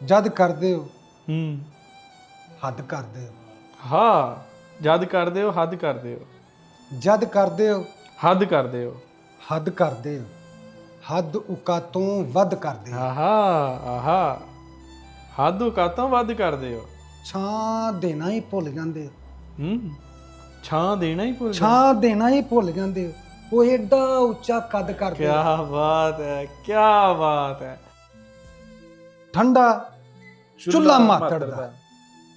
ਜਦ ਕਰਦੇ ਹੋ ਹੂੰ ਹੱਦ ਕਰਦੇ ਹੋ, ਹਾਂ ਜਦ ਕਰਦੇ ਹੋ ਹੱਦ ਕਰਦੇ ਹੋ, ਜਦ ਕਰਦੇ ਹੋ ਹੱਦ ਕਰਦੇ ਹੋ, ਹੱਦ ਕਰਦੇ ਹੋ, ਹੱਦ ਉਕਾਤੋਂ ਵੱਧ ਕਰਦੇ ਹੋ, ਆਹਾ ਆਹਾ ਹੱਦ ਔਕਾਤਾਂ ਵੱਧ ਕਰਦੇ ਹੋ। ਛਾਂ ਦੇਣਾ ਹੀ ਭੁੱਲ ਜਾਂਦੇ ਹੋ, ਛਾਂ ਦੇਣਾ ਹੀ ਭੁੱਲ ਛਾਂ ਦੇਣਾ ਹੀ ਭੁੱਲ ਜਾਂਦੇ ਹੋ। ਉਹ ਏਡਾ ਉੱਚਾ ਕੱਦ ਕਰਦੇ ਕਿਆ ਹੋ, ਬਾਤ ਹੈ, ਕਿਆ ਬਾਤ ਹੈ। ਠੰਡਾ ਚੁੱਲ੍ਹਾ ਮਾਤੜ ਦਾ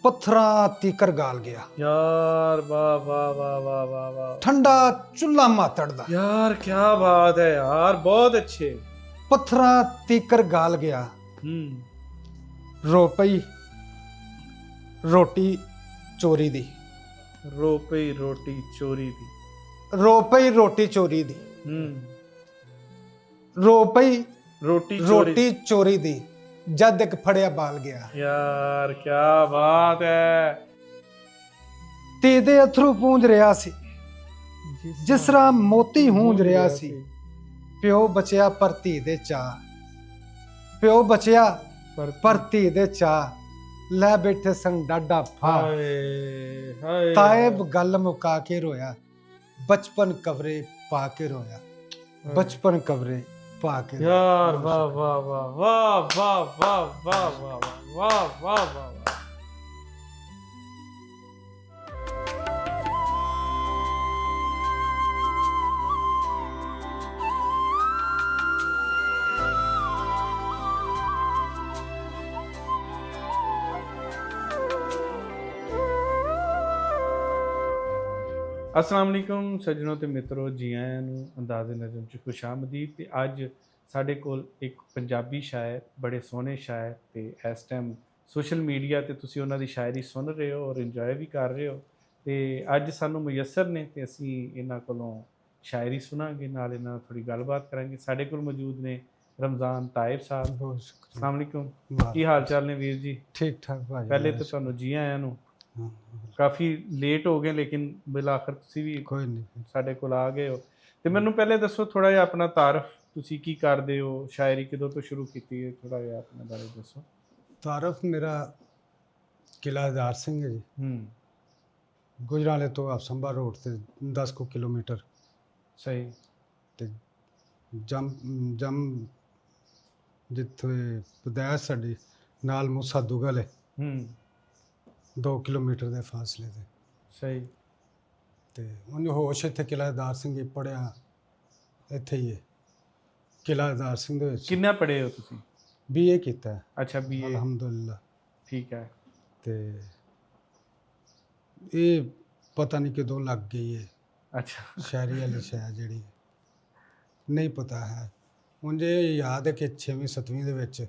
ਪੱਥਰਾਂ ਤੀਕਰ ਗਾਲ ਗਿਆ, ਯਾਰ ਵਾਹ ਵਾਹ ਵਾਹ ਵਾਹ ਵਾਹ ਵਾਹ ਠੰਡਾ ਚੁੱਲ੍ਹਾ ਮਾਤੜ ਦਾ ਯਾਰ ਕਿਆ ਬਾਤ ਹੈ ਯਾਰ, ਬਹੁਤ ਅੱਛੇ। ਪੱਥਰਾਂ ਤੀਕਰ ਗਾਲ ਗਿਆ, ਰੋ ਪਈ ਰੋਟੀ ਚੋਰੀ ਦੀ, ਰੋ ਪਈ ਰੋਟੀ ਚੋਰੀ ਦੀ, ਰੋ ਪਈ ਰੋਟੀ ਚੋਰੀ ਦੀ, ਰੋ ਪਈ ਰੋਟੀ ਚੋਰੀ ਦੀ, ਜਦ ਇੱਕ ਫੜਿਆ ਬਾਲ ਗਿਆ। ਯਾਰ ਕਿਆ ਬਾਤ ਹੈ। ਧੀ ਦੇ ਅਥਰੂ ਪੂੰਝ ਰਿਹਾ ਸੀ ਜਿਸ ਤਰ੍ਹਾਂ ਮੋਤੀ ਹੂੰਝ ਰਿਹਾ ਸੀ, ਪਿਓ ਬਚਿਆ ਪਰ ਧੀ ਦੇ ਚਾਅ, ਪਿਓ ਬਚਿਆ ਪਰ ਧੀ ਦੇ ਚਾਅ, ਲੈ ਬੈਠੇ ਸੰਗ ਡਾਡਾ ਫਾ, ਹਾਏ ਹਾਏ ਤਾਇਬ ਗੱਲ ਮੁਕਾ ਕੇ ਰੋਇਆ, ਬਚਪਨ ਕਵਰੇ ਪਾ ਕੇ ਰੋਇਆ, ਬਚਪਨ ਕਵਰੇ ਪਾ ਕੇ ਰੋਇਆ। ਯਾਰ ਵਾਹ ਵਾਹ ਵਾਹ ਵਾਹ ਵਾਹ ਵਾਹ ਵਾਹ ਵਾਹ ਵਾਹ ਵਾਹ ਵਾਹ। अस्सलाम वालेकुम सज्जनों ते मित्रों, जी आयां नूं अंदाज़े नज़म च खुश आमदीद। ते अज साडे कोल एक पंजाबी शायर, बड़े सोहने शायर, ते इस टाइम सोशल मीडिया ते तुसीं उन्हां दी शायरी सुन रहे हो और इंजॉय भी कर रहे हो। ते अज सानूं मुयस्सर ने ते असीं इन्हां कोलों शायरी सुनांगे, नाल इन्हां नाल थोड़ी गलबात करांगे। साडे कोल मौजूद ने रमज़ान तायब साहब। अस्सलाम वालेकुम, की हाल चाल ने वीर जी? ठीक ठाक भाई। पहले तो तुहानूं जी आयां नूं, काफ़ी लेट हो गए लेकिन बिल आखिर ਤੁਸੀਂ ਵੀ ਕੋਈ ਨਹੀਂ ਸਾਡੇ ਕੋਲ ਆ ਗਏ ਹੋ। ਤੇ ਮੈਨੂੰ ਪਹਿਲੇ ਦੱਸੋ ਥੋੜਾ ਜਿਹਾ ਆਪਣਾ ਤਾਰਫ, ਤੁਸੀਂ ਕੀ ਕਰਦੇ ਹੋ, ਸ਼ਾਇਰੀ ਕਿਦੋਂ ਤੋਂ ਸ਼ੁਰੂ ਕੀਤੀ ਹੈ, ਥੋੜਾ ਜਿਹਾ ਆਪਣੇ ਬਾਰੇ ਦੱਸੋ। ਤਾਰਫ ਮੇਰਾ ਕਿਲਾ ਹਜ਼ਾਰ ਸਿੰਘ ਹੈ ਜੀ, ਗੁਜਰਾਂਵਾਲੇ ਤੋਂ ਅਫਸੰਬਾ ਰੋਡ ਤੇ 10 ਕਿਲੋਮੀਟਰ। ਸਹੀ। ਤੇ ਜਮ ਜਿੱਥੇ ਪਦਾਇਸ਼ ਸਾਡੀ ਨਾਲ ਮੂਸਾ ਦੁਗਲ ਹੈ, 2 ਕਿਲੋਮੀਟਰ ਦੇ ਫਾਸਲੇ ਤੇ। ਸਹੀ। ਤੇ ਉਹਨੂੰ ਹੋਸ਼ ਇੱਥੇ ਕਿਲਾ ਹਜ਼ਾਰ ਸਿੰਘ ਹੀ ਪੜ੍ਹਿਆ, ਇੱਥੇ ਹੀ ਹੈ ਕਿਲਾ ਹਜ਼ਾਰ ਸਿੰਘ ਦੇ ਵਿੱਚ। ਕਿੰਨਾ ਪੜ੍ਹੇ ਹੋ ਤੁਸੀਂ? BA ਕੀਤਾ ਹੈ। ਅੱਛਾ, BA। ਅਲਹਮਦੁਲਿਲਾ। ਠੀਕ ਹੈ। ਤੇ ਇਹ ਪਤਾ ਨਹੀਂ ਕਦੋਂ ਲੱਗ ਗਈ ਹੈ ਅੱਛਾ। ਸ਼ਾਇਰੀ ਵਾਲੀ ਸ਼ਾਇਰ ਜਿਹੜੀ ਨਹੀਂ ਪਤਾ ਹੈ। ਉਂਝ ਇਹ ਯਾਦ ਹੈ ਕਿ 6ਵੀਂ 7ਵੀਂ ਦੇ ਵਿੱਚ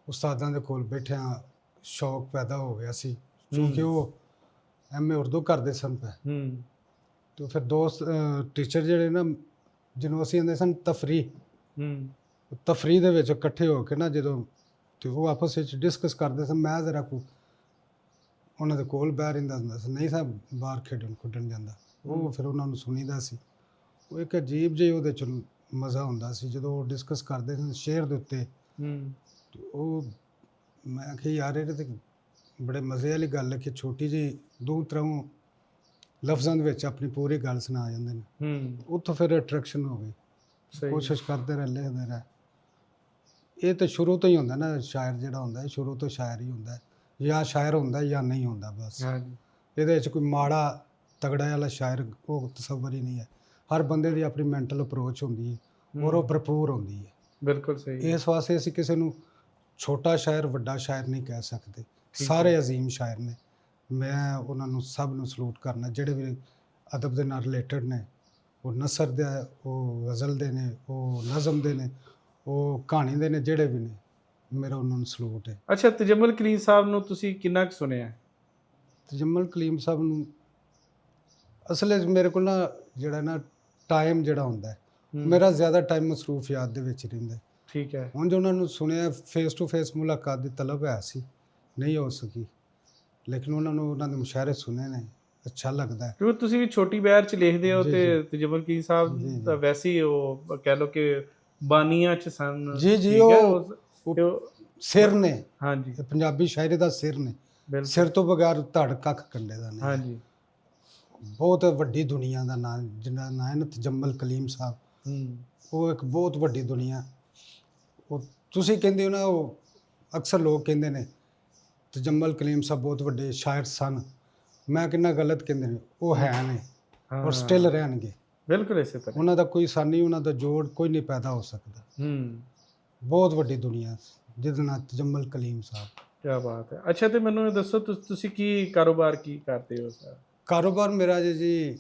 ਉਸਤਾਦਾਂ ਦੇ ਕੋਲ ਬੈਠਿਆਂ ਸ਼ੌਕ ਪੈਦਾ ਹੋ ਗਿਆ ਸੀ, ਕਿਉਂਕਿ ਉਹ MA ਉਰਦੂ ਕਰਦੇ ਸਨ ਪਏ। ਤੇ ਫਿਰ ਦੋਸਤ ਟੀਚਰ ਜਿਹੜੇ ਨਾ, ਜਿਹਨੂੰ ਅਸੀਂ ਕਹਿੰਦੇ ਸਨ ਤਫਰੀ ਦੇ ਵਿੱਚ ਇਕੱਠੇ ਹੋ ਕੇ ਨਾ ਜਦੋਂ, ਤੇ ਉਹ ਆਪਸ ਵਿੱਚ ਡਿਸਕਸ ਕਰਦੇ ਸਨ। ਮੈਂ ਜ਼ਰਾ ਕੋ ਉਹਨਾਂ ਦੇ ਕੋਲ ਬਹਿ ਰਹਿੰਦਾ ਹੁੰਦਾ ਸੀ, ਨਹੀਂ ਸਾਹਿਬ ਬਾਹਰ ਖੇਡਣ ਜਾਂਦਾ। ਉਹ ਫਿਰ ਉਹਨਾਂ ਨੂੰ ਸੁਣੀਦਾ ਸੀ। ਉਹ ਇੱਕ ਅਜੀਬ ਜਿਹੀ ਉਹਦੇ 'ਚ ਮਜ਼ਾ ਹੁੰਦਾ ਸੀ ਜਦੋਂ ਉਹ ਡਿਸਕਸ ਕਰਦੇ ਸਨ ਸ਼ੇਅਰ ਦੇ ਉੱਤੇ। ਉਹ ਮੈਂ ਕਿਹਾ ਯਾਰ ਇਹ ਤਾਂ ਬੜੇ ਮਜ਼ੇ ਵਾਲੀ ਗੱਲ ਹੈ ਕਿ ਛੋਟੀ ਜਿਹੀ 2-3 ਲਫ਼ਜ਼ਾਂ ਦੇ ਵਿੱਚ ਆਪਣੀ ਪੂਰੀ ਗੱਲ ਸੁਣਾ ਜਾਂਦੇ ਨੇ। ਉੱਥੋਂ ਫਿਰ ਅਟਰੈਕਸ਼ਨ ਹੋ ਗਈ, ਕੋਸ਼ਿਸ਼ ਕਰਦੇ ਰਹੇ, ਲਿਖਦੇ ਰਹੇ। ਇਹ ਤਾਂ ਸ਼ੁਰੂ ਤੋਂ ਹੀ ਹੁੰਦਾ ਨਾ, ਸ਼ਾਇਰ ਜਿਹੜਾ ਹੁੰਦਾ ਸ਼ੁਰੂ ਤੋਂ ਸ਼ਾਇਰ ਹੀ ਹੁੰਦਾ, ਜਾਂ ਸ਼ਾਇਰ ਹੁੰਦਾ ਜਾਂ ਨਹੀਂ ਹੁੰਦਾ ਬਸ। ਇਹਦੇ ਵਿੱਚ ਕੋਈ ਮਾੜਾ ਤਗੜਾ ਵਾਲਾ ਸ਼ਾਇਰ ਉਹ ਤਸੱਵਰ ਹੀ ਨਹੀਂ ਹੈ। ਹਰ ਬੰਦੇ ਦੀ ਆਪਣੀ ਮੈਂਟਲ ਅਪਰੋਚ ਹੁੰਦੀ ਹੈ ਔਰ ਉਹ ਭਰਪੂਰ ਹੁੰਦੀ ਹੈ। ਬਿਲਕੁਲ ਸਹੀ। ਇਸ ਵਾਸਤੇ ਅਸੀਂ ਕਿਸੇ ਨੂੰ ਛੋਟਾ ਸ਼ਾਇਰ ਵੱਡਾ ਸ਼ਾਇਰ ਨਹੀਂ ਕਹਿ ਸਕਦੇ, ਸਾਰੇ ਅਜ਼ੀਮ ਸ਼ਾਇਰ ਨੇ। ਮੈਂ ਉਹਨਾਂ ਨੂੰ ਸਭ ਨੂੰ ਸਲੂਟ ਕਰਨਾ ਜਿਹੜੇ ਵੀ ਅਦਬ ਦੇ ਨਾਲ ਰਿਲੇਟਡ ਨੇ। ਉਹ ਨਸਰ ਦੇ, ਉਹ ਗਜ਼ਲ ਦੇ ਨੇ, ਉਹ ਨਜ਼ਮ ਦੇ ਨੇ, ਉਹ ਕਹਾਣੀ ਦੇ ਨੇ, ਜਿਹੜੇ ਵੀ ਨੇ, ਮੇਰਾ ਉਹਨਾਂ ਨੂੰ ਸਲੂਟ ਹੈ। ਅੱਛਾ, ਤਜਮਲ ਕਲੀਮ ਸਾਹਿਬ ਨੂੰ ਤੁਸੀਂ ਕਿੰਨਾ ਕੁ ਸੁਣਿਆ? ਤਜਮਲ ਕਲੀਮ ਸਾਹਿਬ ਨੂੰ ਅਸਲ ਵਿੱਚ ਮੇਰੇ ਕੋਲ ਨਾ ਜਿਹੜਾ ਨਾ ਟਾਈਮ ਜਿਹੜਾ ਹੁੰਦਾ, ਮੇਰਾ ਜ਼ਿਆਦਾ ਟਾਈਮ ਮਸਰੂਫੀਆਤ ਦੇ ਵਿੱਚ ਰਹਿੰਦਾ। ਠੀਕ ਹੈ। ਹੁਣ ਜੋ ਉਹਨਾਂ ਨੂੰ ਸੁਣਿਆ, ਫੇਸ ਟੂ ਫੇਸ ਮੁਲਾਕਾਤ ਦੀ ਤਲਬ ਹੈ ਸੀ, ਨਹੀਂ ਹੋ ਸਕੀ, ਲੇਕਿਨ ਉਹਨਾਂ ਨੂੰ ਉਹਨਾਂ ਦੇ ਮੁਸ਼ਾਇਰੇ ਸੁਣੇ ਨੇ, ਅੱਛਾ ਲੱਗਦਾ ਹੈ। ਕਿਉਂਕਿ ਤੁਸੀਂ ਵੀ ਛੋਟੀ ਬਹਿਰ 'ਚ ਲਿਖਦੇ ਹੋ ਤੇ ਤਜਮਲ ਕਲੀਮ ਸਾਹਿਬ ਤਾਂ ਵੈਸੇ ਹੀ ਉਹ ਕਹਿ ਲਓ ਕਿ ਬਾਨੀਆਂ 'ਚ ਸਨ। ਜੀ ਉਹ ਸਿਰ ਨੇ, ਹਾਂਜੀ ਇਹ ਪੰਜਾਬੀ ਸ਼ਾਇਰੀ ਦਾ ਸਿਰ ਨੇ। ਬਿਲਕੁਲ ਸਿਰ ਤੋਂ ਬਗੈਰ ਧੜ ਕੱਖ ਕੰਡੇ ਦਾ ਨਹੀਂ। ਹਾਂਜੀ ਬਹੁਤ ਵੱਡੀ ਦੁਨੀਆ ਦਾ ਨਾਂ, ਜਿਹਦਾ ਨਾਂ ਹੈ ਨਾ ਤਜੰਮਲ ਕਲੀਮ ਸਾਹਿਬ, ਹੂੰ ਉਹ ਇੱਕ ਬਹੁਤ ਵੱਡੀ ਦੁਨੀਆ। ਉਹ ਤੁਸੀਂ ਕਹਿੰਦੇ ਹੋ ਨਾ, ਉਹ ਅਕਸਰ ਲੋਕ ਕਹਿੰਦੇ ਨੇ ਤਜੰਮਲ ਕਲੀਮ ਸਾਹਿਬ ਬਹੁਤ ਵੱਡੇ ਸ਼ਾਇਰ ਸਨ। ਮੈਂ ਕਿੰਨਾ ਗਲਤ ਕਹਿੰਦੇ ਨੇ, ਉਹ ਹੈ ਨੇ ਔਰ ਸਟਿਲ ਰਹਿਣਗੇ। ਬਿਲਕੁਲ ਇਸੇ ਤਰ੍ਹਾਂ ਉਹਨਾਂ ਦਾ ਕੋਈ ਸਾਨੀ, ਉਹਨਾਂ ਦਾ ਜੋੜ ਕੋਈ ਨਹੀਂ ਪੈਦਾ ਹੋ ਸਕਦਾ। ਹੂੰ ਬਹੁਤ ਵੱਡੀ ਦੁਨੀਆ ਜਿਹਦੇ ਨਾਲ ਤਜੰਮਲ ਕਲੀਮ ਸਾਹਿਬ। ਕੀ ਬਾਤ ਹੈ। ਅੱਛਾ, ਤੇ ਮੈਨੂੰ ਇਹ ਦੱਸੋ ਤੁਸੀਂ ਕੀ ਕਾਰੋਬਾਰ ਕੀ ਕਰਦੇ ਹੋ ਸਰ? ਕਾਰੋਬਾਰ ਮੇਰਾ ਜੀ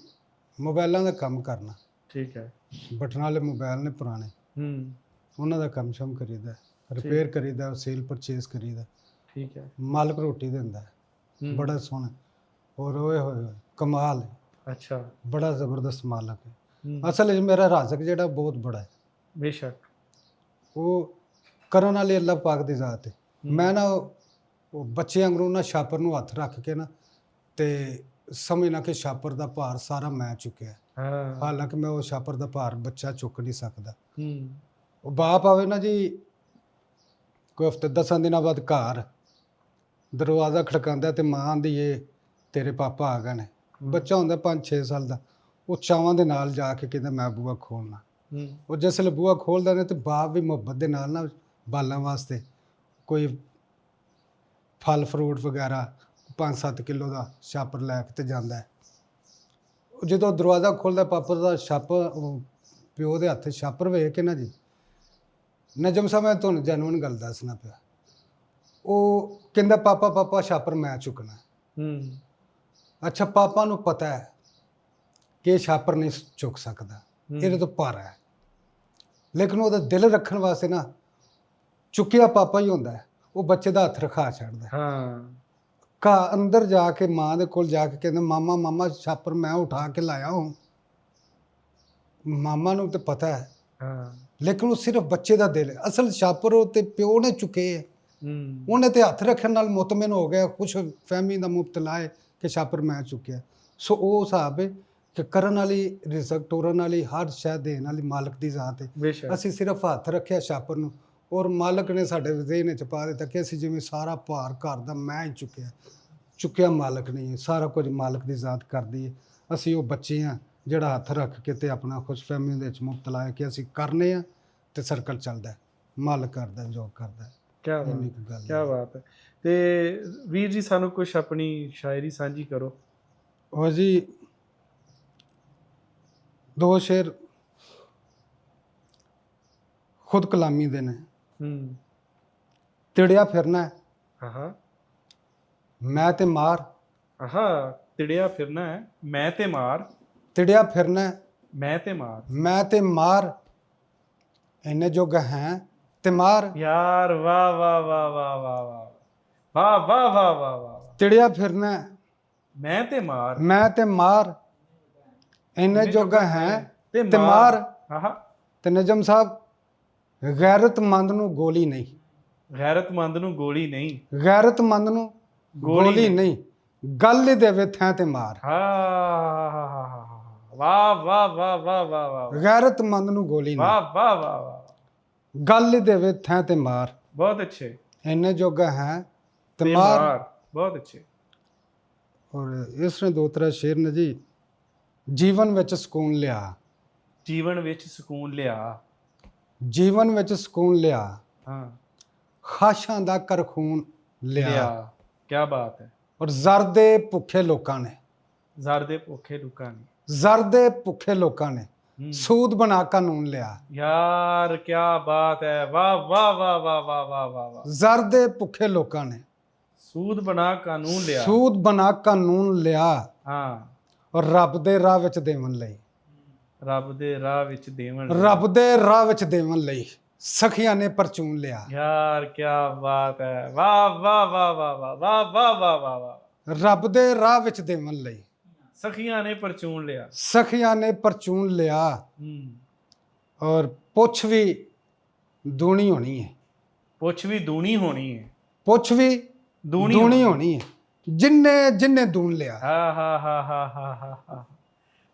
ਮੋਬਾਈਲਾਂ ਦਾ ਕੰਮ ਕਰਨਾ। ਠੀਕ ਹੈ। ਬਟਨਾਂ ਵਾਲੇ ਮੋਬਾਈਲ ਨੇ ਪੁਰਾਣੇ, ਹੂੰ ਉਹਨਾਂ ਦਾ ਕੰਮ ਸ਼ਮ ਕਰੀਦਾ, ਰਿਪੇਅਰ ਕਰੀਦਾ, ਸੇਲ ਪਰਚੇਸ ਕਰੀਦਾ। ਠੀਕ ਹੈ। ਮਾਲਕ ਰੋਟੀ ਦਿੰਦਾ ਹੈ, ਹੂੰ ਬੜਾ ਸੋਹਣਾ ਔਰ ਓਏ ਹੋਏ ਕਮਾਲ ਹੈ, ਅੱਛਾ ਬੜਾ ਜ਼ਬਰਦਸਤ ਮਾਲਕ ਹੈ। ਹੂੰ ਅਸਲ ਵਿੱਚ ਮੇਰਾ ਰਾਜ਼ਕ ਜਿਹੜਾ ਬਹੁਤ ਬੜਾ ਹੈ, ਬੇਸ਼ੱਕ ਉਹ ਕਰਨ ਵਾਲੀ ਅੱਲਾਹ ਪਾਕ ਦੀ ਜ਼ਾਤ ਹੈ। ਮੈਂ ਨਾ ਉਹ ਬੱਚਿਆਂ ਵਾਂਗੂ ਨਾ ਛਾਪਰ ਨੂੰ ਹੱਥ ਰੱਖ ਕੇ ਨਾ ਤੇ ਸਮਝਣਾ ਕਿ ਛਾਪਰ ਦਾ ਭਾਰ ਸਾਰਾ ਮੈਂ ਚੁੱਕਿਆ। ਹਾਂ ਹਾਲਾਂਕਿ ਮੈਂ ਉਹ ਛਾਪਰ ਦਾ ਭਾਰ ਬੱਚਾ ਚੁੱਕ ਨਹੀਂ ਸਕਦਾ। ਹੂੰ ਉਹ ਬਾਪ ਆਵੇ ਨਾ ਜੀ, ਕੋਈ ਹਫ਼ਤੇ 10 ਦਿਨਾਂ ਬਾਅਦ ਘਰ ਦਰਵਾਜ਼ਾ ਖੜਕਾਉਂਦਾ ਤੇ ਮਾਂ ਆਂਦੀ ਏ ਤੇਰੇ ਪਾਪਾ ਆ ਗਏ ਨੇ। ਬੱਚਾ ਹੁੰਦਾ 5-6 ਸਾਲ ਦਾ, ਉਹ ਚਾਵਾਂ ਦੇ ਨਾਲ ਜਾ ਕੇ ਕਹਿੰਦਾ ਮੈਂ ਬੂਹਾ ਖੋਲਣਾ। ਹੂੰ ਉਹ ਜਿਸ ਵੇਲੇ ਬੂਹਾ ਖੋਲਦਾ ਨੇ ਤੇ ਬਾਪ ਵੀ ਮੁਹੱਬਤ ਦੇ ਨਾਲ ਨਾ ਬਾਲਾਂ ਵਾਸਤੇ ਕੋਈ ਫਲ ਫਰੂਟ ਵਗੈਰਾ 5-7 ਕਿਲੋ ਦਾ ਛਾਪਰ ਲੈ ਕੇ ਤੇ ਜਾਂਦਾ ਹੈ। ਉਹ ਜਦੋਂ ਦਰਵਾਜ਼ਾ ਖੋਲ੍ਹਦਾ, ਪਾਪਾ ਦਾ ਛਾਪਰ, ਪਿਓ ਦੇ ਹੱਥ ਛਾਪਰ ਵੇਖ ਕੇ ਨਾ ਜੀ, ਨਜਮ ਸਾਹਿਬ ਮੈਂ ਤੁਹਾਨੂੰ ਜੈਨੂਅਨ ਗੱਲ ਦੱਸਣਾ ਪਿਆ, ਉਹ ਕਹਿੰਦਾ ਪਾਪਾ ਪਾਪਾ ਛਾਪਰ ਮੈਂ ਚੁੱਕਣਾ। ਹੂੰ ਅੱਛਾ, ਪਾਪਾ ਨੂੰ ਪਤਾ ਹੈ ਕਿ ਇਹ ਛਾਪਰ ਨਹੀਂ ਚੁੱਕ ਸਕਦਾ, ਇਹਦੇ ਤੋਂ ਭਾਰਾ ਹੈ, ਲੇਕਿਨ ਉਹਦਾ ਦਿਲ ਰੱਖਣ ਵਾਸਤੇ ਨਾ ਚੁੱਕਿਆ ਪਾਪਾ ਹੀ ਹੁੰਦਾ ਹੈ। ਉਹ ਬੱਚੇ ਦਾ ਹੱਥ ਰਖਾ ਛੱਡਦਾ। ਹਾਂ ਘਰ ਅੰਦਰ ਜਾ ਕੇ ਮਾਂ ਦੇ ਕੋਲ ਜਾ ਕੇ ਕਹਿੰਦਾ ਮਾਮਾ ਮਾਮਾ ਛਾਪਰ ਮੈਂ ਉਠਾ ਕੇ ਲਾਇਆ ਹੂੰ। ਮਾਮਾ ਨੂੰ ਤਾਂ ਪਤਾ ਹੈ, ਹਾਂ ਲੇਕਿਨ ਉਹ ਸਿਰਫ ਬੱਚੇ ਦਾ ਦਿਲ ਹੈ। ਅਸਲ ਛਾਪਰ ਉਹ ਤੇ ਪਿਓ ਨੇ ਚੁੱਕੇ ਹੈ। ਹੂੰ ਉਹਨੇ ਤੇ ਹੱਥ ਰੱਖਣ ਨਾਲ ਮੁਤਮਿਨ ਹੋ ਗਿਆ, ਖੁਸ਼ ਫਹਿਮੀ ਦਾ ਮੁਬਤਲਾ ਹੈ ਕਿ ਛਾਪਰ ਮੈਂ ਚੁੱਕਿਆ। ਸੋ ਉਹ ਹਿਸਾਬ ਹੈ ਕਿ ਕਰਨ ਵਾਲੀ, ਰਿਜ਼ਕ ਤੋਰਨ ਵਾਲੀ, ਹਰ ਸ਼ੈ ਦੇਣ ਵਾਲੀ ਮਾਲਕ ਦੀ ਜ਼ਾਤ ਹੈ। ਬੇਸ਼ੱਕ ਅਸੀਂ ਸਿਰਫ ਹੱਥ ਰੱਖਿਆ ਛਾਪਰ ਨੂੰ, ਔਰ ਮਾਲਕ ਨੇ ਸਾਡੇ ਜ਼ਿਹਨ 'ਚ ਪਾ ਦਿੱਤਾ ਕਿ ਅਸੀਂ ਜਿਵੇਂ ਸਾਰਾ ਭਾਰ ਘਰ ਦਾ ਮੈਂ ਹੀ ਚੁੱਕਿਆ ਮਾਲਕ ਨਹੀਂ ਹੈ। ਸਾਰਾ ਕੁਝ ਮਾਲਕ ਦੀ ਜ਼ਾਤ ਕਰਦੀ ਹੈ। ਅਸੀਂ ਉਹ ਬੱਚੇ ਹਾਂ ਜਿਹੜਾ ਹੱਥ ਰੱਖ ਕੇ ਤੇ ਆਪਣਾ ਖੁਸ਼ਫਹਿਮੀ ਦੇ ਵਿੱਚ ਮੁਬਤਲਾ ਹੈ ਕਿ ਅਸੀਂ ਕਰਨੇ ਆ ਤੇ ਸਰਕਲ ਚੱਲਦਾ ਹੈ, ਮਾਲਕ ਕਰਦਾ ਜੋ ਕਰਦਾ ਹੈ। ਕੀ ਇੰਨੀ ਕੁ ਬਾਤ ਗੱਲ ਕੀ ਹੈ। ਬਾਤ ਹੈ। ਤੇ ਵੀਰ ਜੀ ਸਾਨੂੰ ਕੁਝ ਆਪਣੀ ਸ਼ਾਇਰੀ ਸਾਂਝੀ ਕਰੋ। ਉਹ ਜੀ 2 ਸ਼ੇਰ ਖੁਦ ਕਲਾਮੀ ਦੇ ਨੇ। ਹੂੰ ਤਿੜਿਆ ਫਿਰਨਾ ਆਹਾ ਮੈਂ ਤੇ ਮਾਰ, ਆਹਾ ਤਿੜਿਆ ਫਿਰਨਾ ਹੈ ਮੈਂ ਤੇ ਮਾਰ, ਤਿੜਿਆ ਫਿਰਨਾ ਮੈਂ ਤੇ ਮਾਰ। ਮੈਂ ਤੇ ਮਾਰ, ਇੰਨੇ ਜੋਗਾ ਹੈ ਤੇ ਮਾਰ। ਯਾਰ ਵਾਹ ਵਾਹ ਵਾਹ ਵਾਹ ਵਾਹ ਵਾਹ ਵਾਹ ਵਾਹ ਵਾਹ ਵਾਹ ਵਾਹ। ਤਿੜਿਆ ਫਿਰਨਾ ਮੈਂ ਤੇ ਮਾਰ, ਮੈਂ ਤੇ ਮਾਰ, ਇੰਨੇ ਜੋਗਾ ਹੈ ਤੇ ਤੇ ਮਾਰ। ਆਹਾ ਤੇ ਨਜਮ ਸਾਹਿਬ, ਗੈਰਤਮੰਦ ਨੂੰ ਗੋਲੀ ਨਹੀਂ, ਗੈਰਤਮੰਦ ਨੂੰ ਗੋਲੀ ਨਹੀਂ, ਗੈਰਤਮੰਦ ਨੂੰ ਗੋਲੀ ਨਹੀਂ, ਗੱਲ ਹੀ ਦੇਵੇ ਥੈਂ ਤੇ ਮਾਰ। ਹਾਂ ਵਾਹ ਵਾਹ ਵਾਹ ਵਾਹ ਵਾਹ ਵਾਹ ਗੈਰਤਮੰਦ ਨੂੰ ਗੋਲੀ ਨਹੀਂ, ਵਾਹ ਵਾਹ ਵਾਹ ਵਾਹ ਗੱਲ ਹੀ ਦੇਵੇ ਥੈਂ ਤੇ ਮਾਰ। ਬਹੁਤ ਅੱਛੇ ਇੰਨੇ ਜੋਗਾ ਹੈ ਤੇ ਤੇ ਮਾਰ। ਮਾਰ, ਬਹੁਤ ਅੱਛੇ। ਔਰ ਇਸ ਨੇ 2-3 ਸ਼ੇਰ ਨੇ ਜੀ, ਜੀਵਨ ਵਿੱਚ ਸਕੂਨ ਲਿਆ, ਜੀਵਨ ਵਿੱਚ ਸਕੂਨ ਲਿਆ। ਜੀਵਨ ਵਿੱਚ ਸਕੂਨ ਲਿਆ, ਹਾਂ ਖਾਸ਼ਾਂ ਦਾ ਕਰਖੂਨ ਲਿਆ। ਲਿਆ, ਕੀ ਬਾਤ ਹੈ। ਔਰ ਜ਼ਰ ਦੇ ਭੁੱਖੇ ਲੋਕਾਂ ਨੇ, ਜ਼ਰ ਦੇ ਭੁੱਖੇ ਲੋਕਾਂ ਨੇ, ਜ਼ਰ ਦੇ ਭੁੱਖੇ ਲੋਕਾਂ ਨੇ ਸੂਦ ਬਣਾ ਕਾਨੂੰਨ ਲਿਆ। ਯਾਰ ਕੀ ਬਾਤ ਹੈ, ਵਾਹ ਵਾਹ ਵਾਹ ਵਾਹ ਵਾਹ ਵਾਹ ਵਾਹ ਵਾਹ। ਜ਼ਰ ਦੇ ਭੁੱਖੇ ਲੋਕਾਂ ਨੇ ਸੂਦ ਬਣਾ ਕਾਨੂੰਨ ਲਿਆ, ਸੂਦ ਬਣਾ ਕਾਨੂੰਨ ਲਿਆ। ਹਾਂ ਔਰ ਰੱਬ ਦੇ ਰਾਹ ਵਿੱਚ ਦੇਵਨ ਲਈ, ਰੱਬ ਦੇ ਰਾਹ ਵਿੱਚ ਦੇਵਨ ਲਈ, ਰੱਬ ਦੇ ਰਾਹ ਵਿੱਚ ਦੇਵਨ ਲਈ ਸਖੀਆਂ ਨੇ ਪਰਚੂਨ ਲਿਆ। ਯਾਰ ਕੀ ਬਾਤ ਹੈ, ਵਾਹ ਵਾਹ ਵਾਹ ਵਾਹ ਵਾਹ ਵਾਹ ਵਾਹ ਵਾਹ ਵਾਹ ਵਾਹ। ਰੱਬ ਦੇ ਰਾਹ ਵਿੱਚ ਦੇਵਨ ਲਈ ਸਖੀਆਂ ਨੇ ਪਰਚੂਨ ਲਿਆ, ਸਖੀਆਂ ਨੇ ਪਰਚੂਨ ਲਿਆ। ਹੂੰ ਔਰ ਪੁੱਛ ਵੀ ਦੂਣੀ ਹੋਣੀ ਹੈ, ਪੁੱਛ ਵੀ ਦੂਣੀ ਹੋਣੀ ਹੈ, ਪੁੱਛ ਵੀ ਦੂਣੀ ਹੋਣੀ ਹੈ, ਜਿੰਨੇ ਦੂਣ ਲਿਆ। ਹਾਂ ਹਾਂ ਹਾਂ ਹਾਂ ਹਾਂ ਹਾਂ ਹਾਂ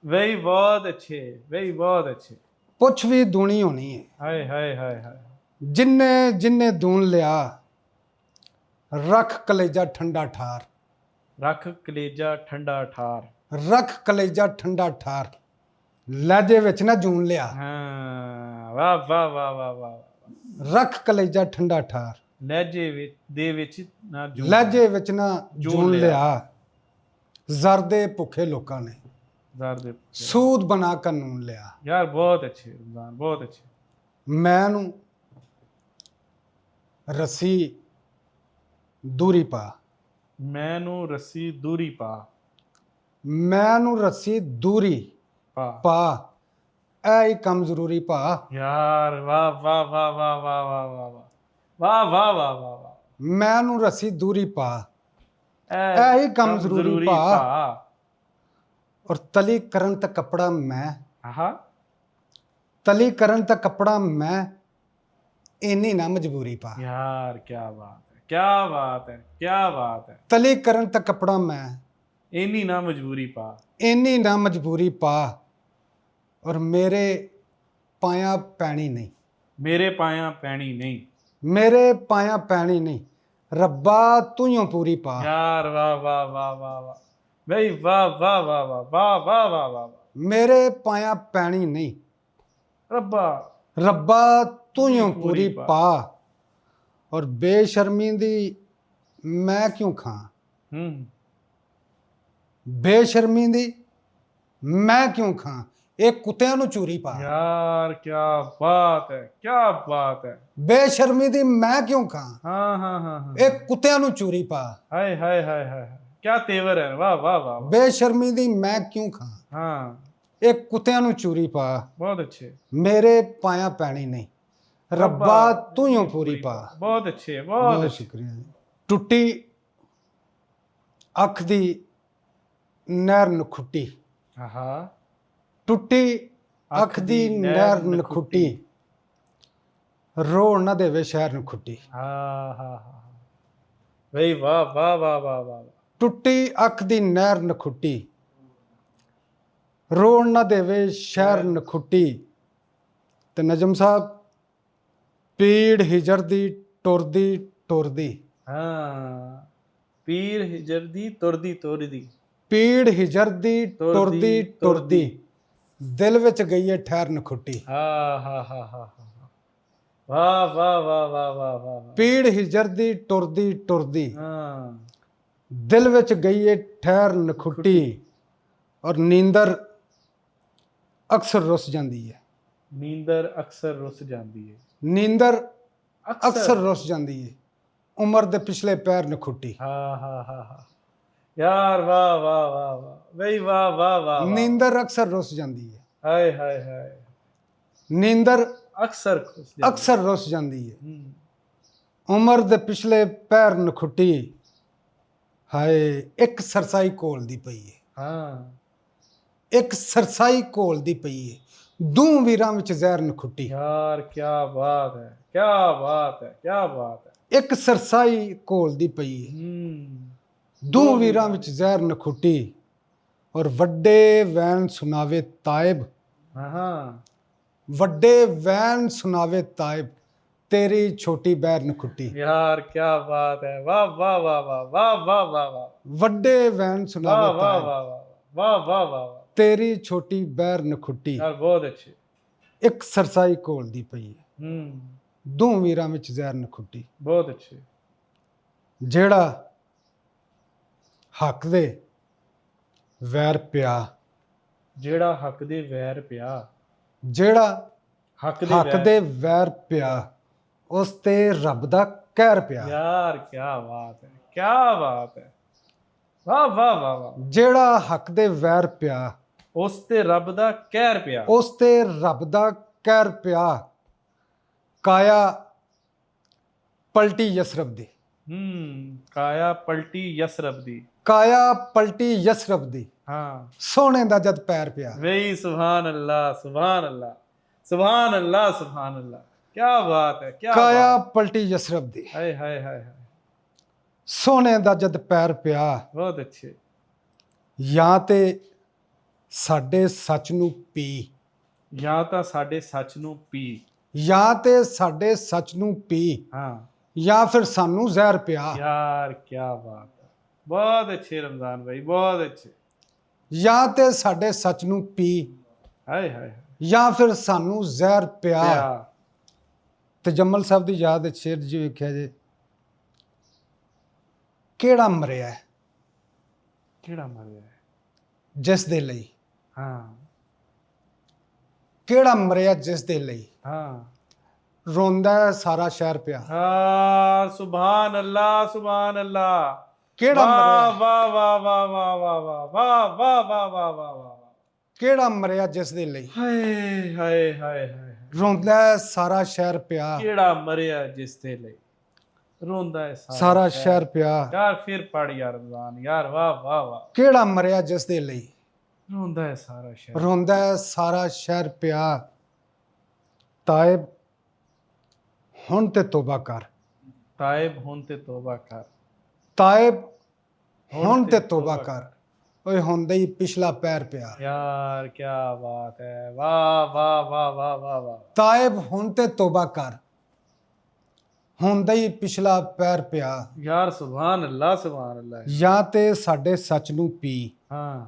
ਵਹੀ ਬਹੁਤ ਅੱਛੇ, ਵਹੀ ਬਹੁਤ ਅੱਛੇ। ਪੁੱਛ ਵੀ ਦੂਣੀ ਹੋਣੀ ਹੈ, ਹਾਏ ਹਾਏ ਹਾਏ ਹਾਏ। ਜਿੰਨੇ ਦੂਣ ਲਿਆ। ਰੱਖ ਕਲੇਜਾ ਠੰਡਾ ਠਾਰ, ਰੱਖ ਕਲੇਜਾ ਠੰਡਾ ਠਾਰ। ਰੱਖ ਕਲੇਜਾ ਠੰਡਾ ਠਾਰ, ਲਹਿਜੇ ਵਿੱਚ ਨਾ ਜੂਨ ਲਿਆ। ਹਾਂ, ਵਾਹ ਵਾਹ ਵਾਹ ਵਾਹ ਵਾਹ। ਰੱਖ ਕਲੇਜਾ ਠੰਡਾ ਠਾਰ, ਲਹਿਜੇ ਦੇ ਵਿੱਚ ਨਾ ਜੂਨ। ਲਹਿਜੇ ਵਿੱਚ ਨਾ ਜੂਨ ਜੂਨ ਲਿਆ। ਲਿਆ। ਜ਼ਰਦੇ ਭੁੱਖੇ ਲੋਕਾਂ ਨੇ ਜ਼ਰ ਦੇ ਸੂਦ ਬਣਾ ਕਾਨੂੰਨ ਲਿਆ। ਯਾਰ ਬਹੁਤ ਅੱਛੇ ਰਮਜ਼ਾਨ, ਬਹੁਤ ਅੱਛੇ। ਮੈਨੂੰ ਰੱਸੀ ਦੂਰੀ ਪਾ, ਮੈਨੂੰ ਰੱਸੀ ਦੂਰੀ ਪਾ, ਮੈਨੂੰ ਰੱਸੀ ਦੂਰੀ ਪਾ। ਪਾ, ਐ ਹੀ ਕੰਮ ਜ਼ਰੂਰੀ ਪਾ। ਯਾਰ ਵਾਹ ਵਾਹ ਵਾਹ ਵਾਹ ਵਾਹ ਵਾਹ ਵਾਹ ਵਾਹ ਵਾਹ ਵਾਹ ਵਾਹ ਵਾਹ ਵਾਹ। ਮੈਨੂੰ ਰੱਸੀ ਦੂਰੀ ਪਾ, ਇਹ ਹੀ ਕੰਮ ਜ਼ਰੂਰੀ ਭਾ। ਔਰ ਤਲੀ ਕਰਨ ਤੱਕ ਕੱਪੜਾ ਮੈਂ, ਹਾਂ, ਤਲੀ ਕਰਨ ਤੱਕ ਕੱਪੜਾ ਮੈਂ, ਇੰਨੀ ਨਾ ਮਜਬੂਰੀ ਪਾ। ਯਾਰ ਕੀ ਬਾਤ ਹੈ, ਕੀ ਬਾਤ ਹੈ, ਕੀ ਬਾਤ ਹੈ। ਤਲੀ ਕਰਨ ਤੱਕ ਕੱਪੜਾ ਮੈਂ, ਇੰਨੀ ਨਾ ਮਜਬੂਰੀ ਪਾ, ਇੰਨੀ ਨਾ ਮਜਬੂਰੀ ਪਾ। ਔਰ ਮੇਰੇ ਪਾਇਆ ਪੈਣੀ ਨਹੀਂ, ਮੇਰੇ ਪਾਇਆ ਪੈਣੀ ਨਹੀਂ। ਮੇਰੇ ਪਾਇਆ ਪੈਣੀ ਨਹੀਂ, ਰੱਬਾ ਤੂੰ ਪੂਰੀ ਪਾ। ਯਾਰ ਵਾਹ ਵਾਹ ਵਾਹ ਵਾਹ ਵਾਹ ਬਈ, ਵਾਹ ਵਾਹ ਵਾਹ ਵਾਹ ਵਾਹ ਵਾਹ ਵਾਹ ਵਾਹ। ਮੇਰੇ ਪਾਇਆ ਪੈਣੀ ਨਹੀਂ, ਰੱਬਾ ਰੱਬਾ ਤੂੰ ਪੂਰੀ ਪੂਰੀ ਪਾ। ਪਾ। ਔਰ ਬੇਸ਼ਰਮੀ ਦੀ ਮੈਂ ਕਿਉਂ ਖਾਂ, ਬੇਸ਼ਰਮੀ ਦੀ ਮੈਂ ਕਿਉਂ ਖਾਂ, ਇਹ ਕੁੱਤਿਆਂ ਨੂੰ ਚੂਰੀ ਪਾ। ਯਾਰ ਕੀ ਬਾਤ ਹੈ, ਕੀ ਬਾਤ ਹੈ। ਬੇਸ਼ਰਮੀ ਦੀ ਮੈਂ ਕਿਉਂ ਖਾਂ, ਹਾਂ ਹਾਂ ਹਾਂ ਹਾਂ। ਇਹ ਕੁੱਤਿਆਂ ਨੂੰ ਚੂਰੀ ਪਾ। ਹਾਏ ਹਾਏ ਹਾਏ ਹਾਏ, ਕੀ ਤੇਵਰ ਹੈ। ਵਾਹ ਵਾਹ ਵਾਹ ਵਾਹ। ਬੇਸ਼ਰਮੀ ਦੀ ਮੈਂ ਕਿਉਂ ਖਾਂ, ਹਾਂ, ਇਹ ਕੁੱਤਿਆਂ ਨੂੰ ਚੂਰੀ ਪਾ। ਬਹੁਤ ਅੱਛੇ। ਮੇਰੇ ਪਾਇਆ ਪੈਣੀ ਨਹੀਂ, ਰੱਬਾ ਤੂੰ ਪੂਰੀ ਪਾ। ਬਹੁਤ ਅੱਛੇ, ਬਹੁਤ ਬਹੁਤ ਅੱਛੇ। ਸ਼ੁਕਰੀਆ ਜੀ। ਟੁੱਟੀ ਅੱਖ ਦੀ ਨਹਿਰ ਨਖੁੱਟੀ, ਹਾਂ, ਟੁੱਟੀ ਅੱਖ ਦੀ ਨਹਿਰ ਨਖੁੱਟੀ, ਰੋਣ ਨਾ ਦੇਵੇ ਸ਼ਹਿਰ ਨੂੰ ਖੁੱਟੀ। ਹਾਂ ਹਾਂ ਹਾਂ ਬਈ, ਵਾਹ ਵਾਹ ਵਾਹ ਵਾਹ ਵਾਹ। ਟੁੱਟੀ ਅੱਖ ਦੀ ਨਹਿਰ ਨਖੁੱਟੀ, ਰੋਣ ਨਾ ਦੇਵੇ ਸ਼ਹਿਰ ਨਖੁੱਟੀ। ਤੇ ਨਜਮ ਸਾਹਿਬ, ਪੀੜ ਹਿਜਰ ਦੀ ਟੁਰਦੀ ਟੁਰਦੀ, ਹਾਂ, ਪੀਰ ਹਿਜਰ ਦੀ ਤੁਰਦੀ ਤੁਰਦੀ, ਪੀੜ ਹਿਜਰ ਦੀ ਟੁਰਦੀ ਟੁਰਦੀ, ਦਿਲ ਵਿੱਚ ਗਈ ਏ ਠਹਿਰ ਨਖੁੱਟੀ। ਹਾਂ ਹਾਂ ਹਾਂ ਹਾਂ ਵਾਹ ਵਾਹ ਵਾਹ ਵਾਹ ਵਾਹ ਵਾਹ। ਪੀੜ ਹਿਜਰ ਦੀ ਟੁਰਦੀ ਟੁਰਦੀ, ਹਾਂ, ਦਿਲ ਵਿੱਚ ਗਈ ਏ ਠਹਿਰ ਨਖੁੱਟੀ। ਔਰ ਨੀਂਦਰ ਅਕਸਰ ਰੁੱਸ ਜਾਂਦੀ ਹੈ, ਨੀਂਦਰ ਅਕਸਰ ਰੁੱਸ ਜਾਂਦੀ ਹੈ, ਨੀਂਦਰ ਅਕਸਰ ਰੁੱਸ ਜਾਂਦੀ ਹੈ, ਉਮਰ ਦੇ ਪਿਛਲੇ ਪੈਰ ਨਖੁੱਟੀ। ਹਾਂ ਹਾਂ ਹਾਂ ਹਾਂ ਯਾਰ ਵਾਹ ਵਾਹ ਵਾਹ ਵਾਹ ਬਈ, ਵਾਹ ਵਾਹ ਵਾਹ। ਨੀਂਦਰ ਅਕਸਰ ਰੁੱਸ ਜਾਂਦੀ ਹੈ, ਹਾਏ ਹਾਏ ਹਾਏ। ਨੀਂਦਰ ਅਕਸਰ ਅਕਸਰ ਰੁੱਸ ਜਾਂਦੀ ਹੈ, ਉਮਰ ਦੇ ਪਿਛਲੇ ਪੈਰ ਨਖੁੱਟੀ। ਹਾਏ ਇੱਕ ਸਰਸਾਈ ਘੋਲਦੀ ਪਈ ਹੈ, ਹਾਂ, ਇੱਕ ਸਰਸਾਈ ਘੋਲਦੀ ਪਈ ਹੈ, ਦੂ ਵੀਰਾਂ ਵਿੱਚ ਜ਼ਹਿਰ ਨਖੁੱਟੀ। ਯਾਰ ਕੀ ਬਾਤ ਹੈ, ਕੀ ਬਾਤ ਹੈ, ਕੀ ਬਾਤ ਹੈ। ਇੱਕ ਸਰਸਾਈ ਘੋਲਦੀ ਪਈ ਹੈ, ਦੂ ਵੀਰਾਂ ਵਿੱਚ ਜ਼ਹਿਰ ਨਖੁੱਟੀ। ਔਰ ਵੱਡੇ ਵੈਨ ਸੁਨਾਵੇ ਤਾਇਬ, ਹਾਂ, ਵੱਡੇ ਵੈਨ ਸੁਨਾਵੇ ਤਾਇਬ, ਤੇਰੀ ਛੋਟੀ ਬੈਰ ਨਖੁੱਟੀ। ਯਾਰ ਕੀ ਬਾਤ ਹੈ, ਵਾਹ ਵਾਹ ਵਾਹ ਵਾਹ ਵਾਹ ਵਾਹ ਵਾਹ ਵਾਹ। ਵੱਡੇ ਵੈਨ ਸੁਨਾਵੇ ਵਾਹ ਵਾਹ ਤਾਇਬ, ਵਾਹ ਵਾਹ ਵਾਹ ਵਾਹ ਵਾਹ। ਤੇਰੀ ਛੋਟੀ ਬੈਰ ਨਖੁੱਟੀ। ਯਾਰ ਬਹੁਤ ਅੱਛੇ। ਇੱਕ ਸਰਸਾਈ ਘੋਲਦੀ ਪਈ ਹੈ, ਦੂ ਵੀਰਾਂ ਵਿੱਚ ਜ਼ਹਿਰ ਨਖੁੱਟੀ। ਬਹੁਤ ਅੱਛੇ। ਜਿਹੜਾ ਹੱਕ ਦੇ ਵੈਰ ਪਿਆ, ਜਿਹੜਾ ਹੱਕ ਦੇ ਵੈਰ ਪਿਆ, ਜਿਹੜਾ ਹੱਕ ਹੱਕ ਦੇ ਵੈਰ ਪਿਆ, ਉਸ ਤੇ ਰੱਬ ਦਾ ਕਹਿਰ ਪਿਆ। ਯਾਰ ਕੀ ਬਾਤ ਹੈ, ਕੀ ਬਾਤ ਹੈ। ਵਾਹ ਵਾਹ ਵਾਹ ਵਾਹ। ਜਿਹੜਾ ਹੱਕ ਦੇ ਵੈਰ ਪਿਆ, ਉਸ ਤੇ ਰੱਬ ਦਾ ਕਹਿਰ ਪਿਆ, ਉਸ ਤੇ ਰੱਬ ਦਾ ਕਹਿਰ ਪਿਆ। ਕਾਇਆ ਪਲਟੀ ਯਸਰਬ ਦੀ, ਕਾਇਆ ਪਲਟੀ ਯਸਰਬ ਦੀ, ਕਾਇਆ ਪਲਟੀ ਯਸਰਬ ਦੀ, ਹਾਂ, ਸੋਹਣੇ ਦਾ ਜਦ ਪੈਰ ਪਿਆ। ਵਈ ਸੁਭਾਨ ਅੱਲਾਹ, ਸੁਭਾਨ ਅੱਲਾਹ, ਸੁਭਾਨ ਅੱਲਾਹ, ਸੁਭਾਨ ਅੱਲਾਹ। ਕੀ ਬਾਤ ਹੈ, ਕੀ ਕਾਇਆ ਪਲਟੀ ਯਸਰਬ ਦੀ, ਹਾਏ ਹਾਏ ਹਾਏ ਹਾਏ। ਸੋਹਣੇ ਦਾ ਜਦ ਪੈਰ ਪਿਆ। ਬਹੁਤ ਅੱਛੇ। ਜਾਂ ਤੇ ਸਾਡੇ ਸੱਚ ਨੂੰ ਪੀ, ਜਾਂ ਤਾਂ ਸਾਡੇ ਸੱਚ ਨੂੰ ਪੀ, ਜਾਂ ਤੇ ਸਾਡੇ ਸੱਚ ਨੂੰ ਪੀ, ਹਾਂ, ਜਾਂ ਫਿਰ ਸਾਨੂੰ ਜ਼ਹਿਰ ਪਿਆ, यार क्या बात है, बहुत अच्छे रमजान भाई, बहुत अच्छे। ਜਾਂ ਤੇ ਸਾਡੇ ਸੱਚ ਨੂੰ ਪੀ, हाय हाय ਜਾਂ ਫਿਰ ਸਾਨੂੰ ਜ਼ਹਿਰ ਪਿਆ। प्या ਤਜਮਲ ਸਾਹਿਬ ਦੀ ਯਾਦ ਵਿੱਚ ਸ਼ੇਰ ਜੀ ਵੇਖਿਆ ਜੇ, ਕਿਹੜਾ ਮਰਿਆ ਹੈ केड़ा मर गया है। ਜਿਸ ਦੇ ਲਈ, हाँ ਕਿਹੜਾ ਮਰਿਆ ਜਿਸ ਦੇ ਲਈ हाँ ਰੋਂਦਾ ਹੈ ਸਾਰਾ ਸ਼ਹਿਰ ਪਿਆ। हाँ, सुभान अल्लाह, सुभान अल्लाह। ਕਿਹੜਾ वाह ਮਰਿਆ, वाह वाह वाह वाह वाह वाह वाह वाह वाह वाह वाह वाह। ਕਿਹੜਾ ਮਰਿਆ ਜਿਸ ਦੇ ਲਈ हाय हाय हाय हाय। ਰੋਂਦਾ ਹੈ ਸਾਰਾ ਸ਼ਹਿਰ ਪਿਆ, केड़ा मरिया जिस दे लई रोंदा है ਸਾਰਾ ਸ਼ਹਿਰ ਪਿਆ। यार फिर पढ़ यार रमजान यार, वाह वाह वाह। ਕਿਹੜਾ ਮਰਿਆ ਜਿਸ ਦੇ ਲਈ रोंदा है सारा शहर। ਰੋਂਦਾ ਹੈ ਸਾਰਾ ਸ਼ਹਿਰ ਪਿਆ। ਤਾਇਬ ਹੁਣ ਤੇ ਤੋਬਾ ਕਰ, ताइब हुन ते तौबा कर, ਤਾਇਬ ਹੁਣ ਤੇ ਤੋਬਾ ਕਰ। ਓਏ ਹੁੰਦਾ ਹੀ ਪਿਛਲਾ ਪੈਰ ਪਿਆ। यार क्या बात है, वाह वाह वाह वाह वाह वाह। ਤਾਇਬ ਹੁਣ ਤੇ ਤੋਬਾ ਕਰ, ਹੁੰਦਾ ਹੀ ਪਿਛਲਾ ਪੈਰ ਪਿਆ। यार सुभान अल्लाह, सुभान अल्लाह। ਜਾਂ ਤੇ ਸਾਡੇ ਸੱਚ ਨੂੰ ਪੀ, हाँ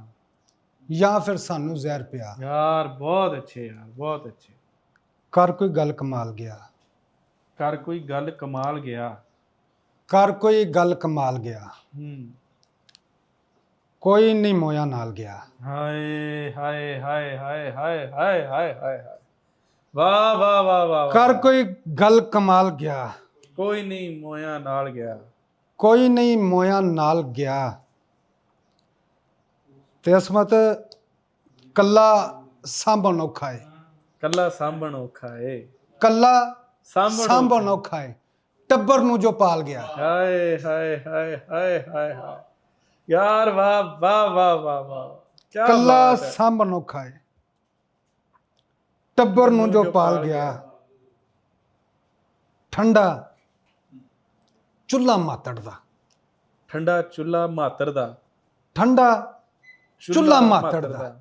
ਜਾਂ ਫਿਰ ਸਾਨੂੰ ਜ਼ਹਿਰ ਪਿਆ। यार बहुत अच्छे यार, बहुत अच्छे। ਕਰ ਕੋਈ ਗੱਲ ਕਮਾਲ ਗਿਆ, कर कोई गल कमाल गया। ਕਰ ਕੋਈ ਗੱਲ ਕਮਾਲ ਗਿਆ, ਕੋਈ ਨਹੀਂ ਮੋਇਆ ਨਾਲ ਗਿਆ। हाय हाय हाय हाय हाय हाय हाय हाय हाय। वाह वाह वाह वाह। ਕਰ ਕੋਈ ਗੱਲ ਕਮਾਲ ਗਿਆ, कोई नहीं मोया नाल गया। ਕੋਈ ਨਹੀਂ ਮੋਇਆ ਨਾਲ ਗਿਆ। ਤੇ ਅਸਮਤ ਕੱਲਾ ਸਾਂਭਣ ਔਖਾ ਏ, कल्ला सांभण औखा है। ਕੱਲਾ सांभण ਸਾਂਭਣ ਔਖਾ ਏ, ਟੱਬਰ ਨੂੰ ਜੋ ਪਾਲ ਗਿਆ। हाय हाय हाय हाय हाय हाय। यार वाह वाह वाह वाह वाह, क्या ਕੱਲਾ बात है। ਸਾਂਭਣ ਔਖਾ ਏ, ਟੱਬਰ ਨੂੰ ਜੋ ਪਾਲ ਗਿਆ। ਠੰਡਾ ਚੁੱਲ੍ਹਾ ਮਾਤੜ ਦਾ, ठंडा चुल्ला मातर दा, ਠੰਡਾ ਚੁੱਲ੍ਹਾ ਮਾਤੜ मातर ਦਾ,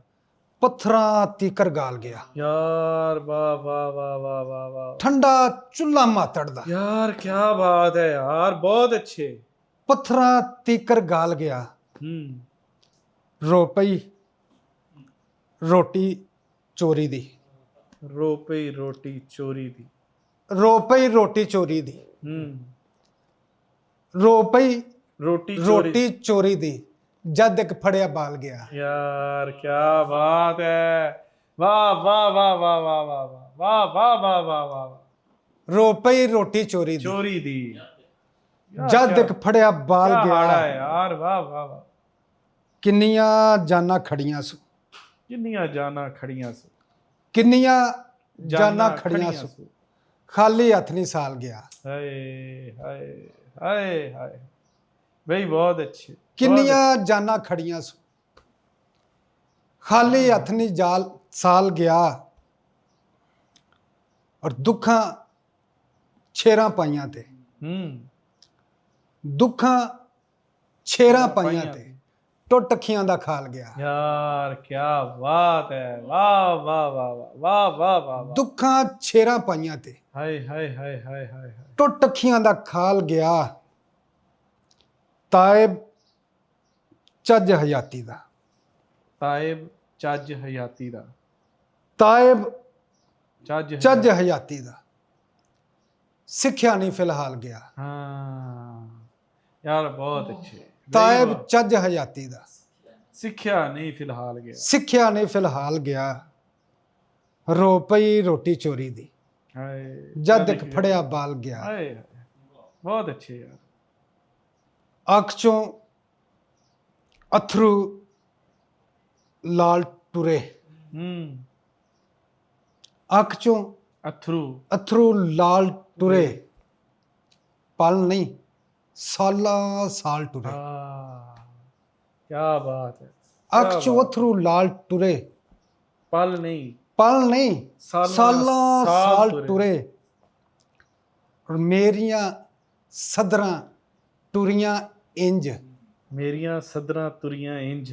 ਪੱਥਰਾਂ ਤੀਕਰ ਗਾਲ ਗਿਆ। यार वाह वाह वाह वाह वाह वाह। ਠੰਡਾ ਚੁੱਲ੍ਹਾ ਮਾਤੜ ਦਾ, यार क्या बात है यार, बहुत अच्छे। ਪੱਥਰਾਂ ਤੀਕਰ ਗਾਲ ਗਿਆ। ਰੋ ਪਈ ਰੋਟੀ ਚੋਰੀ ਦੀ, रो पई रोटी चोरी दी। ਰੋ ਪਈ ਰੋਟੀ ਚੋਰੀ ਦੀ, ਰੋ ਪਈ रोटी चोरी। ਰੋਟੀ ਚੋਰੀ ਦੀ, ਜਦ ਇੱਕ ਫੜਿਆ ਬਾਲ ਗਿਆ। यार क्या बात है, वाह वाह वाह वाह वाह वाह वाह वाह वाह वाह वाह वाह। ਰੋ ਪਈ ਰੋਟੀ ਚੋਰੀ ਦੀ, चोरी दी। यार ਜਦ क्या- ਇੱਕ ਫੜਿਆ ਬਾਲ क्या हाड़ा ਗਿਆ। है यार, वाह वाह वाह। ਕਿੰਨੀਆਂ ਜਾਨਾਂ ਖੜੀਆਂ ਸੂ, किन्नियां जाना खड़ियां सु, ਕਿੰਨੀਆਂ ਜਾਨਾਂ ਖੜੀਆਂ ਸੂ, सु। ਖਾਲੀ ਹੱਥ ਨਹੀਂ ਸਾਲ ਗਿਆ। हाय हाय हाय हाय भाई, बहुत अच्छे। ਕਿੰਨੀਆਂ ਜਾਨਾਂ ਖੜੀਆਂ ਸੂ, ਖਾਲੀ ਹੱਥ ਨਹੀਂ ਜਾਲ ਸਾਲ ਗਿਆ। ਔਰ ਦੁੱਖਾਂ ਛੇਰਾਂ ਪਾਈਆਂ ਤੇ, ਦੁੱਖਾਂ ਛੇਰਾਂ ਪਾਈਆਂ ਤੇ, ਟੁੱਟ ਅੱਖੀਆਂ ਦਾ ਖਾਲ ਗਿਆ। यार क्या बात है, वाह वाह वाह वाह वाह वाह वाह वाह। ਦੁੱਖਾਂ ਛੇਰਾਂ ਪਾਈਆਂ ਤੇ, हाय हाय हाय हाय हाय हाय। ਟੁੱਟ ਅੱਖੀਆਂ ਦਾ ਖਾਲ ਗਿਆ। ਤਾਇਬ ਚੱਜ ਹਯਾਤੀ ਦਾ, ताइब चज हयाती दा, ਤਾਇਬ चज ਚੱਜ ਹਯਾਤੀ ਦਾ, ਸਿੱਖਿਆ ਨਹੀਂ ਫਿਲਹਾਲ ਗਿਆ। हाँ यार बहुत अच्छे। ਤਾਇਬ भाई, ਚੱਜ ਹਯਾਤੀ ਦਾ, सिक्ख्या नहीं फिलहाल गया। ਸਿੱਖਿਆ ਨਹੀਂ ਫਿਲਹਾਲ ਗਿਆ। ਰੋ ਪਈ ਰੋਟੀ ਚੋਰੀ ਦੀ, हाय ਜਦ ਇੱਕ ਫੜਿਆ ਬਾਲ ਗਿਆ। हाय हाय, बहुत अच्छे यार। ਅੱਖ ਚੋਂ ਅਥਰੂ ਲਾਲ ਟੁਰੇ, ਅੱਖ ਚੋਂ अथरू। ਅਥਰੂ ਲਾਲ ਟੁਰੇ, ਪਲ ਨਹੀਂ ਸਾਲਾਂ ਸਾਲ ਟੁਰੇ। क्या बात है। ਅੱਖ ਚੋਂ ਅਥਰੂ ਲਾਲ ਟੁਰੇ, पल नहीं ਪਲ ਨਹੀਂ ਸਾਲਾਂ ਸਾਲਾਂ ਸਾਲ ਸਾਲ ਟੁਰੇ। ਟੁਰੇ। ਔਰ ਮੇਰੀਆਂ ਸਦਰਾਂ ਟੁਰੀਆਂ ਇੰਜ, मेरियां सदरां तुरियां इंज,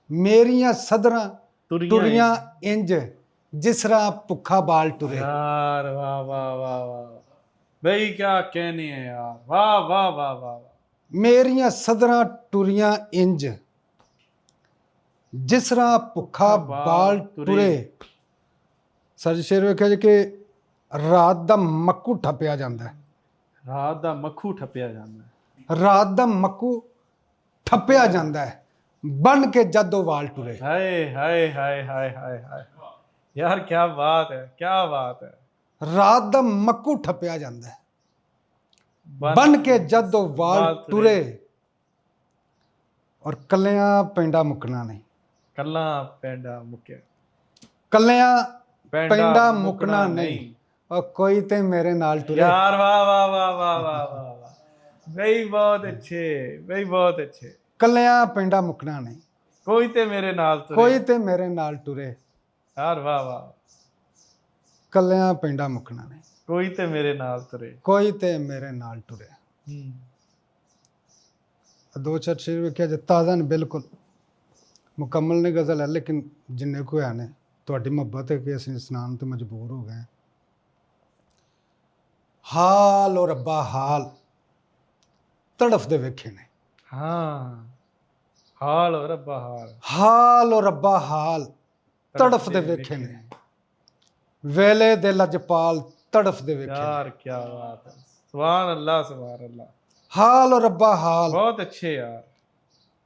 ਮੇਰੀਆਂ ਸਦਰਾਂ तुरियां ਟੁਰੀਆਂ ਇੰਜ, ਜਿਸ ਤਰ੍ਹਾਂ ਭੁੱਖਾ ਬਾਲ ਟੁਰੇ। यार वाह वाह वाह वाह। ਬਈ ਕੀ ਕਹਨੇ ਹੈ ਯਾਰ, ਵਾਹ ਵਾਹ ਵਾਹ ਵਾਹ। ਮੇਰੀਆਂ ਸਦਰਾਂ ਟੁਰੀਆਂ ਇੰਜ, ਜਿਸ ਤਰ੍ਹਾਂ ਭੁੱਖਾ ਬਾਲ ਟੁਰੇ। ਸਰ ਜੀ ਸ਼ੇਰ ਵੇਖਿਆ ਜੀ ਕਿ ਰਾਤ ਦਾ ਮੱਕੂ ਠੱਪਿਆ ਜਾਂਦਾ ਹੈ। ਰਾਤ ਦਾ ਮੱਖੂ ਠੱਪਿਆ ਜਾਂਦਾ ਹੈ। ਰਾਤ ਦਾ ਮੱਕੂ ਠੱਪਿਆ ਜਾਂਦਾ ਹੈ, ਬਣ ਕੇ ਜਦੋਂ ਵਾਲ ਟੁਰੇ। ਹਾਏ ਹਾਏ ਹਾਏ ਹਾਏ ਹਾਏ ਹਾਏ ਯਾਰ, ਕੀ ਬਾਤ ਹੈ, ਕੀ ਬਾਤ ਹੈ। ਰਾਤ ਦਾ ਮੱਕੂ ਠੱਪਿਆ ਜਾਂਦਾ ਹੈ, ਬਣ ਕੇ ਜਦੋਂ ਵਾਲ ਟੁਰੇ। ਔਰ ਕੱਲਿਆਂ ਪੈਂਡਾ ਮੁੱਕਣਾ ਨਹੀਂ। ਕੱਲਾ ਪੈਂਡਾ ਮੁੱਕਿਆ, ਕੱਲਿਆਂ ਪੈਂਡਾ ਮੁੱਕਣਾ ਨਹੀਂ। ਔਰ ਕੋਈ ਤੇ ਮੇਰੇ ਨਾਲ ਟੁਰੇ। यार वाह वाह वाह वाह वाह वाह वाह, भाई बहुत अच्छे, भाई बहुत अच्छे। ਕੱਲਿਆਂ ਪੈਂਡਾ ਮੁੱਕਣਾ ਨਹੀਂ, कोई ते मेरे नाल तुरे। ਕੋਈ ਤੇ ਮੇਰੇ ਨਾਲ ਟੁਰੇ। यार वाह वाह, ਕੱਲਿਆਂ ਪੈਂਡਾ ਮੁੱਕਣਾ ਨਹੀਂ, कोई ते मेरे नाल तुरे। ਕੋਈ ਤੇ ਮੇਰੇ ਨਾਲ ਟੁਰੇ। ਦੋ ਚਾਰ ਸ਼ੇਰ ਵੇਖਿਆ ਜੇ ਤਾਜ਼ਾ ਨੇ, ਬਿਲਕੁਲ ਮੁਕੰਮਲ ਨੇ ਗਜ਼ਲ ਹੈ, ਲੇਕਿਨ ਜਿੰਨੇ ਕੋ ਹੈ ਨੇ ਤੁਹਾਡੀ ਮੁਹੱਬਤ ਹੈ ਕਿ ਅਸੀਂ ਸੁਣਾਉਣ ਤੇ ਮਜਬੂਰ ਹੋ ਗਏ। ਹਾਲ ਓ ਰੱਬਾ ਹਾਲ ਤੜਫਦੇ ਵੇਖੇ ਨੇ। हाँ, हाल हो रब्बा हाल, ਹਾਲ ਓ ਰੱਬਾ ਹਾਲ ਤੜਫਦੇ ਵੇਖੇ ਨੇ। ਵੇਲੇ ਦੇ ਲਜਪਾਲ ਤੜਫਦੇ ਵੇਖੇ ਨੇ। यार क्या बात है, सुभान अल्लाह सुभान अल्लाह। ਹਾਲ ਓ ਰੱਬਾ ਹਾਲ बहुत अच्छे यार।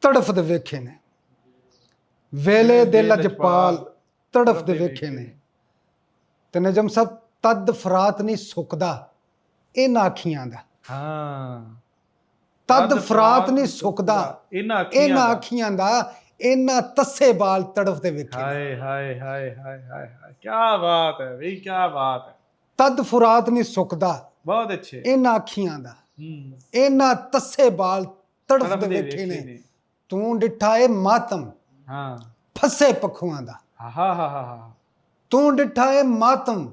ਤੜਫਦੇ ਵੇਖੇ ਨੇ। ਵੇਲੇ ਦੇ ਲਜਪਾਲ ਤੜਫਦੇ ਵੇਖੇ ਨੇ। ਤੇ ਨਜਮ ਸਾਹਿਬ, ਤਦ ਫਰਾਤ ਨਹੀਂ ਸੁੱਕਦਾ ਇਹਨਾਂ ਅੱਖੀਆਂ ਦਾ। हाँ, ਤਦ ਫਰਾਤ ਨਹੀਂ ਸੁੱਕਦਾ इन्हां ਇਹਨਾਂ ਅੱਖੀਆਂ ਦਾ। ਇਹਨਾਂ ਤੱਸੇ ਬਾਲ ਤੜਫਦੇ ਵੇਖੇ ਨੇ। हाय हाय हाय हाय हाय हाय, क्या बात है भाई, क्या बात है। ਤਦ ਫਰਾਤ ਨਹੀਂ ਸੁੱਕਦਾ बहुत अच्छे। ਇਹਨਾਂ ਅੱਖੀਆਂ ਦਾ। ਇਹਨਾਂ ਤੱਸੇ ਬਾਲ ਤੜਫਦੇ ਵੇਖੇ ਨੇ। ਤੂੰ ਡਿੱਠਾ ਏ ਮਾਤਮ हाँ, ਫਸੇ ਪੱਖੂਆਂ ਦਾ। हा हा हा हा। ਤੂੰ ਡਿੱਠਾ ਏ ਮਾਤਮ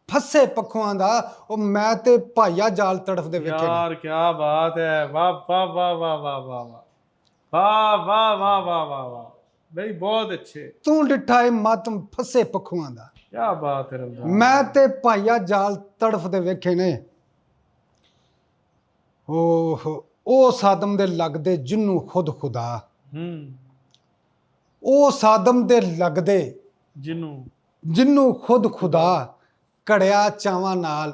ਫਸੇ ਪੱਖੂਆਂ ਦਾ। ਉਹ ਮੈਂ ਤੇ ਭਾਈਆ ਜਾਲ ਤੜਫਦੇ ਵੇਖੇ ਨੇ। यार क्या बात है, वाह वाह वाह वाह वाह वाह वाह वाह वाह वाह वाह वाह वाह भाई, बहुत अच्छे। ਤੂੰ ਡਿੱਠਾ ਏ ਮਾਤਮ ਫਸੇ ਪੱਖੂਆਂ ਦਾ। क्या बात है रमजान। ਮੈਂ ਤੇ ਭਾਈਆ ਜਾਲ ਤੜਫਦੇ ਵੇਖੇ ਨੇ। ਓਹ ਉਹ ਸਾਦਮ ਦੇ ਲੱਗਦੇ ਜਿਹਨੂੰ ਖੁਦ ਖੁਦਾ। ਉਹ ਸਾਦਮ ਦੇ ਲੱਗਦੇ ਜਿਹਨੂੰ ਖੁਦ ਖੁਦਾ। ਘੜਿਆ ਚਾਵਾਂ ਨਾਲ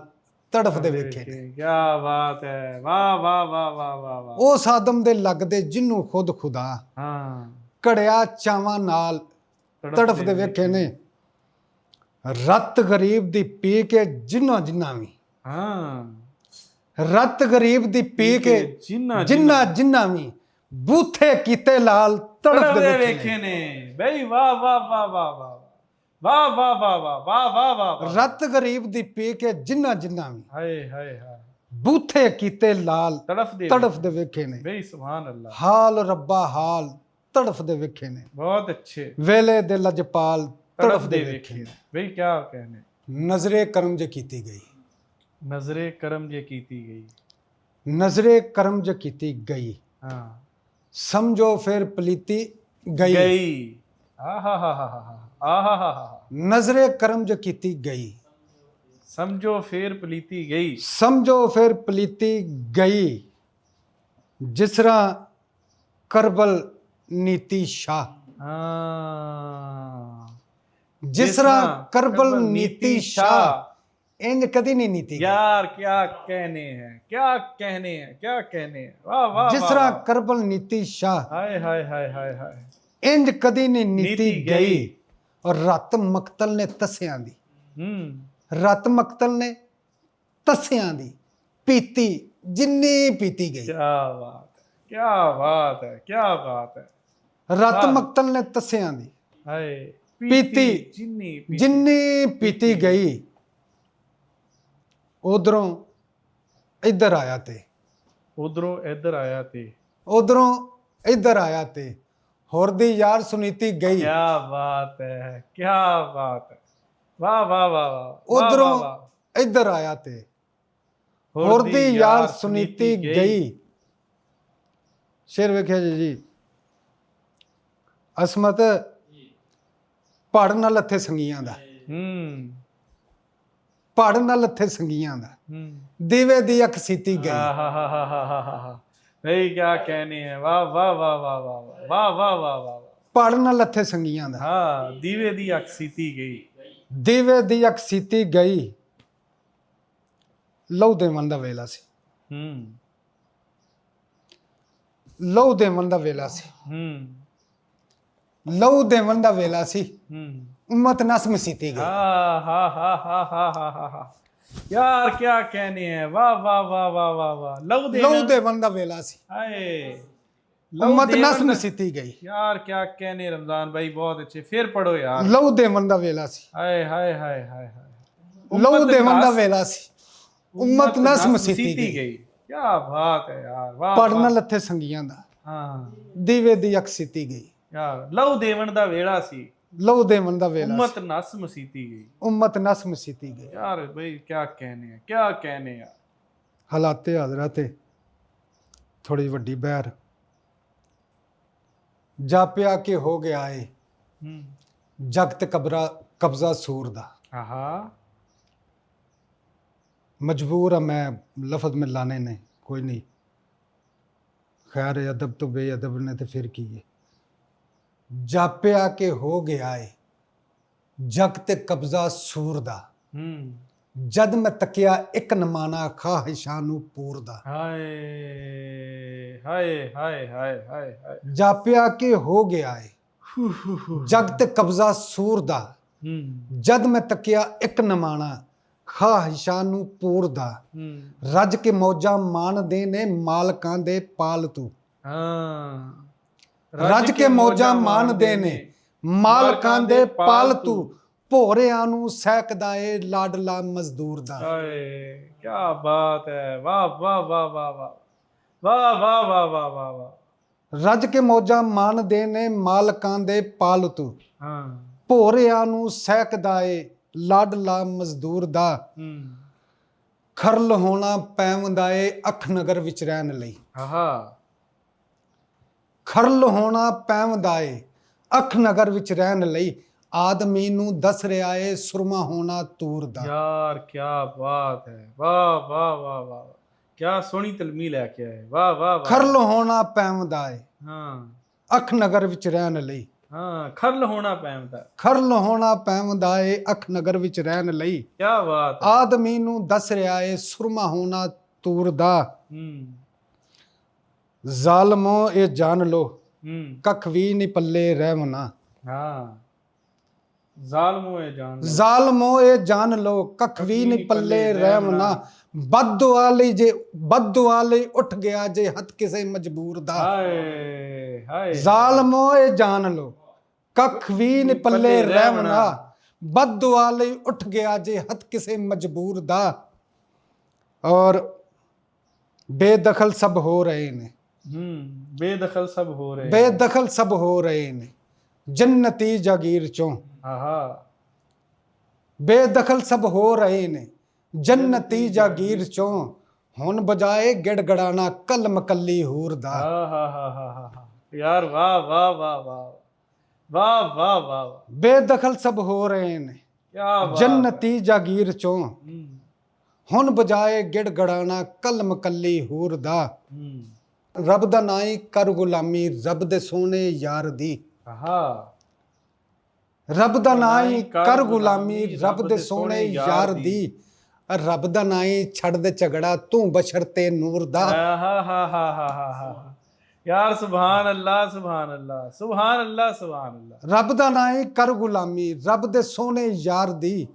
ਤੜਫਦੇ ਵੇਖੇ ਨੇ। क्या बात है, वाह वाह वाह वाह वाह वाह। ਉਹ ਸਾਦਮ ਦੇ ਲੱਗਦੇ ਜਿਹਨੂੰ ਖੁਦ ਖੁਦਾ। हाँ, ਘੜਿਆ ਚਾਵਾਂ ਨਾਲ ਤੜਫਦੇ ਵੇਖੇ ਨੇ। ਰੱਤ ਗਰੀਬ ਦੀ ਪੀ ਕੇ ਜਿੰਨਾ ਜਿੰਨਾ ਵੀ। हाँ, ਰੱਤ ਗਰੀਬ ਦੀ ਪੀ ਕੇ ਜਿੰਨਾ ਜਿੰਨਾ ਵੀ। ਬੂਥੇ ਕੀਤੇ ਲਾਲ ਤੜਫਦੇ ਵੇਖੇ ने भाई, वाह वाह वाह वाह वाह वाह वाह वाह वाह वाह वाह वाह। ਰੱਤ ਗਰੀਬ ਦੀ ਪੀ ਕੇ ਜਿੰਨਾ ਜਿੰਨਾ ਵੀ। हाय हाय हाय, ਬੂਥੇ ਕੀਤੇ ਲਾਲ ਤੜਫਦੇ ਵੇਖੇ ਨੇ। भाई सुभान अल्लाह। ਹਾਲ ਰੱਬਾ ਹਾਲ ਤੜਫਦੇ ਵੇਖੇ ਨੇ। बहुत अच्छे। ਵੇਲੇ ਦੇ ਲਜਪਾਲ तड़फदे वेखे भाई, क्या कहने। ਨਜ਼ਰੇ ਕਰਮ ਜੇ ਕੀਤੀ ਗਈ। नजरे करम जे कीती गई। ਨਜ਼ਰੇ ਕਰਮ ਜੇ ਕੀਤੀ ਗਈ। हाँ, ਸਮਝੋ ਫਿਰ ਪਲੀਤੀ ਗਈ। गई। आहा हा हा हा आहा हा हा। ਨਜ਼ਰੇ ਕਰਮ ਜੇ ਕੀਤੀ ਗਈ। समझो फिर पलीती गई। ਸਮਝੋ ਫਿਰ ਪਲੀਤੀ ਗਈ। ਜਿਸ ਤਰ੍ਹਾਂ ਕਰਬਲ ਨੀਤੀ ਸ਼ਾਹ। हाँ, ਜਿਸ ਤਰ੍ਹਾਂ ਕਰਬਲ ਨੀਤੀ ਸ਼ਾਹ। ਇੰਜ ਕਦੀ ਨਹੀਂ ਨੀਤੀ ਗਈ। यार क्या कहने हैं, क्या कहने हैं, क्या कहने हैं। वाह वाह। ਜਿਸ ਤਰ੍ਹਾਂ ਕਰਬਲ ਨੀਤੀ ਸ਼ਾਹ। हाय हाय हाय हाय हाय। ਇੰਜ ਕਦੀ ਨਹੀਂ ਨੀਤੀ ਨੀਤੀ ਗਈ। ਗਈ। ਔਰ ਰੱਤ ਮਕਤਲ ਨੇ ਤਸਿਆਂ ਦੀ। हम्म, ਰੱਤ ਮਕਤਲ ਨੇ ਤਸਿਆਂ ਦੀ ਪੀਤੀ ਜਿੰਨੀ ਪੀਤੀ ਗਈ। क्या बात है, क्या बात है, क्या बात है। ਰੱਤ ਵਾਹ। ਮਕਤਲ ਨੇ ਤਸਿਆਂ ਦੀ हाय पीती जिन्नी पीती। ਜਿੰਨੀ ਪੀਤੀ ਗਈ। ਉਧਰੋਂ ਇੱਧਰ ਆਇਆ ਤੇ उधरों इधर आया थे। ਉਧਰੋਂ ਇੱਧਰ ਆਇਆ ਤੇ ਹੋਰ ਦੀ ਯਾਰ ਸੁਨੀਤੀ ਗਈ। क्या बात है, क्या बात है। वाह वाह वाह वाह। ਉਧਰੋਂ ਇੱਧਰ ਆਇਆ ਤੇ ਹੋਰ ਦੀ ਯਾਰ ਸੁਨੀਤੀ ਗਈ। ਸ਼ੇਰ ਵੇਖਿਆ ਜੀ। ਅਸਮਤ ਪੜ ਨਾਲ ਲੱਥੇ ਸੰਗੀਆਂ ਦਾ। ਪੜ ਨਾ ਲੱਥੇ ਸੰਗੀਆਂ ਦਾ, ਹੂੰ ਦੀਵੇ ਦੀ ਅੱਖ ਸੀਤੀ ਗਈ। ਆਹਾਹਾਹਾਹਾਹਾ ਨਹੀਂ ਕਿਆ ਕਹਿਨੇ ਹੈ ਵਾਹ ਵਾਹ ਵਾਹ ਵਾਹ ਵਾਹ ਵਾਹ ਵਾਹ ਵਾਹ ਵਾਹ ਪੜ ਨਾ ਲੱਥੇ ਸੰਗੀਆਂ ਦਾ, ਹਾਂ ਦੀਵੇ ਦੀ ਅੱਖ ਸੀਤੀ ਗਈ। ਦੀਵੇ ਦੀ ਅੱਖ ਸੀਤੀ ਗਈ। ਲਹੂ ਦੇਵਣ ਦਾ ਵੇਲਾ ਸੀ, ਹੂੰ ਲਹੂ ਦੇਵਣ ਦਾ ਵੇਲਾ ਸੀ, ਹੂੰ ਲਹੂ ਦੇਵਣ ਦਾ ਵੇਲਾ ਸੀ। ਹੂੰ ਉਮਤ ਨਸ ਮਸੀਤੀ ਗਈ। हा यार क्या कहने हैं वाह वाह वाह वाह वाह वाह लहू ਲਹੂ ਦੇਵਣ ਦਾ ਵੇਲਾ ਸੀ, हाय ਉਮਤ ਨਸ ਮਸੀਤੀ ਗਈ। यार क्या कहने रमजान भाई बहुत अच्छे फिर पढ़ो यार। ਲਹੂ ਦੇਵਣ ਦਾ ਵੇਲਾ ਸੀ, हाय हाय हाय हाय हाय ਲਹੂ ਦੇਵਣ ਦਾ ਵੇਲਾ ਸੀ। ਉਮਤ ਨਸ ਮਸੀਤੀ ਗਈ। क्या बात है यार वाह ਪੜ ਨਾ ਲੱਥੇ ਸੰਗੀਆਂ ਦਾ, हाँ ਦੀਵੇ ਦੀ ਅੱਖ ਸੀਤੀ ਗਈ। यार लहू देवन दा वेड़ा सी ਲਹੂ ਦੇਵਣ ਦਾ ਵੇਲਾ उम्मत ਸੀ, नस मसीती गई। ਉਮਤ ਨਸ ਮਸੀਤੀ ਗਈ। यार भाई क्या कहने हैं क्या कहने यार। ਹਾਲਾਤੇ ਹਾਜ਼ਰਾ ਤੇ ਥੋੜੀ ਵੱਡੀ ਬਹਿਰ ਜਾਪਿਆ ਕਿ ਹੋ ਗਿਆ ਏ ਜਗਤ ਕਬਜ਼ਾ ਸੂਰ ਦਾ। आहा मजबूर है मैं लफ्ज़ में लाने ने, कोई नहीं, खैर अदब तो बेअदब ने तो फिर की है। जापिया के हो गया है जगत कब्जा सूर दा, जद मैं तकिया एक नमाना खाहिशां नू पूर दा। हाय हाय हाय हाय हाय हाय जापिया के हो गया है जगत कब्जा सूर दा, जद मैं तकिया एक नमाना ਖਾਹਿਸ਼ਾਂ ਨੂੰ ਪੂਰਦਾ। ਰੱਜ ਕੇ ਮੌਜਾਂ ਮਾਣਦੇ ਨੇ ਮਾਲਕਾਂ ਦੇ ਪਾਲਤੂ। ਰੱਜ ਕੇ ਮੌਜਾਂ ਮਾਣਦੇ ਨੇ ਮਾਲਕਾਂ ਦੇ ਪਾਲਤੂ। ਭੋਰਿਆਂ ਨੂੰ ਸਹਿਕਦਾ ਏ ਲਾਡਲਾ ਮਜ਼ਦੂਰ ਦਾ। ਹਾਏ ਕੀ ਬਾਤ ਹੈ ਵਾਹ ਵਾਹ ਵਾਹ ਵਾਹ ਵਾਹ ਵਾਹ ਵਾਹ ਵਾਹ ਵਾਹ ਵਾਹ ਵਾਹ। ਰੱਜ ਕੇ ਮੌਜਾਂ ਮਾਣਦੇ ਨੇ ਮਾਲਕਾਂ ਦੇ ਪਾਲਤੂ। ਭੋਰਿਆਂ ਨੂੰ ਸਹਿਕਦਾ ਏ ਲਾਡਲਾ ਮਜ਼ਦੂਰ ਦਾ। ਖਰਲ ਹੋਣਾ ਪੈਂਦਾ ਏ ਅੱਖ ਨਗਰ ਵਿੱਚ ਰਹਿਣ ਲਈ। ਖਰਲ ਹੋਣਾ ਪੈਂਦਾ ਏ ਅੱਖ ਨਗਰ ਵਿੱਚ ਰਹਿਣ ਲਈ। ਆਦਮੀ ਨੂੰ ਦੱਸ ਰਿਹਾ ਏ ਸੁਰਮਾ ਹੋਣਾ ਤੂਰ ਦਾ। ਯਾਰ ਕੀ ਬਾਤ ਹੈ ਵਾਹ ਵਾਹ ਵਾਹ ਵਾਹ ਕੀ ਸੋਹਣੀ ਤਲਮੀ ਲੈ ਕੇ ਆਏ ਵਾਹ ਵਾਹ ਵਾਹ। ਖਰਲ ਹੋਣਾ ਪੈਂਦਾ ਏ ਹਾਂ ਅੱਖ ਨਗਰ ਵਿੱਚ ਰਹਿਣ ਲਈ। ਹਾਂ ਖਰਲ ਹੋਣਾ ਪੈਂਦਾ। ਖਰਲ ਹੋਣਾ ਪੈਂਦਾ ਏ ਅੱਖ ਨਗਰ ਵਿੱਚ ਰਹਿਣ ਲਈ। ਕੀ ਬਾਤ। ਆਦਮੀ ਨੂੰ ਦੱਸ ਰਿਹਾ ਏ ਸੁਰਮਾ ਹੋਣਾ ਤੂਰ ਦਾ। ਜ਼ਾਲਮੋ ਇਹ ਜਾਣ ਲੋ ਕੱਖ ਵੀ ਨਹੀਂ ਪੱਲੇ ਰਹਿਮਨਾ। ਹਾਂ ਜ਼ਾਲਮੋ ਇਹ ਜਾਣ ਲੋ। ਜ਼ਾਲਮੋ ਇਹ ਜਾਣ ਲੋ ਕੱਖ ਵੀ ਨਹੀਂ ਪੱਲੇ ਰਹਿਮਨਾ। ਬਦਦੁਆ ਲਈ ਉੱਠ ਗਿਆ ਜੇ ਹੱਥ ਕਿਸੇ ਮਜਬੂਰ ਦਾ। ਹਾਏ ਹਾਏ ਜ਼ਾਲਮੋ ਇਹ ਜਾਣ ਲੋ ਕੱਖ ਵੀ ਨਹੀਂ ਪੱਲੇ ਰਹਿਮਨਾ। ਬਦਦੁਆ ਲਈ ਉੱਠ ਗਿਆ ਜੇ ਹੱਥ ਕਿਸੇ ਮਜਬੂਰ ਦਾ। ਔਰ ਬੇਦਖਲ ਸਭ ਹੋ ਰਹੇ ਨੇ। ਬੇਦਖਲ ਸਭ ਹੋ ਰਹੇ। ਬੇਦਖਲ ਸਭ ਹੋ ਰਹੇ ਨੇ ਜੰਨਤੀ ਜਾਗੀਰ ਚੋਂ। ਬੇਦਖਲ ਸਭ ਹੋ ਰਹੇ ਨੇ ਜੰਨਤੀ ਜਾਗੀਰ ਚੋਂ। ਹੁਣ ਬਜਾਏ ਗਿੜਗੜਾਣਾ ਕਲਮ ਕੱਲੀ ਹੂਰ ਦਾ। ਯਾਰ ਵਾਹ ਵਾਹ ਵਾਹ ਵਾਹ ਵਾਹ ਵਾਹ ਵਾਹ। ਬੇਦਖਲ ਸਭ ਹੋ ਰਹੇ ਨੇ ਜੰਨਤੀ ਜਾਗੀਰ ਚੋਂ। ਹੁਣ ਬਜਾਏ ਗਿੜਗੜਾਣਾ ਕਲਮ ਕੱਲੀ ਹੂਰ ਦਾ। ਰੱਬ ਦਾ ਨਾਂ ਹੀ ਕਰ ਗੁਲਾਮੀ ਰੱਬ ਦੇ ਸੋਹਣੇ ਯਾਰ ਦੀ। ਰੱਬ ਦਾ ਨਾਂ ਹੀ ਕਰ ਗੁਲਾਮੀ ਰੱਬ ਦੇ ਸੋਹਣੇ ਯਾਰ ਦੀ। ਰੱਬ ਦਾ ਨਾਂ ਹੀ ਛੱਡ ਦੇ ਝਗੜਾ ਤੂੰ ਬਸ਼ਰ ਤੇ ਨੂਰ ਦਾ। ਯਾਰ ਸੁਭਾਨ ਅੱਲਾਹ ਸੁਭਾਨ ਅੱਲਾਹ ਸੁਭਾਨ ਅੱਲਾਹ ਸੁਭਾਨ ਅੱਲਾਹ। ਰੱਬ ਦਾ ਨਾਂ ਹੀ ਕਰ ਗੁਲਾਮੀ ਰੱਬ ਦੇ ਸੋਹਣੇ ਯਾਰ ਦੀ।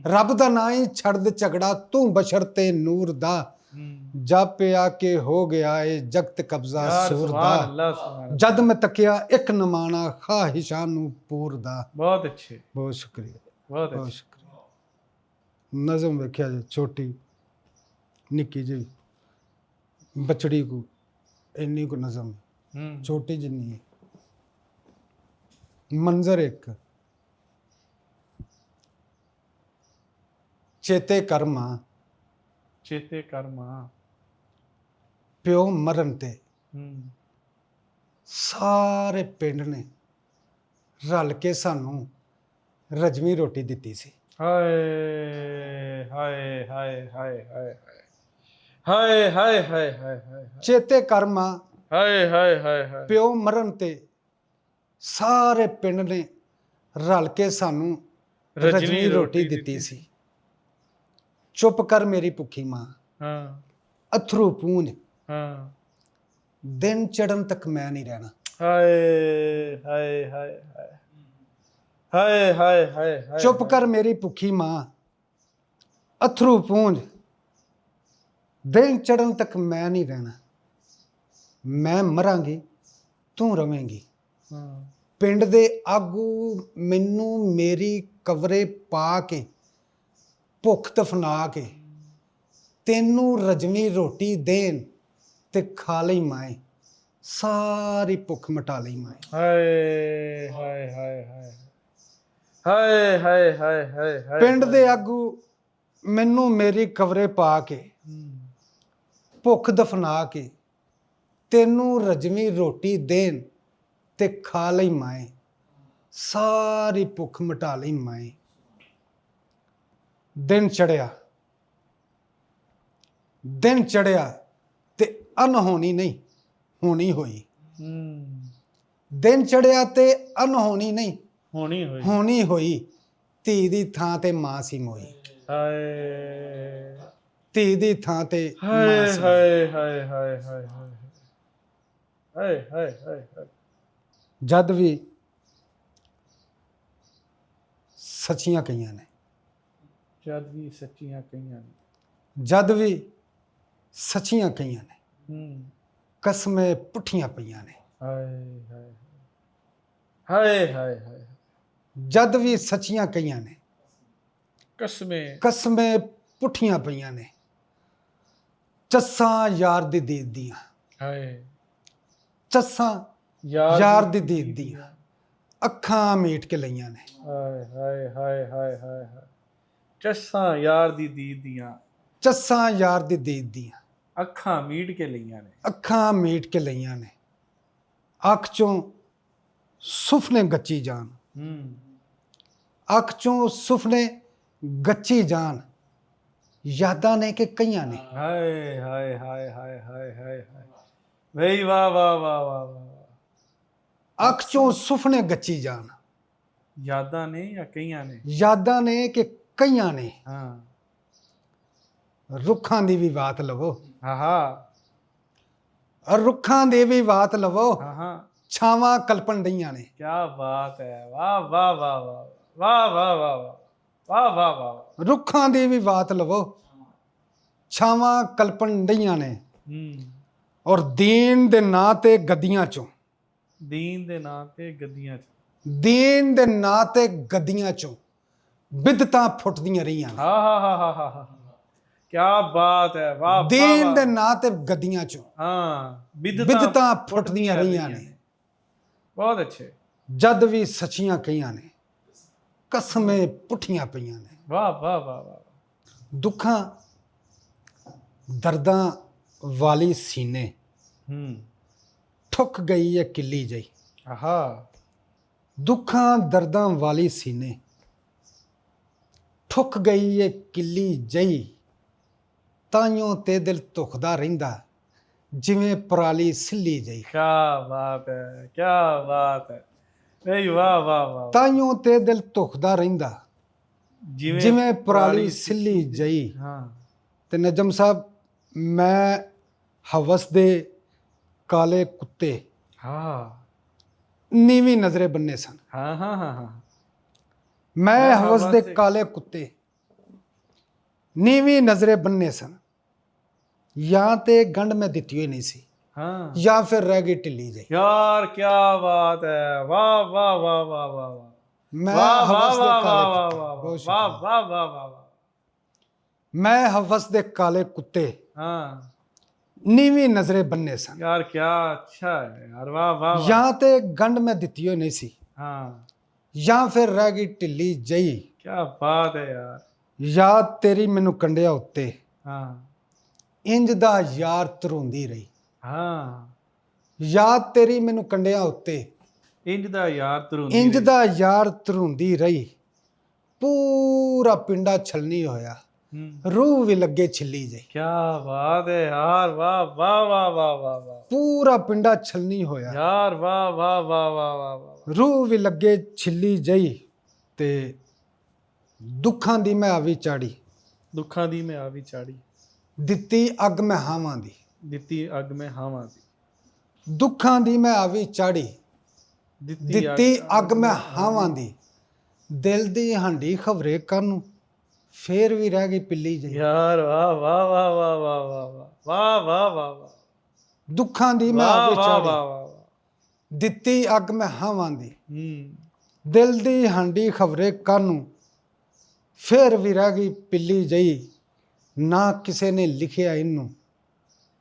ਰੱਬ ਦਾ ਨਾਂ ਹੀ ਛੱਡ ਦੇ ਝਗੜਾ ਤੂੰ ਬਸ਼ਰ ਤੇ ਨੂਰ ਦਾ। ਜਾਪਿਆ ਕਿ ਹੋ ਗਿਆ ਏ ਜਗਤ ਕਬਜ਼ਾ ਸੂਰ ਦਾ। ਜਦ ਮੈਂ ਤੱਕਿਆ ਇੱਕ ਨਮਾਣਾ ਖਾਹਿਸ਼ਾਂ ਨੂੰ ਪੂਰ ਦਾ। ਬਹੁਤ ਅੱਛੇ ਬਹੁਤ ਸ਼ੁਕਰੀਆ ਬਹੁਤ ਬਹੁਤ ਸ਼ੁਕਰੀਆ। ਨਜ਼ਮ ਵੇਖਿਆ ਜੀ ਛੋਟੀ ਨਿੱਕੀ ਜਿਹੀ ਬਚੜੀ ਕੋ ਇੰਨੀ ਕੋ ਨਜ਼ਮ ਛੋਟੀ ਜਿੰਨੀ ਹੈ। ਮੰਜ਼ਰ ਇੱਕ ਚੇਤੇ ਕਰਮਾ ਚੇਤੇ ਕਰਮਾ। ਪਿਓ ਮਰਨ ਤੇ ਸਾਰੇ ਪਿੰਡ ਨੇ ਰਲ ਕੇ ਸਾਨੂੰ ਰਜਵੀਂ ਰੋਟੀ ਦਿੱਤੀ ਸੀ। ਹਾਏ ਹਾਏ ਹਾਏ ਹਾਏ ਹਾਏ ਹਾਏ ਹਾਏ ਹਾਏ ਹਾਏ ਹਾਏ ਚੇਤੇ ਕਰ ਮਾਂ, ਹਾਏ ਹਾਏ ਹਾਏ ਹਾਏ ਪਿਓ ਮਰਨ ਤੇ ਸਾਰੇ ਪਿੰਡ ਨੇ ਰਲ ਕੇ ਸਾਨੂੰ ਰਜਵੀਂ ਰੋਟੀ ਦਿੱਤੀ ਸੀ। ਚੁੱਪ ਕਰ ਮੇਰੀ ਭੁੱਖੀ ਮਾਂ, ਹਾਂ ਅਥਰੂ ਪੂੰਝ, ਹਾਂ ਦਿਨ ਚੜਨ ਤੱਕ ਮੈਂ ਨਹੀਂ ਰਹਿਣਾ। ਹਾਏ ਹਾਏ ਹਾਏ ਹਾਏ ਹਾਏ ਹਾਏ ਹਾਏ ਹਾਏ ਚੁੱਪ ਕਰ ਮੇਰੀ ਭੁੱਖੀ ਮਾਂ, ਅਥਰੂ ਪੂੰਝ, ਦਿਨ ਚੜਨ ਤੱਕ ਮੈਂ ਨਹੀਂ ਰਹਿਣਾ। ਮੈਂ ਮਰਾਂਗੀ, ਤੂੰ ਰਵੇਂਗੀ। ਹਾਂ ਪਿੰਡ ਦੇ ਆਗੂ ਮੈਨੂੰ ਮੇਰੀ ਕਵਰੇ ਪਾ ਕੇ, ਭੁੱਖ ਦਫਨਾ ਕੇ, ਤੈਨੂੰ ਰਜਵੀਂ ਰੋਟੀ ਦੇਣ ਤੇ ਖਾ ਲਈ ਮਾਏ, ਸਾਰੀ ਭੁੱਖ ਮਿਟਾ ਲਈ ਮਾਏ। ਹਾਏ ਹਾਏ ਹਾਏ ਹਾਏ ਹਾਏ ਹਾਏ ਹਾਏ ਹਾਏ ਹਾਏ ਪਿੰਡ ਦੇ ਆਗੂ ਮੈਨੂੰ ਮੇਰੀ ਕਵਰੇ ਪਾ ਕੇ, ਭੁੱਖ ਦਫਨਾ ਕੇ, ਤੈਨੂੰ ਰਜਵੀਂ ਰੋਟੀ ਦੇਣ ਤੇ ਖਾ ਲਈ ਮਾਏ, ਸਾਰੀ ਭੁੱਖ ਮਿਟਾ ਲਈ ਮਾਏ। ਦਿਨ ਚੜਿਆ, ਦਿਨ ਚੜਿਆ ਤੇ ਅਨਹੋਣੀ ਨਹੀਂ ਹੋਣੀ ਹੋਈ। ਦਿਨ ਚੜਿਆ ਤੇ ਅਨਹੋਣੀ ਨਹੀਂ ਹੋਣੀ ਹੋਈ ਹੋਣੀ ਹੋਈ। ਧੀ ਦੀ ਥਾਂ ਤੇ ਮਾਂ ਸੀ ਮੋਈ। ਹਾਏ ਧੀ ਦੀ ਥਾਂ ਤੇ ਮਾਂ ਹਾਏ ਸੀ। ਹਾਏ ਹਾਏ ਹਾਏ ਹਾਏ ਹਾਏ ਹਾਏ ਹਾਏ ਜਦ ਵੀ ਸੱਚੀਆਂ ਕਹੀਆਂ ਨੇ, ਜਦ ਵੀ ਸੱਚੀਆਂ ਕਹੀਆਂ ਨੇ, ਜਦ ਵੀ ਸੱਚੀਆਂ ਕਹੀਆਂ ਨੇ, ਹੂੰ ਕਸਮੇ ਪੁੱਠੀਆਂ ਪਈਆਂ ਨੇ। ਹਾਏ ਹਾਏ ਹਾਏ ਹਾਏ ਹਾਏ ਜਦ ਵੀ ਸੱਚੀਆਂ ਕਹੀਆਂ ਨੇ, ਕਸਮੇ ਪੁੱਠੀਆਂ ਪਈਆਂ ਨੇ। ਚੱਸਾਂ ਯਾਰ ਦੀ ਦੀਦ ਦੀਆਂ, ਹਾਏ ਚੱਸਾਂ ਯਾਰ ਦੀ ਦੀਦ ਦੀਆਂ, ਅੱਖਾਂ ਮੀਟ ਕੇ ਲਈਆਂ ਨੇ। ਹਾਏ ਹਾਏ ਹਾਏ ਹਾਏ ਹਾਏ ਹਾਏ ਚੱਸਾਂ ਯਾਰ ਦੀ ਦੀਦ ਦੀਆਂ, ਚੱਸਾਂ ਯਾਰ ਦੀ ਦੀਦ ਦੀਆਂ, ਅੱਖਾਂ ਮੀਟ ਕੇ ਲਈਆਂ ਨੇ। ਅੱਖਾਂ ਮੀਟ ਕੇ ਲਈਆਂ ਨੇ। ਅੱਖ ਚੋਂ ਸੁਪਨੇ ਗੱਚੀ ਜਾਣ, ਅੱਖ ਚੋਂ ਸੁਪਨੇ ਗੱਚੀ ਜਾਣ, ਯਾਦਾਂ ਨੇ ਕਿ ਕਈਆਂ ਨੇ। ਹਾਏ ਹਾਏ ਹਾਏ ਹਾਏ ਹਾਏ ਹਾਏ ਬਈ ਵਾਹ ਵਾਹ ਵਾਹ ਵਾਹ ਵਾਹ। ਅੱਖ ਚੋਂ ਸੁਪਨੇ ਗੱਚੀ ਜਾਣ, ਯਾਦਾਂ ਨੇ ਜਾਂ ਕਈਆਂ ਨੇ? ਯਾਦਾਂ ਨੇ ਕਿ ਕਈਆਂ ਨੇ। ਹਾਂ ਰੁੱਖਾਂ ਦੀ ਵੀ ਬਾਤ ਲਵੋ, ਹਾਂ ਰੁੱਖਾਂ ਦੀ ਵੀ ਬਾਤ ਲਵੋ, ਹਾਂ ਛਾਵਾਂ ਕਲਪਣ ਡਈਆਂ ਨੇ। ਕੀ ਬਾਤ ਹੈ, ਵਾਹ ਵਾਹ ਵਾਹ ਵਾਹ ਵਾਹ ਵਾਹ ਵਾਹ ਵਾਹ ਵਾਹ ਵਾਹ। ਰੁੱਖਾਂ ਦੀ ਵੀ ਬਾਤ ਲਵੋ, ਛਾਵਾਂ ਕਲਪਣ ਡਈਆਂ ਨੇ। ਔਰ ਦੀਨ ਦੇ ਨਾਂ ਤੇ ਗੱਦੀਆਂ ਚੋਂ, ਦੀਨ ਦੇ ਨਾਂ ਤੇ ਗੱਦੀਆਂ ਚ, ਦੀਨ ਦੇ ਨਾਂ ਤੇ ਗੱਦੀਆਂ ਚੋਂ ਬਿਦਤਾਂ ਫੁੱਟਦੀਆਂ ਰਹੀਆਂ ਨੇ। ਹਾਂ ਹਾਂ ਹਾਂ ਹਾਂ ਹਾਂ ਕੀ ਬਾਤ ਹੈ, ਵਾਹ। ਦੀਨ ਦੇ ਨਾਂ ਤੇ ਗੱਦੀਆਂ ਚੋਂ ਹਾਂ ਬਿਦਤਾਂ ਫੁੱਟਦੀਆਂ ਰਹੀਆਂ ਨੇ। ਬਹੁਤ ਅੱਛੇ। ਜਦ ਵੀ ਸੱਚੀਆਂ ਕਹੀਆਂ ਨੇ, ਕਸਮੇ ਪੁੱਠੀਆਂ ਪਈਆਂ ਨੇ। ਵਾਹ ਵਾਹ ਵਾਹ ਵਾਹ। ਦੁੱਖਾਂ ਦਰਦਾਂ ਵਾਲੀ ਸੀਨੇ, ਠੁੱਕ ਗਈ ਹੈ ਕਿੱਲੀ ਜਈ। ਆਹਾ ਦੁੱਖਾਂ ਦਰਦਾਂ ਵਾਲੀ ਸੀਨੇ, ਠੁੱਕ ਗਈ ਹੈ ਕਿੱਲੀ ਜਈ। ਤਾਈਓਂ ਤੇ ਦਿਲ ਧੁਖਦਾ ਰਹਿੰਦਾ, ਜਿਵੇਂ ਪਰਾਲੀ ਸਿੱਲੀ ਜਈ। ਕੀ ਬਾਤ ਹੈ, ਕੀ ਬਾਤ ਹੈ ਬਈ ਵਾਹ ਵਾਹ ਵਾਹ। ਤਾਈਓਂ ਤੇ ਦਿਲ ਧੁਖਦਾ ਰਹਿੰਦਾ, ਜਿਵੇਂ ਪਰਾਲੀ ਸਿੱਲੀ ਜਈ। ਹਾਂ ਤੇ ਨਜਮ ਸਾਹਿਬ, ਮੈਂ ਹਵਸ ਦੇ ਕਾਲੇ ਕੁੱਤੇ ਹਾਂ ਨੀਵੀਂ ਨਜ਼ਰੇ ਬੰਨੇ ਸਨ। ਹਾਂ ਹਾਂ ਹਾਂ ਹਾਂ ਮੈਂ ਹਵਸ ਦੇ ਕਾਲੇ ਕੁੱਤੇ ਨੀਵੀਂ ਨਜ਼ਰੇ ਬੰਨੇ ਸਨ। ਜਾਂ ਤੇ ਗੰਢ ਮੈਂ ਦਿੱਤੀ ਹੋਈ ਨਹੀਂ ਸੀ, ਹਾਂ ਜਾਂ ਫਿਰ ਰਹਿ ਗਈ ਢਿੱਲੀ ਜਿਹੀ। ਯਾਰ ਕੀ ਬਾਤ ਹੈ, ਵਾਹ ਵਾਹ ਵਾਹ ਵਾਹ ਵਾਹ ਵਾਹ। ਮੈਂ ਵਾਹ ਹਵਸ ਦੇ ਵਾਹ ਕਾਲੇ ਵਾਹ ਕੁੱਤੇ, ਵਾਹ ਬਹੁਤ ਵਾਹ ਸ਼ੁਕਰੀਆ। ਵਾਹ ਵਾਹ ਵਾਹ ਵਾਹ। ਮੈਂ ਹਵਸ ਦੇ ਕਾਲੇ ਕੁੱਤੇ ਹਾਂ ਨੀਵੀਂ ਨਜ਼ਰੇ ਬੰਨੇ ਸਨ। ਯਾਰ ਕੀ ਅੱਛਾ ਹੈ ਯਾਰ, ਵਾਹ ਵਾਹ ਵਾਹ। ਜਾਂ ਤੇ ਗੰਢ ਮੈਂ ਦਿੱਤੀ ਹੋਈ ਨਹੀਂ ਸੀ, ਹਾਂ ਜਾਂ ਫਿਰ ਰਹਿ ਗਈ ਢਿੱਲੀ ਜਿਹੀ। ਕੀ ਬਾਤ ਹੈ ਯਾਰ। ਯਾਦ ਤੇਰੀ ਮੈਨੂੰ ਕੰਡਿਆ ਉੱਤੇ, ਹਾਂ ਇੰਜ ਦਾ ਯਾਰ ਤਰੁੰਦੀ ਰਹੀ। ਹਾਂ ਯਾਦ ਤੇਰੀ ਮੈਨੂੰ ਕੰਡਿਆ ਉੱਤੇ, ਇੰਜ ਦਾ ਯਾਰ ਤਰੁੰਦੀ ਇੰਜ ਦਾ ਯਾਰ ਤਰੁੰਦੀ ਰਹੀ। ਪੂਰਾ ਪਿੰਡਾ ਛਲਣੀ ਹੋਇਆ, ਰੂਹ ਵੀ ਲੱਗੇ ਛਿੱਲੀ ਜੇ। ਕੀ ਬਾਤ ਹੈ ਯਾਰ, ਵਾਹ ਵਾਹ ਵਾਹ ਵਾਹ ਵਾਹ ਵਾਹ ਪੂਰਾ ਪਿੰਡਾ ਛਲਣੀ ਹੋਇਆ ਯਾਰ, ਵਾਹ ਵਾਹ ਵਾਹ ਵਾਹ ਵਾਹ ਵਾਹ। ਰੂਹ ਵੀ ਲੱਗੇ ਛਿੱਲੀ ਜਈ, ਤੇ ਦੁੱਖਾਂ ਦੀ ਮੈਂ ਆਵੀ ਚਾੜੀ, ਦੁੱਖਾਂ ਦੀ ਮੈਂ ਆ ਵੀ ਚਾੜੀ, ਦਿੱਤੀ ਅੱਗ ਮੈਂ ਹਾਵਾਂ ਦੀ, ਦਿੱਤੀ ਅੱਗ ਮੈਂ ਹਾਵਾਂ ਦੀ, ਦੁੱਖਾਂ ਦੀ ਮੈਂ ਆਵੀ ਚਾੜੀ, ਦਿੱਤੀ ਅੱਗ ਮੈਂ ਹਾਵਾਂ ਦੀ, ਦਿਲ ਦੀ ਹਾਂਡੀ ਖਬਰੇ ਕਾਨੂੰ, ਫੇਰ ਵੀ ਰਹਿ ਗਈ ਪਿੱਲੀ ਜਈ। ਯਾਰ ਵਾਹ ਵਾਹ ਵਾਹ ਵਾਹ ਵਾਹ ਵਾਹ ਵਾਹ ਵਾਹ ਵਾਹ ਵਾਹ। ਦੁੱਖਾਂ ਦੀ ਮੈਂ ਆਵੀ ਵਾਹ ਚਾੜੀ, ਵਾਹ ਵਾਹ। ਦਿੱਤੀ ਅੱਗ ਮੈਂ ਹਾਵਾਂ ਦੀ, ਹੂੰ। ਦਿਲ ਦੀ ਹਾਂਡੀ ਖਬਰੇ ਕਾਨੂੰ, ਫੇਰ ਵੀ ਰਹਿ ਗਈ ਪਿੱਲੀ ਜਈ। ਨਾ ਕਿਸੇ ਨੇ ਲਿਖਿਆ ਇਹਨੂੰ,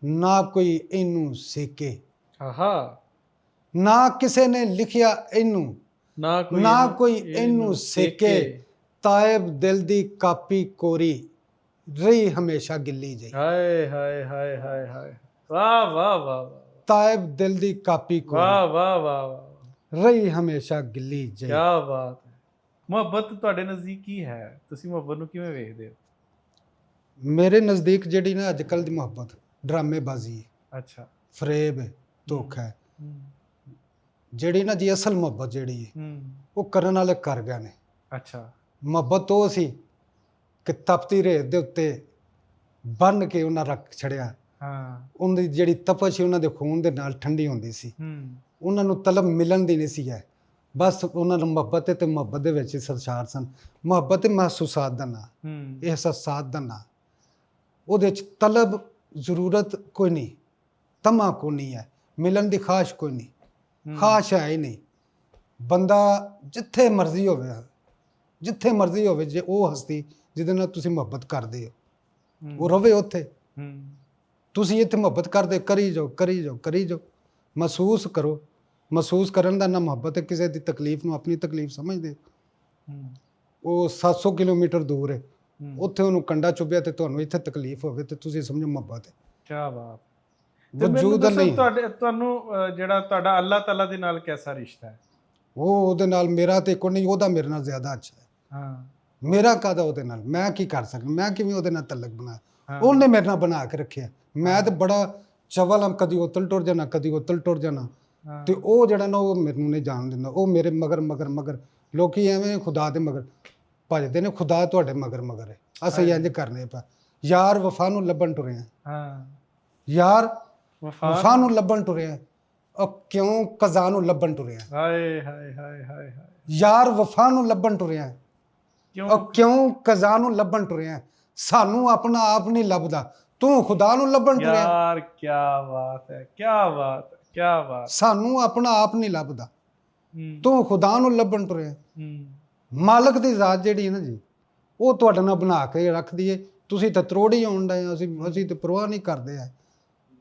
ਨਾ ਕੋਈ ਇਹਨੂੰ ਸੇਕੇ, ਆਹਾ। ਨਾ ਕਿਸੇ ਨੇ ਲਿਖਿਆ ਇਹਨੂੰ, ਨਾ ਕੋਈ ਇਹਨੂੰ ਸੇਕੇ, ਤਾਇਬ ਦਿਲ ਦੀ ਕਾਪੀ ਕੋਰੀ, ਰਹੀ ਹਮੇਸ਼ਾ ਗਿੱਲੀ ਜਈ। ਹਾਏ ਹਾਏ ਹਾਏ ਹਾਏ ਹਾਏ, ਵਾਹ ਵਾਹ ਵਾਹ ਵਾਹ, ਤਾਇਬ ਦਿਲ ਦੀ ਕਾਪੀ ਵਾਹ ਕੋਰੀ, ਵਾਹ ਵਾਹ ਵਾਹ, ਰਹੀ ਹਮੇਸ਼ਾ ਗਿੱਲੀ ਜਈ। ਕੀ ਬਾਤ ਹੈ। ਮੁਹੱਬਤ ਤੁਹਾਡੇ ਨਜ਼ਦੀਕ ਕੀ ਹੈ? ਤੁਸੀਂ ਮੁਹੱਬਤ ਨੂੰ ਕਿਵੇਂ ਵੇਖਦੇ ਹੋ? ਮੇਰੇ ਨਜ਼ਦੀਕ ਜਿਹੜੀ ਨਾ ਅੱਜ ਕੱਲ੍ਹ ਦੀ ਮੁਹੱਬਤ ਡਰਾਮੇਬਾਜ਼ੀ ਹੈ, ਅੱਛਾ। ਫਰੇਬ ਹੈ, ਧੋਖਾ ਹੈ। ਹੂੰ ਜਿਹੜੀ ਨਾ ਜੀ ਅਸਲ ਮੁਹੱਬਤ ਜਿਹੜੀ ਹੈ, ਹੂੰ। ਉਹ ਕਰਨ ਵਾਲੇ ਕਰ ਗਏ ਨੇ। ਅੱਛਾ। ਮੁਹੱਬਤ ਉਹ ਸੀ ਕਿ ਤਪਤੀ ਰੇਤ ਦੇ ਉੱਤੇ ਬੰਨ੍ਹ ਕੇ ਉਹਨਾਂ ਰੱਖ ਛੜਿਆ, ਹਾਂ। ਉਹਨਾਂ ਦੀ ਜਿਹੜੀ ਤਪਸ਼ ਸੀ ਉਹਨਾਂ ਦੇ ਖੂਨ ਦੇ ਨਾਲ ਠੰਡੀ ਹੁੰਦੀ ਸੀ। ਹੂੰ। ਉਹਨਾਂ ਨੂੰ ਤਲਬ ਮਿਲਣ ਦੀ ਨਹੀਂ ਸੀ ਹੈ, ਬਸ ਉਹਨਾਂ ਨੂੰ ਮੁਹੱਬਤ ਤੇ ਮੁਹੱਬਤ ਦੇ ਵਿੱਚ ਸਰਸ਼ਾਰ ਸਨ। ਮੁਹੱਬਤ ਮਹਿਸੂਸਾਤ ਦਾ ਨਾਂ, ਹੂੰ। ਅਹਿਸਾਸਾਤ ਦਾ ਨਾਂ। ਉਹਦੇ 'ਚ ਤਲਬ ਜ਼ਰੂਰਤ ਕੋਈ ਨਹੀਂ, ਤਮਾ ਕੋਈ ਨਹੀਂ ਹੈ, ਮਿਲਣ ਦੀ ਖਾਸ਼ ਕੋਈ ਨਹੀਂ, ਖਾਸ਼ ਹੈ ਹੀ ਨਹੀਂ। ਬੰਦਾ ਜਿੱਥੇ ਮਰਜ਼ੀ ਹੋਵੇ, ਜਿੱਥੇ ਮਰਜ਼ੀ ਹੋਵੇ, ਜੇ ਉਹ ਹਸਤੀ ਜਿਹਦੇ ਨਾਲ ਤੁਸੀਂ ਮੁਹੱਬਤ ਕਰਦੇ ਹੋ ਉਹ ਰਵੇ ਉੱਥੇ। ਤੁਸੀਂ ਇੱਥੇ ਮੁਹੱਬਤ ਕਰਦੇ ਕਰੀ ਜਾਓ, ਕਰੀ ਜਾਓ, ਕਰੀ ਜਾਓ, ਮਹਿਸੂਸ ਕਰੋ। ਮਹਿਸੂਸ ਕਰਨ ਦਾ ਨਾ ਮੁਹੱਬਤ ਹੈ। ਕਿਸੇ ਦੀ ਤਕਲੀਫ ਨੂੰ ਆਪਣੀ ਤਕਲੀਫ ਸਮਝਦੇ। ਉਹ 700 ਕਿਲੋਮੀਟਰ ਦੂਰ ਹੈ, ਉੱਥੇ ਉਹਨੂੰ ਕੰਡਾ ਚੁੱਭਿਆ ਤੇ ਤੁਹਾਨੂੰ ਇੱਥੇ ਤਕਲੀਫ ਹੋਵੇ ਤੇ ਤੁਸੀਂ ਸਮਝੋ ਮੁਹੱਬਤ ਹੈ। ਕੀ ਬਾਤ। ਵਜੂਦ ਨਹੀਂ। ਤੁਹਾਨੂੰ ਜਿਹੜਾ ਤੁਹਾਡਾ ਅੱਲਾਹ ਤਾਲਾ ਦੇ ਨਾਲ ਕੈਸਾ ਰਿਸ਼ਤਾ ਹੈ? ਉਹਦੇ ਨਾਲ ਮੇਰਾ ਤੇ ਕੋਈ ਨਹੀਂ, ਉਹਦਾ ਮੇਰੇ ਨਾਲ ਜ਼ਿਆਦਾ ਅੱਛਾ ਹੈ। ਹਾਂ। ਮੇਰਾ ਕਾਹਦਾ ਉਹਦੇ ਨਾਲ, ਮੈਂ ਕੀ ਕਰ ਸਕਦਾ, ਮੈਂ ਕਿਵੇਂ ਉਹਦੇ ਨਾਲ ਤਲਕ ਬਣਾ, ਉਹਨੇ ਮੇਰੇ ਨਾਲ ਬਣਾ ਕੇ ਰੱਖਿਆ। ਮੈਂ ਤਾਂ ਬੜਾ ਚਵਲ ਹਾਂ, ਕਦੀ ਉਤਲ ਟੁਰ ਜਾਣਾ, ਕਦੀ ਉਤਲ ਟੁਰ ਜਾਣਾ, ਤੇ ਉਹ ਜਿਹੜਾ ਨਾ ਉਹ ਮੈਨੂੰ ਨਹੀਂ ਜਾਣ ਦਿੰਦਾ। ਉਹ ਮੇਰੇ ਮਗਰ ਮਗਰ ਮਗਰ, ਲੋਕੀ ਐਵੇਂ ਖੁਦਾ ਦੇ ਮਗਰ ਭਜਦੇ ਨੇ, ਖੁਦਾ ਤੁਹਾਡੇ ਮਗਰ ਮਗਰ ਹੈ। ਅਸੀਂ ਇੰਝ ਕਰਨੇ ਪਾ ਯਾਰ ਵਫਾ ਨੂੰ ਲੱਭਣ ਟੁਰੇ ਹਾਂ, ਯਾਰ ਵਫਾ ਨੂੰ ਲੱਭਣ ਟੁਰੇ ਹਾਂ, ਉਹ ਕਿਉਂ ਕਜ਼ਾ ਨੂੰ ਲੱਭਣ ਟੁਰੇ ਹਾਂ। ਹਾਏ ਹਾਏ ਹਾਏ ਹਾਏ ਹਾਏ। ਯਾਰ ਵਫਾ ਨੂੰ ਲੱਭਣ ਟੁਰੇ ਹਾਂ, ਉਹ ਕਿਉਂ ਕਜ਼ਾ ਨੂੰ ਲੱਭਣ ਟੁਰੇ ਹਾਂ। ਸਾਨੂੰ ਆਪਣਾ ਆਪ ਨਹੀਂ ਲੱਭਦਾ, ਤੂੰ ਖੁਦਾ ਨੂੰ ਲੱਭਣ ਟੁਰਿਆ। ਯਾਰ ਕੀ ਬਾਤ ਹੈ, ਕੀ ਬਾਤ ਹੈ, ਕੀ ਬਾਤ। ਸਾਨੂੰ ਆਪਣਾ ਆਪ ਨਹੀਂ ਲੱਭਦਾ, ਤੂੰ ਖੁਦਾ ਨੂੰ ਲੱਭਣ ਟੁਰਿਆ। ਮਾਲਕ ਦੀ ਜ਼ਾਤ ਜਿਹੜੀ ਹੈ ਨਾ ਜੀ, ਉਹ ਤੁਹਾਡੇ ਨਾਲ ਬਣਾ ਕੇ ਰੱਖਦੀ ਏ। ਤੁਸੀਂ ਤਾਂ ਤਰੋੜੀ ਆਉਣ ਡਏ, ਅਸੀਂ ਤਾਂ ਪਰਵਾਹ ਨਹੀਂ ਕਰਦੇ ਆ।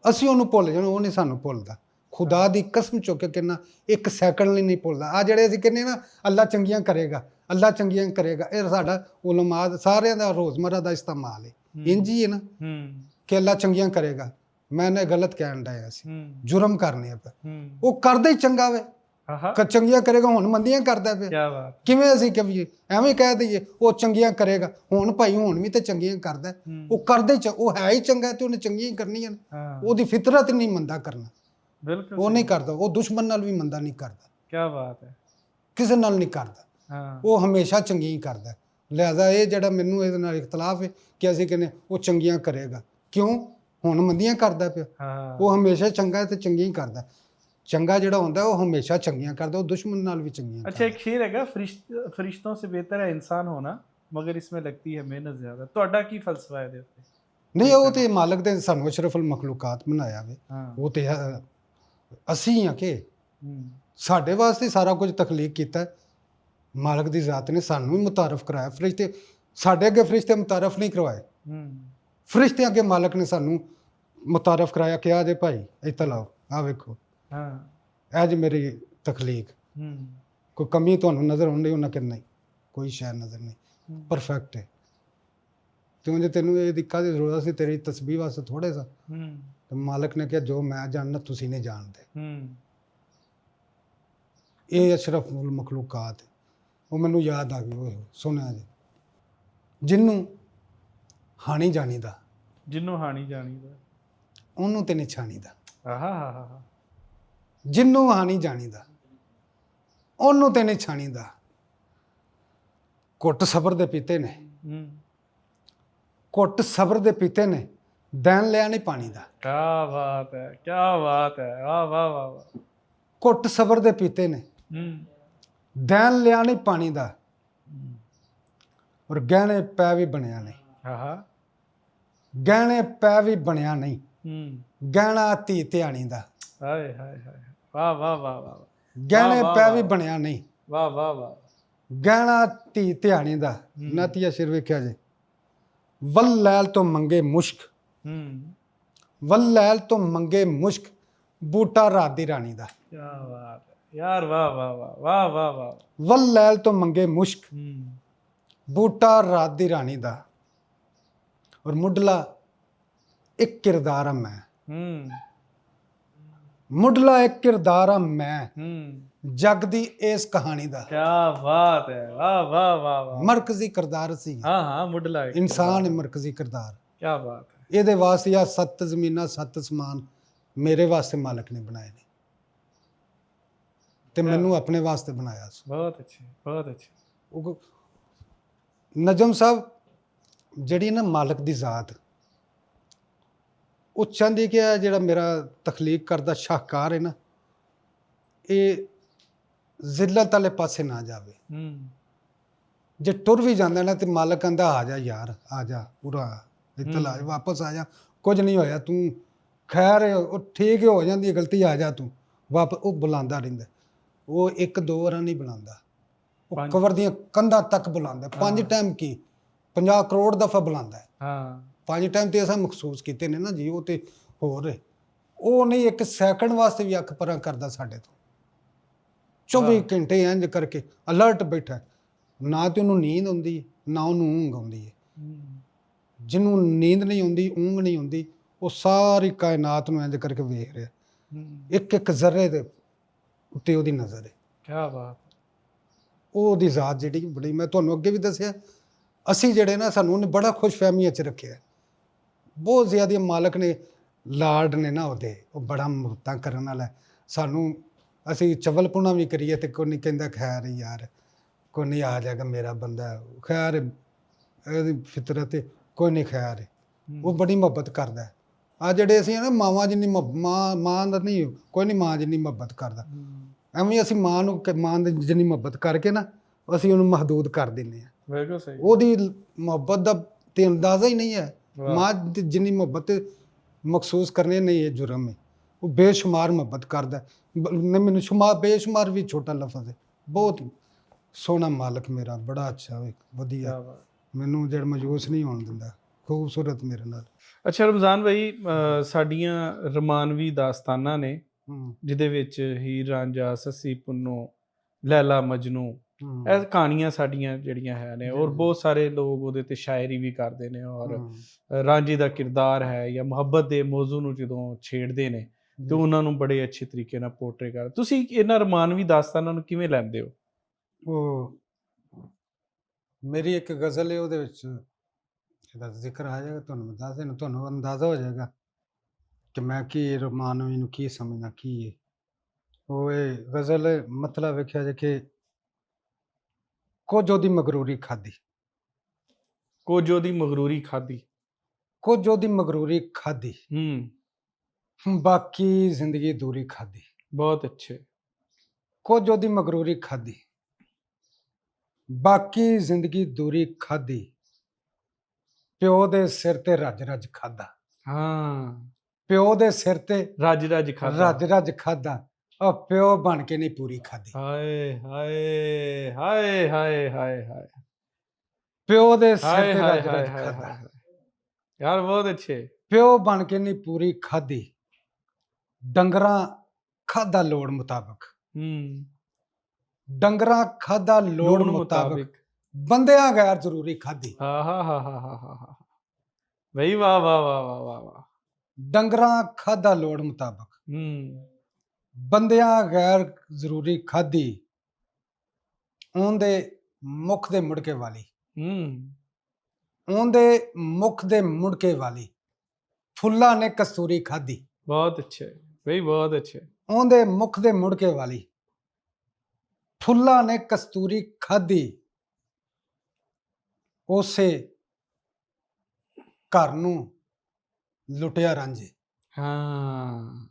ਅਸੀਂ ਉਹਨੂੰ ਭੁੱਲ ਜਾਣਾ, ਉਹ ਨਹੀਂ ਸਾਨੂੰ ਭੁੱਲਦਾ। ਖੁਦਾ ਦੀ ਕਸਮ ਚੁੱਕ ਕੇ ਕਹਿੰਦਾ, ਇੱਕ ਸੈਕਿੰਡ ਲਈ ਨਹੀਂ ਭੁੱਲਦਾ। ਆ ਜਿਹੜੇ ਅਸੀਂ ਕਹਿੰਦੇ ਨਾ ਅੱਲਾ ਚੰਗੀਆਂ ਕਰੇਗਾ, ਅੱਲਾ ਚੰਗੀਆਂ ਕਰੇਗਾ, ਇਹ ਸਾਡਾ ਉਲਮਾ ਸਾਰਿਆਂ ਦਾ ਰੋਜ਼ਮਰਾ ਦਾ ਇਸਤੇਮਾਲ ਹੈ। ਇੰਝ ਹੀ ਹੈ ਨਾ ਕਿ ਅੱਲਾ ਚੰਗੀਆਂ ਕਰੇਗਾ। ਮੈਂ ਨਾ ਗਲਤ ਕਹਿਣ ਡਿਆ ਸੀ, ਜੁਰਮ ਕਰਨੇ ਆ। ਉਹ ਕਰਦਾ ਹੀ ਚੰਗਾ ਵੇ, ਚੰਗੀਆਂ ਕਰੇਗਾ, ਹੁਣ ਮੰਦੀਆਂ ਕਰਦਾ ਪਿਆ। ਕਿਵੇਂ ਅਸੀਂ ਕਹੀਏ, ਐਵੇਂ ਕਹਿ ਦਈਏ ਉਹ ਚੰਗੀਆਂ ਕਰੇਗਾ, ਹੁਣ ਭਾਈ ਹੁਣ ਵੀ ਤੇ ਚੰਗੀਆਂ ਕਰਦਾ। ਉਹ ਕਰਦੇ ਉਹ ਹੈ ਹੀ ਚੰਗਾ ਤੇ ਉਹਨੇ ਚੰਗੀਆਂ ਹੀ ਕਰਨੀਆਂ ਨੇ। ਉਹਦੀ ਫਿਤਰਤ ਨਹੀਂ ਮੰਦਾ ਕਰਨਾ, ਬਿਲਕੁਲ ਉਹ ਨਹੀਂ ਕਰਦਾ। ਉਹ ਦੁਸ਼ਮਣ ਨਾਲ ਵੀ ਮੰਦਾ ਨਹੀਂ ਕਰਦਾ, ਕੀ ਬਾਤ ਹੈ, ਕਿਸੇ ਨਾਲ ਨਹੀਂ ਕਰਦਾ। ਉਹ ਹਮੇਸ਼ਾ ਚੰਗੀਆਂ ਹੀ ਕਰਦਾ। ਲਿਹਾਜ਼ਾ ਇਹ ਜਿਹੜਾ ਮੈਨੂੰ ਇਹਦੇ ਨਾਲ ਇਖਤਲਾਫ ਹੈ ਕਿ ਅਸੀਂ ਕਹਿੰਦੇ ਉਹ ਚੰਗੀਆਂ ਕਰੇਗਾ, ਕਿਉਂ ਹੁਣ ਮੰਦੀਆਂ ਕਰਦਾ ਪਿਆ। ਉਹ ਹਮੇਸ਼ਾ ਚੰਗਾ ਤੇ ਚੰਗੀਆਂ ਹੀ ਕਰਦਾ। ਚੰਗਾ ਜਿਹੜਾ ਹੁੰਦਾ ਉਹ ਹਮੇਸ਼ਾ ਚੰਗੀਆਂ ਕਰਦਾ, ਉਹ ਦੁਸ਼ਮਣ ਨਾਲ ਵੀ ਚੰਗੀਆਂ। ਅੱਛਾ, ਇੱਕ ਸ਼ੇਰ ਹੈਗਾ, ਫਰਿਸ਼ਤੋਂ ਸੇ ਬਿਹਤਰ ਹੈ ਇਨਸਾਨ ਹੋਣਾ ਮਗਰ ਇਸमें लगती है मेहनत ਜ਼ਿਆਦਾ। ਤੁਹਾਡਾ ਕੀ ਫਲਸਫਾ ਹੈ ਇਹਦੇ ਉੱਤੇ? ਨਹੀਂ, ਉਹ ਤੇ ਮਾਲਕ ਦੇ ਸਾਨੂੰ ਅਸ਼ਰਫੁਲ ਮਖਲੂਕਾਤ ਬਣਾਇਆ ਵੇ। ਉਹ ਤੇ ਅਸੀਂ ਆ ਕਿ ਸਾਡੇ ਵਾਸਤੇ ਸਾਰਾ ਕੁਝ ਤਖਲੀਕ ਕੀਤਾ। ਮਾਲਕ ਦੀ ਜ਼ਾਤ ਨੇ ਸਾਨੂੰ ਵੀ ਮੁਤਾਰਫ ਕਰਾਇਆ। ਫਰਿਸ਼ਤੇ ਸਾਡੇ ਅੱਗੇ ਫਰਿਸ਼ਤੇ ਮੁਤਾਰਫ ਨਹੀਂ ਕਰਵਾਏ, ਫਰਿਸ਼ਤੇ ਅੱਗੇ ਮਾਲਕ ਨੇ ਸਾਨੂੰ ਮੁਤਾਰਫ ਕਰਾਇਆ ਕਿ ਆ ਜੇ ਭਾਈ ਇੱਥੇ ਲਾਓ, ਆ ਵੇਖੋ, ਇਹ ਜੀ ਮੇਰੀ ਤਖਲੀਕ। ਕੋਈ ਕਮੀ ਤੁਹਾਨੂੰ ਨਜ਼ਰ ਆਉਂਦੀ? ਉਹਨਾਂ ਕਿ ਨਹੀਂ, ਕੋਈ ਸ਼ੈ ਨਜ਼ਰ ਨਹੀਂ, ਪਰਫੈਕਟ ਹੈ। ਕਿਉਂ ਜੇ ਤੈਨੂੰ ਇਹ ਦਿੱਕਤ ਦੀ ਜ਼ਰੂਰਤ ਸੀ ਤੇਰੀ ਤਸਬੀਹ ਵਾਸਤੇ ਥੋੜੇ ਸਾ, ਤੇ ਮਾਲਕ ਨੇ ਕਿਹਾ ਜੋ ਮੈਂ ਜਾਣਨਾ ਤੁਸੀਂ ਨਹੀਂ ਜਾਣਦੇ। ਇਹ ਅਸ਼ਰਫੁਲ ਮਖਲੂਕਾਤ ਹੈ। ਉਹ ਮੈਨੂੰ ਯਾਦ ਆ ਗਈ, ਉਹ ਸੁਣਿਆ ਜੀ, ਜਿਹਨੂੰ ਹਾਣੀ ਜਾਣੀਦਾ ਜਿਹਨੂੰ ਹਾਣੀ ਜਾਣੀਦਾ ਉਹਨੂੰ ਤੇ ਨਿਛਾਣੀਦਾ, ਆਹਾ ਹਾ ਹਾ ਜਿਹਨੂੰ ਹਾਣੀ ਜਾਣੀਦਾ ਉਹਨੂੰ ਤੇ ਨਿਛਾਣੀਦਾ। ਘੁੱਟ ਸਬਰ ਦੇ ਪੀਤੇ ਨੇ, ਘੁੱਟ ਸਬਰ ਦੇ ਪੀਤੇ ਨੇ, ਦੈਨ ਲਿਆ ਨਹੀਂ ਪਾਣੀ ਦਾ। ਕਿਆ ਬਾਤ ਹੈ, ਕਿਆ ਬਾਤ ਹੈ, ਵਾਹ ਵਾਹ ਵਾਹ ਵਾਹ। ਘੁੱਟ ਸਬਰ ਦੇ ਪੀਤੇ ਨੇ, ਦੈਨ ਲਿਆ ਨਹੀਂ ਪਾਣੀ ਦਾ, ਔਰ ਗਹਿਣੇ ਪੈ ਵੀ ਬਣਿਆ ਨਹੀਂ। ਆਹਾ ਗਹਿਣੇ ਪੈ ਵੀ ਬਣਿਆ ਨਹੀਂ, ਗਹਿਣਾ ਧੀ ਧਿਆਣੀ ਦਾ। ਹਾਏ ਹਾਏ ਹਾਏ, ਵਾਹ ਵਾਹ ਵਾਹ ਵਾਹ, ਗਹਿਣੇ ਪੈ ਵੀ ਬਣਿਆ ਨਹੀਂ, ਵਾਹ ਵਾਹ ਵਾਹ, ਗਹਿਣਾ ਧੀ ਧਿਆਣੀ ਦਾ। ਨਾਤੀਆ ਸ਼ੇਰ ਵੇਖਿਆ ਜੇ, ਵੱਲ ਲੈਲ ਤੋਂ ਮੰਗੇ ਮੁਸ਼ਕ, ਵੱਲ ਲੈਲ ਤੋਂ ਮੰਗੇ ਮੁਸ਼ਕ, ਬੂਟਾ ਰਾਤ ਦੀ ਰਾਣੀ ਦਾ। ਕਿਆ ਬਾਤ ਹੈ ਯਾਰ, ਵਾਹ ਵਾਹ ਵਾਹ ਵਾਹ ਵਾਹ ਵਾਹ। ਵੱਲ ਲੈਲ ਤੋਂ ਮੰਗੇ ਮੁਸ਼ਕ, ਬੂਟਾ ਰਾਤ ਦੀ ਰਾਣੀ ਦਾ। ਔਰ ਮੁੱਢਲਾ ਇੱਕ ਕਿਰਦਾਰ ਆ ਮੈਂ, ਮੁੱਢਲਾ ਇੱਕ ਕਿਰਦਾਰ ਆ ਮੈਂ, ਜਗ ਦੀ ਇਸ ਕਹਾਣੀ ਦਾ। ਕਿਆ ਬਾਤ ਹੈ, ਵਾਹ ਵਾਹ ਵਾਹ ਵਾਹ। ਮਰਕਜ਼ੀ ਕਿਰਦਾਰ ਸੀ, ਹਾਂ ਹਾਂ, ਮੁੱਢਲਾ ਇਨਸਾਨ ਮਰਕਜ਼ੀ ਕਿਰਦਾਰ। ਕਿਆ ਬਾਤ ਹੈ। ਇਹਦੇ ਵਾਸਤੇ ਆ 7 ਜ਼ਮੀਨਾਂ 7 ਅਸਮਾਨ ਮੇਰੇ ਵਾਸਤੇ ਮਾਲਕ ਨੇ ਬਣਾਏ ਨੇ, ਤੇ ਮੈਨੂੰ ਆਪਣੇ ਵਾਸਤੇ ਬਣਾਇਆ ਸੀ। ਬਹੁਤ ਅੱਛੇ, ਬਹੁਤ ਅੱਛੇ। ਉਹ ਨਜਮ ਸਾਹਿਬ, ਜਿਹੜੀ ਨਾ ਮਾਲਕ ਦੀ ਜ਼ਾਤ, ਉਹ ਚਾਹੁੰਦੀ ਕਿ ਇਹ ਜਿਹੜਾ ਮੇਰਾ ਤਖਲੀਕ ਕਰਦਾ ਸ਼ਾਹਕਾਰ ਹੈ ਨਾ, ਇਹ ਜ਼ਿਲਤ ਵਾਲੇ ਪਾਸੇ ਨਾ ਜਾਵੇ। ਜੇ ਟੁਰ ਵੀ ਜਾਂਦਾ ਨਾ ਤੇ ਮਾਲਕ ਕਹਿੰਦਾ ਆ ਜਾ ਯਾਰ, ਆ ਜਾ ਪੂਰਾ ਇੱਥੇ ਲਾ, ਵਾਪਸ ਆ ਜਾ, ਕੁਝ ਨਹੀਂ ਹੋਇਆ, ਤੂੰ ਖੈਰ ਉਹ ਠੀਕ ਹੋ ਜਾਂਦੀ ਹੈ ਗਲਤੀ, ਆ ਜਾ ਤੂੰ ਵਾਪਸ। ਉਹ ਬੁਲਾਉਂਦਾ ਰਹਿੰਦਾ, ਉਹ 1-2 ਵਾਰਾਂ ਨਹੀਂ ਬੁਲਾਉਂਦਾ, ਉਹ ਕਬਰ ਦੀਆਂ ਕੰਧਾਂ ਤੱਕ ਬੁਲਾਉਂਦਾ। 5 ਟਾਈਮ ਕੀ 50 ਕਰੋੜ ਦਫਾ ਬੁਲਾਉਂਦਾ ਹੈ। 5 ਟਾਈਮ ਤੇ ਅਸਾਂ ਮਖਸੂਸ ਕੀਤੇ ਨੇ ਨਾ ਜੀ, ਉਹ ਤੇ ਹੋਰ ਉਹ ਨਹੀਂ 1 ਸੈਕਿੰਡ ਵਾਸਤੇ ਵੀ ਅੱਖ ਪਰਾਂ ਕਰਦਾ ਸਾਡੇ ਤੋਂ। 24 ਘੰਟੇ ਇੰਜ ਕਰਕੇ ਅਲਰਟ ਬੈਠਾ, ਨਾ ਤੇ ਉਹਨੂੰ ਨੀਂਦ ਆਉਂਦੀ ਨਾ ਉਹਨੂੰ ਊਂਘ ਆਉਂਦੀ ਹੈ। ਜਿਹਨੂੰ ਨੀਂਦ ਨਹੀਂ ਆਉਂਦੀ, ਊਂਘ ਨਹੀਂ ਆਉਂਦੀ, ਉਹ ਸਾਰੀ ਕਾਇਨਾਤ ਨੂੰ ਇੰਜ ਕਰਕੇ ਵੇਖ ਰਿਹਾ, ਇੱਕ ਜ਼ਰਰੇ ਦੇ ਉੱਤੇ ਉਹਦੀ ਨਜ਼ਰ ਹੈ। ਕਿਆ ਬਾਤ। ਉਹਦੀ ਜ਼ਾਤ ਜਿਹੜੀ ਬੜੀ, ਮੈਂ ਤੁਹਾਨੂੰ ਅੱਗੇ ਵੀ ਦੱਸਿਆ, ਅਸੀਂ ਜਿਹੜੇ ਨਾ ਸਾਨੂੰ ਉਹਨੇ ਬੜਾ ਖੁਸ਼ਫਹਿਮੀਆਂ 'ਚ ਰੱਖਿਆ, ਬਹੁਤ ਜ਼ਿਆਦਾ ਮਾਲਕ ਨੇ ਲਾਡ ਨੇ ਨਾ ਉਹਦੇ, ਉਹ ਬੜਾ ਮੁਹੱਬਤਾਂ ਕਰਨ ਵਾਲਾ ਸਾਨੂੰ। ਅਸੀਂ ਚਵਲਪੁਣਾ ਵੀ ਕਰੀਏ ਤੇ ਕੋਈ ਨਹੀਂ ਕਹਿੰਦਾ ਖੈਰ ਯਾਰ, ਕੋਈ ਨਹੀਂ ਆ ਜਾਏਗਾ ਮੇਰਾ ਬੰਦਾ, ਖੈਰ ਇਹਦੀ ਫਿਤਰਤ ਹੈ, ਕੋਈ ਨਹੀਂ ਖੈਰ। ਉਹ ਬੜੀ ਮੁਹੱਬਤ ਕਰਦਾ। ਆ ਜਿਹੜੇ ਅਸੀਂ ਨਾ ਮਾਵਾਂ ਜਿੰਨੀ ਮਾਂ ਦਾ ਨਹੀਂ, ਕੋਈ ਨਹੀਂ ਮਾਂ ਜਿੰਨੀ ਮੁਹੱਬਤ ਕਰਦਾ। ਐਵੇਂ ਅਸੀਂ ਮਾਂ ਨੂੰ ਮਾਂ ਦੀ ਜਿੰਨੀ ਮੁਹੱਬਤ ਕਰਕੇ ਨਾ, ਅਸੀਂ ਉਹਨੂੰ ਮਹਦੂਦ ਕਰ ਦਿੰਦੇ ਹਾਂ। ਬਿਲਕੁਲ ਸਹੀ। ਉਹਦੀ ਮੁਹੱਬਤ ਦਾ ਤੇ ਅੰਦਾਜ਼ਾ ਹੀ ਨਹੀਂ ਹੈ। ਮਾਂ ਦੀ ਜਿੰਨੀ ਮੁਹੱਬਤ ਮਖਸੂਸ ਕਰਨੀ ਨਹੀਂ, ਇਹ ਜੁਰਮ ਹੈ। ਉਹ ਬੇਸ਼ੁਮਾਰ ਮੁਹੱਬਤ ਕਰਦਾ। ਮੈਨੂੰ ਬੇਸ਼ੁਮਾਰ ਵੀ ਛੋਟਾ ਲਫ਼ਜ਼ ਹੈ। ਬਹੁਤ ਸੋਹਣਾ ਮਾਲਕ ਮੇਰਾ, ਬੜਾ ਅੱਛਾ, ਵਧੀਆ, ਮੈਨੂੰ ਜਿਹੜਾ ਮਜੂਸ ਨਹੀਂ ਹੋਣ ਦਿੰਦਾ, ਖੂਬਸੂਰਤ ਮੇਰੇ ਨਾਲ। ਅੱਛਾ ਰਮਜ਼ਾਨ ਭਾਈ, ਸਾਡੀਆਂ ਰਮਾਨਵੀ ਦਾਸਤਾਨਾਂ ਨੇ ਜਿਹਦੇ ਵਿੱਚ ਹੀਰ ਰਾਂਝਾ, ਸੱਸੀ ਪੁੰਨੂ, ਲੈਲਾ ਮਜਨੂ, ਇਹ ਕਹਾਣੀਆਂ ਸਾਡੀਆਂ ਜਿਹੜੀਆਂ ਹੈ ਨੇ, ਔਰ ਬਹੁਤ ਸਾਰੇ ਲੋਕ ਉਹਦੇ ਤੇ ਸ਼ਾਇਰੀ ਵੀ ਕਰਦੇ ਨੇ, ਔਰ ਰਾਂਝੇ ਦਾ ਕਿਰਦਾਰ ਹੈ ਜਾਂ ਮੁਹੱਬਤ ਦੇ ਮੌਜ਼ੂ ਨੂੰ ਜਦੋਂ ਛੇੜਦੇ ਨੇ ਤੇ ਉਹਨਾਂ ਨੂੰ ਬੜੇ ਅੱਛੇ ਤਰੀਕੇ ਨਾਲ ਪੋਰਟਰੇ ਕਰ। ਤੁਸੀਂ ਇਹਨਾਂ ਰਮਾਨਵੀ ਦਾਸਤਾਨਾਂ ਨੂੰ ਕਿਵੇਂ ਲੈਂਦੇ ਹੋ? ਉਹ ਮੇਰੀ ਇੱਕ ਗਜ਼ਲ ਹੈ, ਉਹਦੇ ਵਿੱਚ ਇਹਦਾ ਜ਼ਿਕਰ ਆ ਜਾਏਗਾ, ਤੁਹਾਨੂੰ ਦੱਸ ਦੇਣਾ, ਤੁਹਾਨੂੰ ਅੰਦਾਜ਼ਾ ਹੋ ਜਾਏਗਾ ਕਿ ਮੈਂ ਕੀ ਰਮਾਨਵੀ ਨੂੰ ਕੀ ਸਮਝਣਾ ਕੀ ਹੈ। ਉਹ ਇਹ ਗਜ਼ਲ ਮਤਲਬ ਵੇਖਿਆ ਜੇ ਕਿ ਕੁਝ ਉਹਦੀ ਮਗਰੂਰੀ ਖਾਧੀ, ਕੁਝ ਉਹਦੀ ਮਗਰੂਰੀ ਖਾਧੀ, ਕੁਝ ਉਹਦੀ ਮਗਰੂਰੀ ਖਾਧੀ, ਬਾਕੀ ਜ਼ਿੰਦਗੀ ਦੂਰੀ ਖਾਧੀ। ਬਹੁਤ ਅੱਛੇ। ਕੁਝ ਉਹਦੀ ਮਗਰੂਰੀ ਖਾਧੀ, ਬਾਕੀ ਜ਼ਿੰਦਗੀ ਦੂਰੀ ਖਾਧੀ, ਪਿਓ ਦੇ ਸਿਰ ਤੇ ਰੱਜ ਰੱਜ ਖਾਧਾ। ਹਾਂ, ਪਿਓ ਦੇ ਸਿਰ ਤੇ ਰੱਜ ਰੱਜ ਖਾਧਾ, ਰੱਜ ਰੱਜ ਖਾਧਾ, ਉਹ ਪਿਓ ਬਣ ਕੇ ਨਹੀਂ ਪੂਰੀ ਖਾਧੀ। ਹਾਏ ਹਾਏ ਹਾਏ ਹਾਏ ਹਾਏ ਹਾਏ, ਪਿਓ ਦੇ ਸਿਰ ਤੇ ਰੱਜ ਰੱਜ ਖਾਧਾ ਯਾਰ, ਬਹੁਤ ਅੱਛੇ। ਪਿਓ ਬਣ ਕੇ ਨਹੀਂ ਪੂਰੀ ਖਾਧੀ, ਡੰਗਰਾਂ ਖਾਧਾ ਲੋੜ ਮੁਤਾਬਕ, ਡੰਗਰਾਂ ਖਾਧਾ ਲੋੜ ਮੁਤਾਬਕ, ਬੰਦਿਆਂ ਗੈਰ ਜ਼ਰੂਰੀ ਖਾਧੀ। ਹਾਂ ਹਾਂ ਹਾਂ ਹਾਂ ਹਾਂ ਹਾਂ, ਬਈ ਵਾਹ ਵਾਹ ਵਾਹ ਵਾਹ ਵਾਹ ਵਾਹ। ਡੰਗਰਾਂ ਖਾਧਾ ਲੋੜ ਮੁਤਾਬਕ, ਬੰਦਿਆਂ ਗੈਰ ਜ਼ਰੂਰੀ ਖਾਧੀ, ਉਹਦੇ ਮੁਖ ਦੇ ਮੁੜਕੇ ਵਾਲੀ, ਹੂੰ ਉਹਦੇ ਮੁਖ ਦੇ ਮੁੜਕੇ ਵਾਲੀ, ਫੁੱਲਾਂ ਨੇ ਕਸਤੂਰੀ ਖਾਧੀ। ਬਹੁਤ ਅੱਛਾ ਹੈ ਬਈ, ਬਹੁਤ ਅੱਛਾ ਹੈ। ਉਹਦੇ ਮੁਖ ਦੇ ਮੁੜਕੇ ਵਾਲੀ, ਫੁੱਲਾਂ ਨੇ ਕਸਤੂਰੀ ਖਾਧੀ। ਉਸੇ ਘਰ ਨੂੰ ਲੁੱਟਿਆ ਰਾਂਝੇ, ਹਾਂ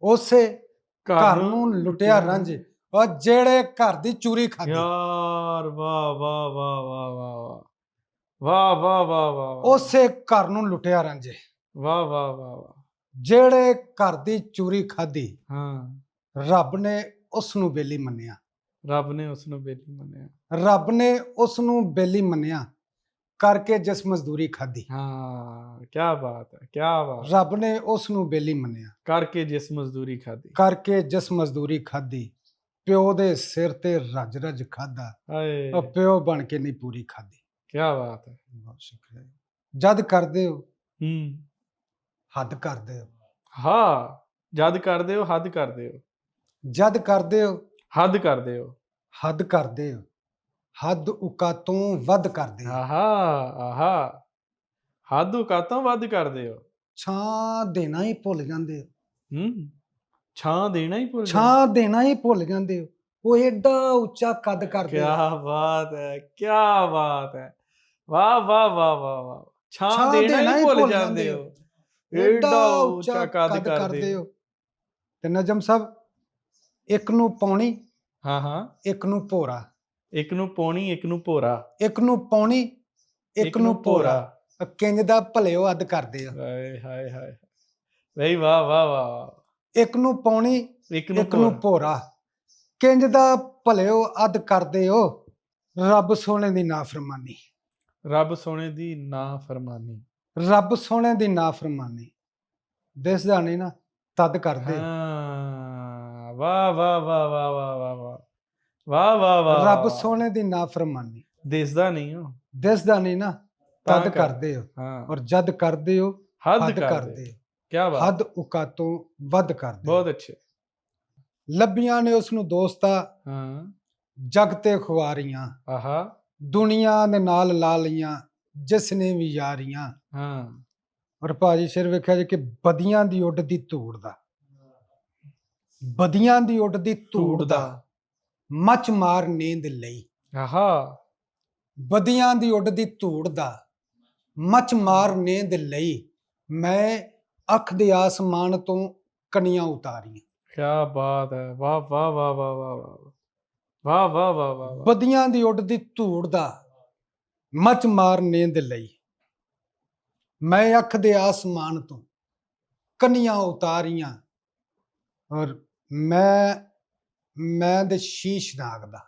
ਉਸੇ ਘਰ ਨੂੰ ਨੂੰ ਲੁੱਟਿਆ ਰਾਂਝੇ, ਔਰ ਜਿਹੜੇ ਘਰ ਦੀ ਚੂਰੀ ਖਾਧੀ। ਯਾਰ ਵਾਹ ਵਾਹ ਵਾਹ ਵਾਹ ਵਾਹ ਵਾਹ ਵਾਹ ਵਾਹ ਵਾਹ ਵਾਹ ਉਸੇ ਘਰ ਨੂੰ ਲੁੱਟਿਆ ਰਾਂਝੇ, ਵਾਹ ਵਾਹ ਵਾਹ ਵਾਹ ਜਿਹੜੇ ਘਰ ਦੀ ਚੂਰੀ ਖਾਧੀ। ਹਾਂ ਰੱਬ ਨੇ ਉਸ ਨੂੰ ਬੇਲੀ ਮੰਨਿਆ, ਰੱਬ ਨੇ ਉਸ ਨੂੰ ਬੇਲੀ ਮੰਨਿਆ। ਰੱਬ ਨੇ ਉਸ ਨੂੰ ਬੇਲੀ ਮੰਨਿਆ, ਕਰਕੇ ਜਿਸ ਮਜ਼ਦੂਰੀ ਖਾਧੀ। ਹਾਂ ਕੀ ਬਾਤ ਹੈ, ਕੀ ਬਾਤ। ਰੱਬ ਨੇ ਉਸ ਨੂੰ ਬੇਲੀ ਮੰਨਿਆ, ਕਰਕੇ ਜਿਸ ਮਜ਼ਦੂਰੀ ਖਾਧੀ। ਕਰਕੇ ਜਿਸ ਮਜ਼ਦੂਰੀ ਖਾਧੀ। ਪਿਓ ਦੇ ਸਿਰ ਤੇ ਰੱਜ ਰੱਜ ਖਾਧਾ, ਹਾਏ ਉਹ ਪਿਓ ਬਣ ਕੇ ਨਹੀਂ ਪੂਰੀ ਖਾਧੀ। ਕੀ ਬਾਤ ਹੈ। ਬਹੁਤ ਸ਼ੁਕਰੀਆ। ਜਦ ਕਰਦੇ ਹੋ ਹੂੰ ਹੱਦ ਕਰਦੇ ਹੋ, ਹਾਂ ਜਦ ਕਰਦੇ ਹੋ ਹੱਦ ਕਰਦੇ ਹੋ, ਜਦ ਕਰਦੇ ਹੋ ਹੱਦ ਕਰਦੇ ਹੋ। ਹੱਦ ਕਰਦੇ ਹੋ, ਹੱਦ ਉਕਾਤੋਂ ਵੱਧ ਕਰਦੇ ਹੋ। ਆਹਾ ਆਹਾ ਹੱਦ ਉਕਾਤੋਂ ਵੱਧ ਕਰਦੇ ਹੋ। ਛਾਂ ਦੇਣਾ ਹੀ ਭੁੱਲ ਜਾਂਦੇ ਹੋ, ਹੂੰ ਛਾਂ ਦੇਣਾ ਹੀ ਭੁੱਲ ਜਾਂਦੇ। ਛਾਂ ਦੇਣਾ ਹੀ ਭੁੱਲ ਜਾਂਦੇ ਹੋ। ਉਹ ਏਡਾ ਉੱਚਾ ਕੱਦ ਕਰਦੇ ਹੋ। ਕਿਆ ਬਾਤ ਹੈ, ਕਿਆ ਬਾਤ ਹੈ। ਵਾਹ ਵਾਹ ਵਾਹ ਵਾਹ ਵਾਹ। ਛਾਂ ਛਾਂ ਦੇਣਾ ਹੀ ਭੁੱਲ ਜਾਂਦੇ ਹੋ। ਏਡਾ ਉੱਚਾ ਕੱਦ ਕਰਦੇ ਹੋ। ਤੇ ਨਜਮ ਸਾਹਿਬ, ਇੱਕ ਨੂੰ ਪੌਣੀ, ਹਾਂ ਹਾਂ ਇੱਕ ਨੂੰ ਭੋਰਾ, ਇੱਕ ਨੂੰ ਪੌਣੀ ਇੱਕ ਨੂੰ ਭੋਰਾ, ਇੱਕ ਨੂੰ ਪੌਣੀ ਇੱਕ ਨੂੰ ਭੋਰਾ, ਕਿੰਜ ਦਾ ਭਲਿਓ ਅੱਧ ਕਰਦੇ ਹੋ। ਹਾਏ ਹਾਏ ਹਾਏ ਬਈ ਵਾਹ ਵਾਹ ਵਾਹ। ਇੱਕ ਨੂੰ ਪੌਣੀ ਇੱਕ ਨੂੰ ਇੱਕ ਨੂੰ ਭੋਰਾ, ਕਿੰਜ ਦਾ ਭਲਿਓ ਅੱਧ ਕਰਦੇ ਹੋ। ਰੱਬ ਸੋਹਣੇ ਦੀ ਨਾਫਰਮਾਨੀ, ਰੱਬ ਸੋਹਣੇ ਦੀ ਨਾਫਰਮਾਨੀ, ਰੱਬ ਸੋਹਣੇ ਦੀ ਨਾਫਰਮਾਨੀ। ਦਿਸਦਾ ਨਹੀਂ ਨਾ ਤਦ ਕਰਦੇ ਹੋ। ਹਾਂ ਵਾਹ ਵਾਹ ਵਾਹ ਵਾਹ ਵਾਹ ਵਾਹ ਵਾਹ ਵਾਹ ਵਾਹ ਵਾਹ। ਰੱਬ ਸੋਹਣੇ ਦੀ ਨਾਫਰਮਾਨੀ, ਦਿਸਦਾ ਨਹੀਂ ਹੋ, ਦਿਸਦਾ ਨਹੀਂ ਨਾ ਤਾਂ ਤਦ ਕਰਦੇ ਹੋ। ਹਾਂ ਔਰ ਜਦ ਕਰਦੇ ਹੋ ਹੱਦ ਹੱਦ ਕਰਦੇ ਕਰਦੇ ਹੋ। ਕਿਆ ਬਾਤ। ਹੱਦ ਉਕਾਤੋਂ ਵੱਧ ਕਰਦੇ ਹੋ। ਬਹੁਤ ਅੱਛੇ। ਲੱਭੀਆਂ ਨੇ ਉਸ ਨੂੰ ਦੋਸਤਾ ਹਾਂ ਜਗ ਤੇ ਖੁਆਰੀਆਂ, ਆਹਾ ਦੁਨੀਆ ਦੇ ਨਾਲ ਲਾ ਲਈਆਂ ਜਿਸ ਨੇ ਵੀ ਯਾਰੀਆਂ। ਹਾਂ ਔਰ ਭਾਜੀ ਸਿਰ ਵੇਖਿਆ ਜੇ ਕਿ ਬਦੀਆਂ ਦੀ ਉੱਡ ਦੀ ਧੂੜ ਦਾ, ਬਦੀਆਂ ਦੀ ਉੱਡ ਦੀ ਧੂੜ ਦਾ ਮੱਚ ਮਾਰ ਨੀਂਦ ਲਈ। ਆਹਾ ਬਦੀਆਂ ਦੀ ਉੱਡ ਦੀ ਧੂੜ ਦਾ ਮੱਚ ਮਾਰ ਨੀਂਦ ਲਈ, ਮੈਂ ਅੱਖ ਦੇ ਆਸਮਾਨ ਤੋਂ ਕਣੀਆਂ ਉਤਾਰੀਆਂ। ਕਿਆ ਬਾਤ ਹੈ। ਵਾਹ ਵਾਹ ਵਾਹ ਵਾਹ ਵਾਹ ਵਾਹ ਵਾਹ ਵਾਹ ਵਾਹ ਵਾਹ। ਬਦੀਆਂ ਦੀ ਉੱਡ ਦੀ ਧੂੜ ਦਾ ਮੱਚ ਮਾਰ ਨੀਂਦ ਲਈ, ਮੈਂ ਅੱਖ ਦੇ ਆਸਮਾਨ ਤੋਂ ਕਣੀਆਂ ਉਤਾਰੀਆਂ। ਔਰ ਮੈਂ ਦੇ ਸ਼ੀਸ਼ ਨਾਗ ਦਾ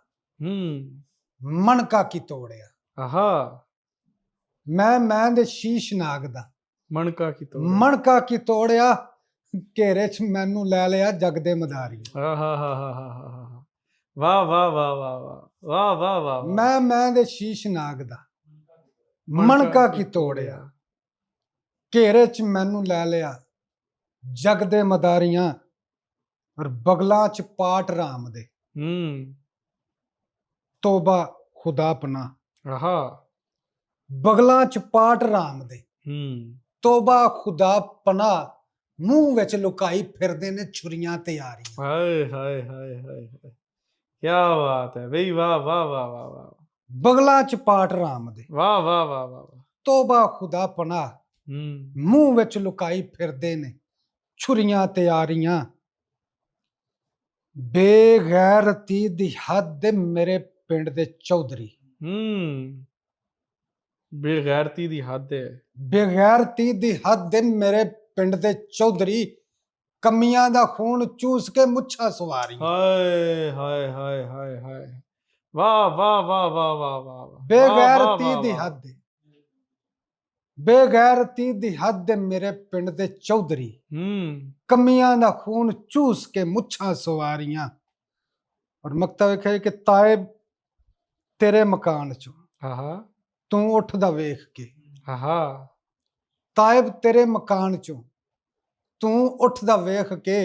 ਮਣਕਾ ਕੀ ਤੋੜਿਆ। ਆਹਾ ਮੈਂ ਦੇ ਸ਼ੀਸ਼ ਨਾਗ ਦਾ ਮਣਕਾ ਕੀ ਤੋੜ। ਮਣਕਾ ਕੀ ਤੋੜਿਆ, ਘੇਰੇ 'ਚ ਮੈਨੂੰ ਲੈ ਲਿਆ ਜਗ ਦੇ ਮਦਾਰੀ। ਆਹਾ ਹਾ ਹਾ ਹਾ ਹਾ ਵਾਹ ਵਾਹ ਵਾਹ ਵਾਹ ਵਾਹ ਵਾਹ ਵਾਹ। ਮੈਂ ਦੇ ਸ਼ੀਸ਼ ਨਾਗ ਦਾ ਮਣਕਾ ਕੀ ਤੋੜਿਆ, ਘੇਰੇ 'ਚ ਮੈਨੂੰ ਲੈ ਲਿਆ ਜਗ ਦੇ ਮਦਾਰੀਆਂ। ਔਰ ਬਗਲਾਂ 'ਚ ਪਾਟ ਰਾਮ ਦੇ, ਤੋਬਾ ਖੁਦਾ ਪਨਾ। ਆਹਾ ਬਗਲਾਂ 'ਚ ਪਾਟ ਰਾਮ ਦੇ, ਤੋਬਾ ਖੁਦਾ ਪਨਾ। ਮੂੰਹ ਵਿੱਚ ਲੁਕਾਈ ਫਿਰਦੇ ਨੇ ਛੁਰੀਆਂ ਤੇ ਯਾਰੀਆਂ। ਹਾਏ ਹਾਏ ਹਾਏ ਹਾਏ ਕਿਆ ਬਾਤ ਹੈ ਬਈ, ਵਾਹ ਵਾਹ ਵਾਹ ਵਾਹ ਵਾਹ। ਬਗਲਾਂ 'ਚ ਪਾਟ ਰਾਮ ਦੇ, ਵਾਹ ਵਾਹ ਵਾਹ ਵਾਹ। ਤੋਬਾ ਖੁਦਾ ਪਨਾ। ਮੂੰਹ ਵਿੱਚ ਲੁਕਾਈ ਫਿਰਦੇ ਨੇ ਛੁਰੀਆਂ ਤੇ ਯਾਰੀਆਂ। ਬੇਗੈਰਤੀ ਦੀ ਹੱਦ ਮੇਰੇ ਪਿੰਡ ਦੇ ਚੌਧਰੀ। ਬੇਗੈਰਤੀ ਦੀ ਹੱਦ ਹੈ। ਬੇਗੈਰਤੀ ਦੀ ਹੱਦ ਮੇਰੇ ਪਿੰਡ ਦੇ ਚੌਧਰੀ, ਕਮੀਆਂ ਦਾ ਖੂਨ ਚੂਸ ਕੇ ਮੁੱਛਾਂ ਸਵਾਰੀ। ਹਾਏ ਹਾਏ ਹਾਏ ਹਾਏ ਹਾਏ ਵਾਹ ਵਾਹ ਵਾਹ ਵਾਹ ਵਾਹ ਵਾਹ। ਬੇਗੈਰਤੀ ਦੀ ਹੱਦ, ਬੇਗੈਰਤੀ ਦੀ ਹੱਦ ਮੇਰੇ ਪਿੰਡ ਦੇ ਚੌਧਰੀ, ਕਮੀਆਂ ਦਾ ਖੂਨ ਚੂਸ ਕੇ ਮੁੱਛਾਂ ਸਵਾਰੀਆਂ। ਔਰ ਮਕਤਾ ਵੇਖਿਆ ਕਿ ਤਾਇਬ ਤੇਰੇ ਮਕਾਨ ਚੋਂ ਤੂੰ ਉੱਠਦਾ ਵੇਖ ਕੇ। ਤਾਇਬ ਤੇਰੇ ਮਕਾਨ ਚੋਂ ਤੂੰ ਉੱਠਦਾ ਵੇਖ ਕੇ,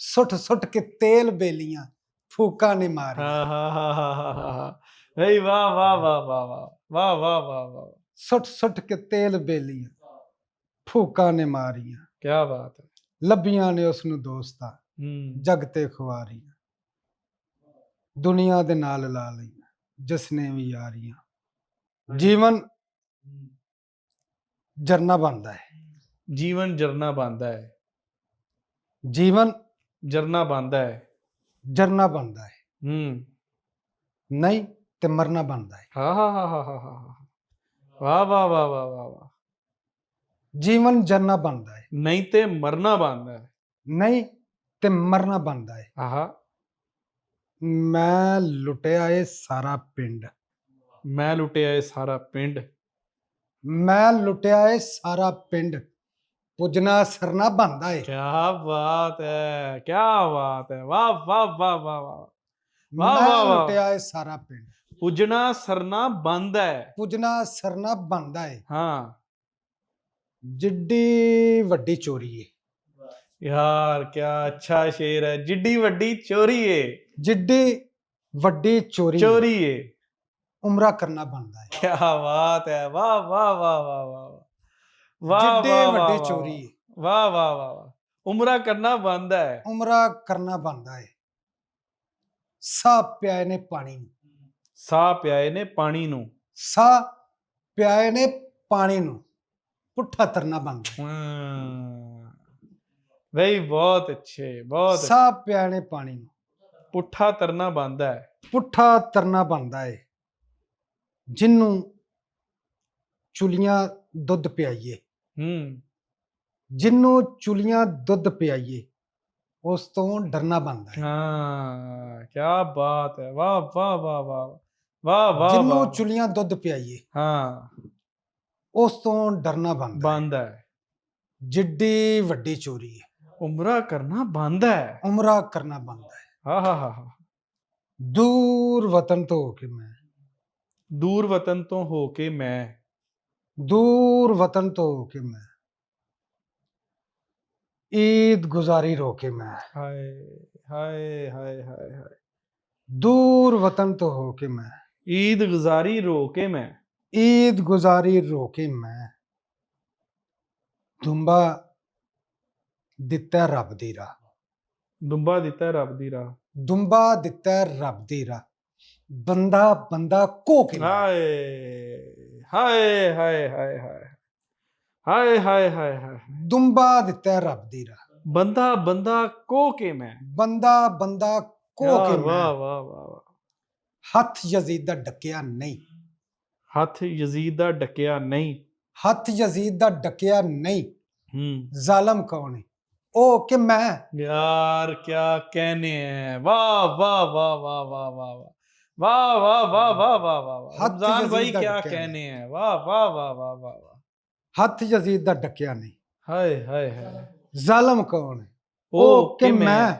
ਸੁੱਟ ਸੁੱਟ ਕੇ ਤੇਲ ਬੇਲੀਆਂ ਫੂਕਾਂ ਨੇ ਮਾਰੀਆਂ। ਬਈ ਵਾਹ ਵਾਹ ਵਾਹ ਵਾਹ ਵਾਹ ਵਾਹ ਵਾਹ ਵਾਹ ਵਾਹ, ਸੁੱਟ ਸੁੱਟ ਕੇ ਤੇਲ ਬੇਲੀਆਂ, ਫੂਕਾਂ ਨੇ ਮਾਰੀਆਂ, ਕੀ ਬਾਤ ਹੈ। ਲੱਭੀਆਂ ਨੇ ਉਸ ਨੂੰ ਦੋਸਤਾਂ, ਜਗ ਤੇ ਖੁਆਰੀਆਂ, ਦੁਨੀਆ ਦੇ ਨਾਲ ਲਾ ਲਈਆਂ ਜਿਸਨੇ ਵੀ ਯਾਰੀਆਂ। ਜੀਵਨ ਜਰਨਾ ਬਣਦਾ ਹੈ, ਜੀਵਨ ਜਰਨਾ ਬਣਦਾ ਹੈ, ਜੀਵਨ ਜਰਨਾ ਬਣਦਾ ਹੈ। ਜਰਨਾ ਬਣਦਾ ਹੈ, ਨਹੀਂ ਤੇ ਮਰਨਾ ਬਣਦਾ ਹੈ। ਹਾਂ ਹਾਂ ਹਾਂ ਹਾਂ ਹਾਂ ਹਾਂ, ਵਾਹ ਵਾਹ ਵਾਹ ਵਾਹ ਵਾਹ ਵਾਹ। ਜੀਵਨ ਜਰਨਾ ਬਣਦਾ ਹੈ, ਨਹੀਂ ਤੇ ਮਰਨਾ ਬਣਦਾ ਹੈ। ਨਹੀਂ ਤੇ ਮਰਨਾ ਬਣਦਾ ਹੈ। ਆਹਾ, ਮੈਂ ਲੁੱਟਿਆ ਏ ਸਾਰਾ ਪਿੰਡ, ਮੈਂ ਲੁੱਟਿਆ ਇਹ ਸਾਰਾ ਪਿੰਡ, ਮੈਂ ਲੁੱਟਿਆ ਏ ਸਾਰਾ ਪਿੰਡ, ਪੁੱਜਣਾ ਸਰਨਾ ਬਣਦਾ ਏ। ਕੀ ਬਾਤ ਹੈ, ਕੀ ਬਾਤ ਹੈ, ਵਾਹ ਵਾਹ ਵਾਹ ਵਾਹ ਵਾਹ ਵਾਹ ਮੈਂ ਵਾਹ ਵਾਹ। ਲੁੱਟਿਆ ਏ ਸਾਰਾ ਪਿੰਡ, ਪੁੱਜਣਾ ਸਰਨਾ ਬੰਦ ਹੈ। ਪੁੱਜਣਾ ਸਰਨਾ ਬਣਦਾ ਏ। ਹਾਂ ਜਿੱਡੀ ਵੱਡੀ ਚੋਰੀ ਏ, ਯਾਰ ਕੀ ਅੱਛਾ ਸ਼ੇਰ ਹੈ। ਜਿੱਡੀ ਵੱਡੀ ਚੋਰੀ ਏ, ਜਿੱਡੀ ਵੱਡੀ ਚੋਰੀ ਚੋਰੀ ਏ, ਉਮਰਾ ਕਰਨਾ ਬਣਦਾ ਏ। ਕੀ ਬਾਤ ਹੈ, ਵਾਹ ਵਾਹ ਵਾਹ ਵਾਹ ਵਾਹ ਵਾਹ ਜਿੱਡੀ ਵਾਹ ਵੱਡੀ ਵਾਹ ਚੋਰੀ ਏ, ਵਾਹ ਵਾਹ ਵਾਹ ਵਾਹ। ਉਮਰਾ ਕਰਨਾ ਬੰਦ ਹੈ। ਉਮਰਾ ਕਰਨਾ ਬਣਦਾ ਏ। ਸਾਹ ਪਿਆਏ ਨੇ ਪਾਣੀ ਨੂੰ, ਸਾਹ ਪਿਆਏ ਨੇ ਪਾਣੀ ਨੂੰ, ਸਾਹ ਪਿਆਏ ਨੇ ਪਾਣੀ ਨੂੰ, ਪੁੱਠਾ ਤਰਨਾ ਬਣਦਾ ਏ। ਬਈ ਬਹੁਤ ਅੱਛੇ, ਬਹੁਤ ਅੱਛੇ। ਸਾਹ ਪਿਆਏ ਨੇ ਪਾਣੀ ਨੂੰ, ਪੁੱਠਾ ਤਰਨਾ ਬਣਦਾ ਹੈ। ਪੁੱਠਾ ਤਰਨਾ ਬਣਦਾ ਏ। ਜਿਹਨੂੰ ਚੁਲੀਆਂ ਦੁੱਧ ਪਿਆਈਏ, ਜਿਹਨੂੰ ਚੁਲੀਆਂ ਦੁੱਧ ਪਿਆਈਏ, ਉਸ ਤੋਂ ਡਰਨਾ ਬਣਦਾ ਹੈ। ਹਾਂ ਕੀ ਬਾਤ ਹੈ, ਵਾਹ ਵਾਹ ਵਾਹ ਵਾਹ ਵਾਹ ਵਾਹ। ਜਿਹਨੂੰ ਚੁਲੀਆਂ ਦੁੱਧ ਪਿਆਈਏ, ਹਾਂ, ਉਸ ਤੋਂ ਡਰਨਾ ਬਣਦਾ ਹੈ। ਬੰਦ ਹੈ। ਜਿੱਡੀ ਵੱਡੀ ਚੋਰੀ ਹੈ, ਉਮਰਾ ਕਰਨਾ ਬੰਦ ਹੈ। ਉਮਰਾ ਕਰਨਾ ਬਣਦਾ ਹੈ। ਹਾਂ ਹਾਂ ਹਾਂ ਹਾਂ। ਦੂਰ ਵਤਨ ਤੋਂ ਹੋ ਕੇ ਮੈਂ, ਦੂਰ ਵਤਨ ਤੋਂ ਹੋ ਕੇ ਮੈਂ, ਦੂਰ ਵਤਨ ਤੋਂ ਹੋ ਕੇ ਮੈਂ, ਈਦ ਗੁਜ਼ਾਰੀ ਰੋ ਕੇ ਮੈਂ, ਹਾਏ ਹਾਏ ਹਾਏ ਹਾਏ ਹਾਏ। ਦੂਰ ਵਤਨ ਤੋਂ ਹੋ ਕੇ ਮੈਂ, ਈਦ ਗੁਜ਼ਾਰੀ ਰੋ ਕੇ ਮੈਂ, ਈਦ ਗੁਜ਼ਾਰੀ ਰੋ ਕੇ ਮੈਂ, ਦੁੰਬਾ ਦਿੱਤਾ ਰੱਬ ਦੀ ਰਾਹ, ਦੁੰਬਾ ਦਿੱਤਾ ਰੱਬ ਦੀ ਰਾਹ, ਦੁੰਬਾ ਦਿੱਤਾ ਰੱਬ ਦੀ ਰਾਹ, ਬੰਦਾ ਬੰਦਾ ਕੋ ਕੇ ਮੈਂ। ਹਾਏ ਹਾਏ ਹਾਏ ਹਾਏ ਹਾਏ ਹਾਏ ਹਾਏ ਹਾਏ। ਦੁੰਬਾ ਦਿੱਤਾ ਰੱਬ ਦੀ ਰਾਹ, ਬੰਦਾ ਬੰਦਾ ਕੋ ਕੇ ਮੈਂ, ਬੰਦਾ ਬੰਦਾ ਕੋ ਕੇ ਮੈਂ, ਵਾਹ ਵਾਹ ਵਾਹ ਵਾਹ। ਹੱਥ ਯਜ਼ੀਦ ਦਾ ਡੱਕਿਆ ਨਹੀਂ, ਹੱਥ ਯਜ਼ੀਦ ਦਾ ਡਕਿਆ ਨਹੀਂ, ਹੱਥ ਯਜ਼ੀਦ ਦਾ ਡੱਕਿਆ ਨਹੀਂ, ਜ਼ਾਲਮ ਕੌਣ ਹੈ ਉਹ ਕਿ ਮੈਂ। ਯਾਰ ਕਿਆ कहने हैं, वाह वाह वाह वाह वाह वाह वाह वाह वाह वाह वाह वाह वाह। हद रमजान भाई यजीद दा क्या डकिया कहने हैं, वाह वाह वाह वाह वाह वाह। ਹੱਥ ਯਜ਼ੀਦ ਦਾ ਡੱਕਿਆ ਨਹੀਂ, हाय हाय हाय। ਜ਼ਾਲਮ ਕੌਣ ਹੈ ਉਹ ਕਿ ਮੈਂ।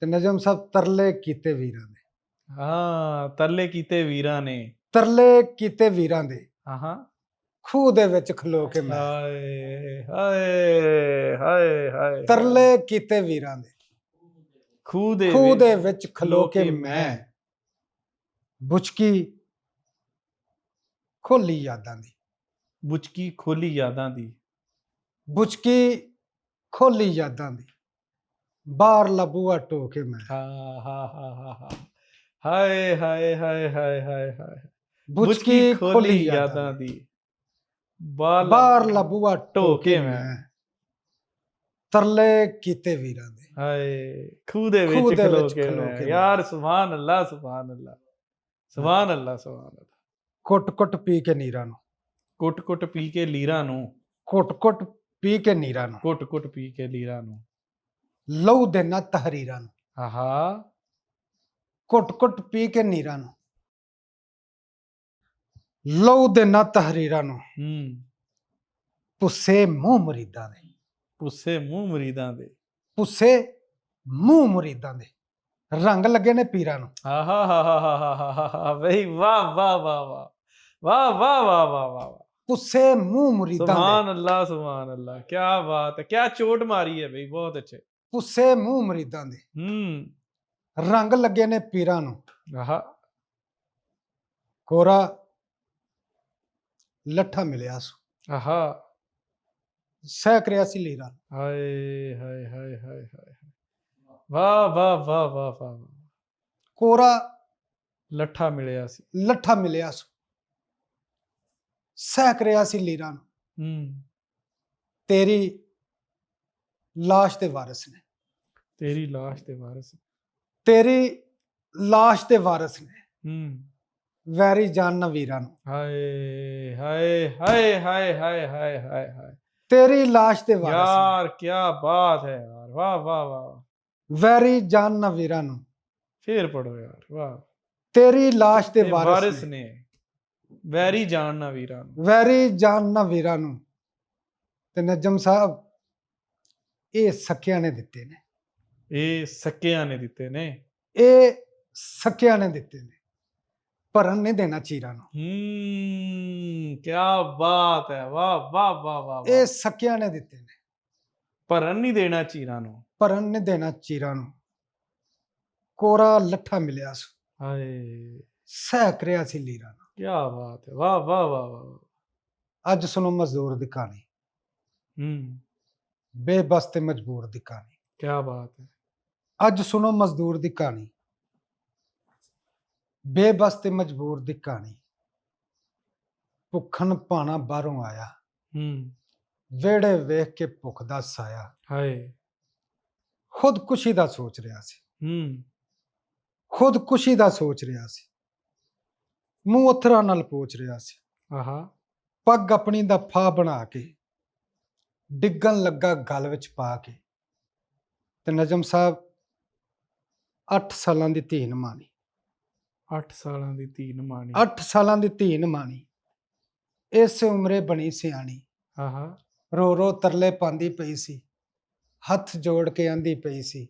ਤੇ ਨਜਮ ਸਾਹਿਬ ਤਰਲੇ ਕੀਤੇ ਵੀਰਾਂ ਦੇ, ਹਾਂ ਤਰਲੇ ਕੀਤੇ ਵੀਰਾਂ ਨੇ, ਤਰਲੇ ਕੀਤੇ ਵੀਰਾਂ ਦੇ, ਹਾਂ ਖੂਹ ਦੇ ਵਿੱਚ ਖਲੋ ਕੇ ਮੈਂ, ਹਾਏ ਹਾਏ ਹਾਏ ਹਾਏ। ਤਰਲੇ ਕੀਤੇ ਵੀਰਾਂ ਦੇ, ਖੂਹ ਦੇ ਵਿੱਚ ਖਲੋ ਕੇ ਮੈਂ, ਬੁਚਕੀ ਖੋਲੀ ਯਾਦਾਂ ਦੀ, ਬੁਚਕੀ ਖੋਲੀ ਯਾਦਾਂ ਦੀ, ਬੁਚਕੀ ਖੋਲੀ ਯਾਦਾਂ ਦੀ, ਬਾਹਰ ਲਬੂਆ ਟੋ ਕੇ ਮੈਂ, ਹਾ ਹਾ ਹਾ ਹਾ ਹਾ। ਹਾਏ ਹਾਏ ਹਾਏ ਹਾਏ ਹਾਏ ਹਾਏ। ਬੁਚਕੀ ਖੋਲੀ ਯਾਦਾਂ ਦੀ, ਬਾਹਰ ਲਬੂਆ ਟੋ ਕੇ ਮੈਂ, ਤਰਲੇ ਕੀਤੇ ਵੀਰਾਂ ਦੇ, ਹਾਏ ਖੂਹ ਦੇ ਵਿੱਚ ਖਲੋ ਕੇ ਮੈਂ। ਯਾਰ ਸੁਭਾਨ ਅੱਲਾ ਸੁਭਾਨ ਅੱਲਾ ਸੁਭਾਨ ਅੱਲਾ ਸੁਭਾਨ ਅੱਲਾ। ਕੁੱਟ ਕੁੱਟ ਪੀ ਕੇ ਨੀਰਾਂ ਨੂੰ, ਕੁੱਟ ਕੁੱਟ ਪੀ ਕੇ ਲੀਰਾਂ ਨੂੰ, ਕੁੱਟ ਕੁੱਟ ਪੀ ਕੇ ਨੀਰਾਂ ਨੂੰ, ਕੁੱਟ ਕੁੱਟ ਪੀ ਕੇ ਲੀਰਾਂ ਨੂੰ, ਲਹੂ ਦੇਣਾ ਤਹਰੀਰਾਂ ਨੂੰ, ਆਹਾ ਕੁੱਟ ਕੁੱਟ ਪੀ ਕੇ ਨੀਰਾਂ ਨੂੰ, ਲਹੂ ਦੇਣਾ ਤਹਰੀਰਾਂ ਨੂੰ, ਪੁੱਸੇ ਮੂੰਹ ਮੁਰੀਦਾਂ ਦੇ, ਪੁੱਸੇ ਮੂੰਹ ਮੁਰੀਦਾਂ ਦੇ, ਪੁੱਸੇ ਮੂੰਹ ਮੁਰੀਦਾਂ ਦੇ, ਰੰਗ ਲੱਗੇ ਨੇ ਪੀਰਾਂ ਨੂੰ। ਆਹਾ ਹਾ ਹਾ ਹਾ ਹਾ ਹਾ। ਬਈ ਵਾਹ ਵਾਹ ਵਾਹ ਵਾਹ ਵਾਹ ਵਾਹ ਵਾਹ ਵਾਹ ਵਾਹ। ਪੁੱਸੇ ਮੂੰਹ ਮੁਰੀਦਾਂ ਦੇ, ਸੁਭਾਨ ਅੱਲਾ ਸੁਭਾਨ ਅੱਲਾ। ਕੀ ਬਾਤ ਹੈ, ਕੀ ਚੋਟ ਮਾਰੀ ਹੈ ਬਈ, ਬਹੁਤ ਅੱਛੇ। ਪੁੱਸੇ ਮੂੰਹ ਮੁਰੀਦਾਂ ਦੇ, ਰੰਗ ਲੱਗੇ ਨੇ ਪੀਰਾਂ ਨੂੰ, ਆਹਾ ਕੋਰਾ ਲੱਠਾ ਮਿਲਿਆ ਸੋ ਆਹਾ ਸਹਿ ਕਰਿਆ ਸੀ ਲੀਰਾਂ ਨੂੰ। ਹਾਏ ਹਾਏ ਹਾਏ ਹਾਏ ਹਾਏ ਵਾਹ ਵਾਹ ਵਾਹ ਵਾਹ ਵਾਹ ਵਾਹ। ਕੋਰਾ ਲੱਠਾ ਮਿਲਿਆ ਸੀ। ਲੱਠਾ ਮਿਲਿਆ ਸੋ ਸਹਿ ਕਰਿਆ ਸੀ ਲੀਰਾਂ ਨੂੰ। ਹੂੰ ਤੇਰੀ ਲਾਸ਼ ਦੇ ਵਾਰਿਸ ਨੇ, ਤੇਰੀ ਲਾਸ਼ ਦੇ ਵਾਰਿਸ। ਤੇਰੀ ਲਾਸ਼ ਦੇ ਵਾਰਿਸ ਨੇ ਹੂੰ ਵੈਰੀ ਜਾਨ ਵੀਰਾਂ ਨੂੰ। ਹਾਏ ਹਾਏ ਹਾਏ ਹਾਏ ਹਾਏ ਹਾਏ ਹਾਏ ਹਾਏ ਤੇਰੀ ਲਾਸ਼ ਦੇ ਵਾਰਿਸ यार क्या बात है यार वाह वाह वाह ਨੇ ਵੈਰੀ ਜਾਨ ਵੀਰਾਂ ਨੂੰ। फिर पढ़ो यार वाह ਤੇਰੀ ਲਾਸ਼ ਦੇ ये ਵਾਰਿਸ वारिस ਨੇ ने वैरी जानना वीरा ਵੈਰੀ ਜਾਨ ਵੀਰਾਂ ਨੂੰ। ਤੇ ਨਜਮ ਸਾਹਿਬ ਇਹ ਸਕਿਆਂ ਨੇ ਦਿੱਤੇ ਨੇ, ये सकिया ने दिते ने। ਇਹ ਸਕਿਆਂ ਨੇ ਦਿੱਤੇ ਨੇ, ਭਰਨ ਨਹੀਂ ਦੇਣਾ ਚੀਰਾਂ ਨੂੰ। क्या बात है वाह वाह वाह वाह ਇਹ ਸਕਿਆਂ ਨੇ ਦਿੱਤੇ ਨੇ, भरन नहीं देना चीरा नु। ਭਰਨ ਨਹੀਂ ਦੇਣਾ ਚੀਰਾਂ ਨੂੰ। ਕੋਰਾ ਲੱਠਾ ਮਿਲਿਆ ਸੋ हाय ਸਹਿ ਕਰਿਆ ਸੀ ਲੀਰਾਂ ਨੂੰ। क्या बात है वाह वाह वाह वाह। ਅੱਜ ਸੁਣੋ ਮਜ਼ਦੂਰ ਦੀ ਕਹਾਣੀ, ਬੇਬਸ ਤੇ ਮਜਬੂਰ ਦੀ ਕਹਾਣੀ। क्या बात है। ਅੱਜ ਸੁਣੋ ਮਜ਼ਦੂਰ ਦੀ ਕਹਾਣੀ, ਬੇਬਸ ਤੇ ਮਜਬੂਰ ਦੀ ਕਹਾਣੀ। ਭੁੱਖਣ ਭਾਣਾ ਬਾਹਰੋਂ ਆਇਆ, ਵਿਹੜੇ ਵੇਖ ਕੇ ਭੁੱਖ ਦਾ ਸਾਇਆ। हाय ਖੁਦਕੁਸ਼ੀ ਦਾ ਸੋਚ ਰਿਹਾ ਸੀ, ਖੁਦਕੁਸ਼ੀ ਦਾ ਸੋਚ ਰਿਹਾ ਸੀ। ਮੂੰਹ ਅਥਰਾਂ ਨਾਲ ਪੋਚ ਰਿਹਾ ਸੀ। आहा ਪੱਗ ਆਪਣੀ ਦਾ ਫਾਹ ਬਣਾ ਕੇ ਡਿੱਗਣ ਲੱਗਾ ਗਲ ਵਿੱਚ ਪਾ ਕੇ। ਤੇ ਨਜਮ ਸਾਹਿਬ 8 ਸਾਲਾਂ ਦੀ ਧੀ ਨਮਾਣੀ, 8 ਸਾਲਾਂ ਦੀ ਧੀ ਨਮਾਣੀ। 8 ਸਾਲਾਂ ਦੀ ਧੀ ਨਮਾਣੀ, ਇਸ ਉਮਰੇ ਬਣੀ ਸਿਆਣੀ। ਆਹਾ ਰੋ ਰੋ ਤਰਲੇ ਪਾਉਂਦੀ ਪਈ ਸੀ, ਹੱਥ ਜੋੜ ਕੇ ਆਂਦੀ ਪਈ ਸੀ,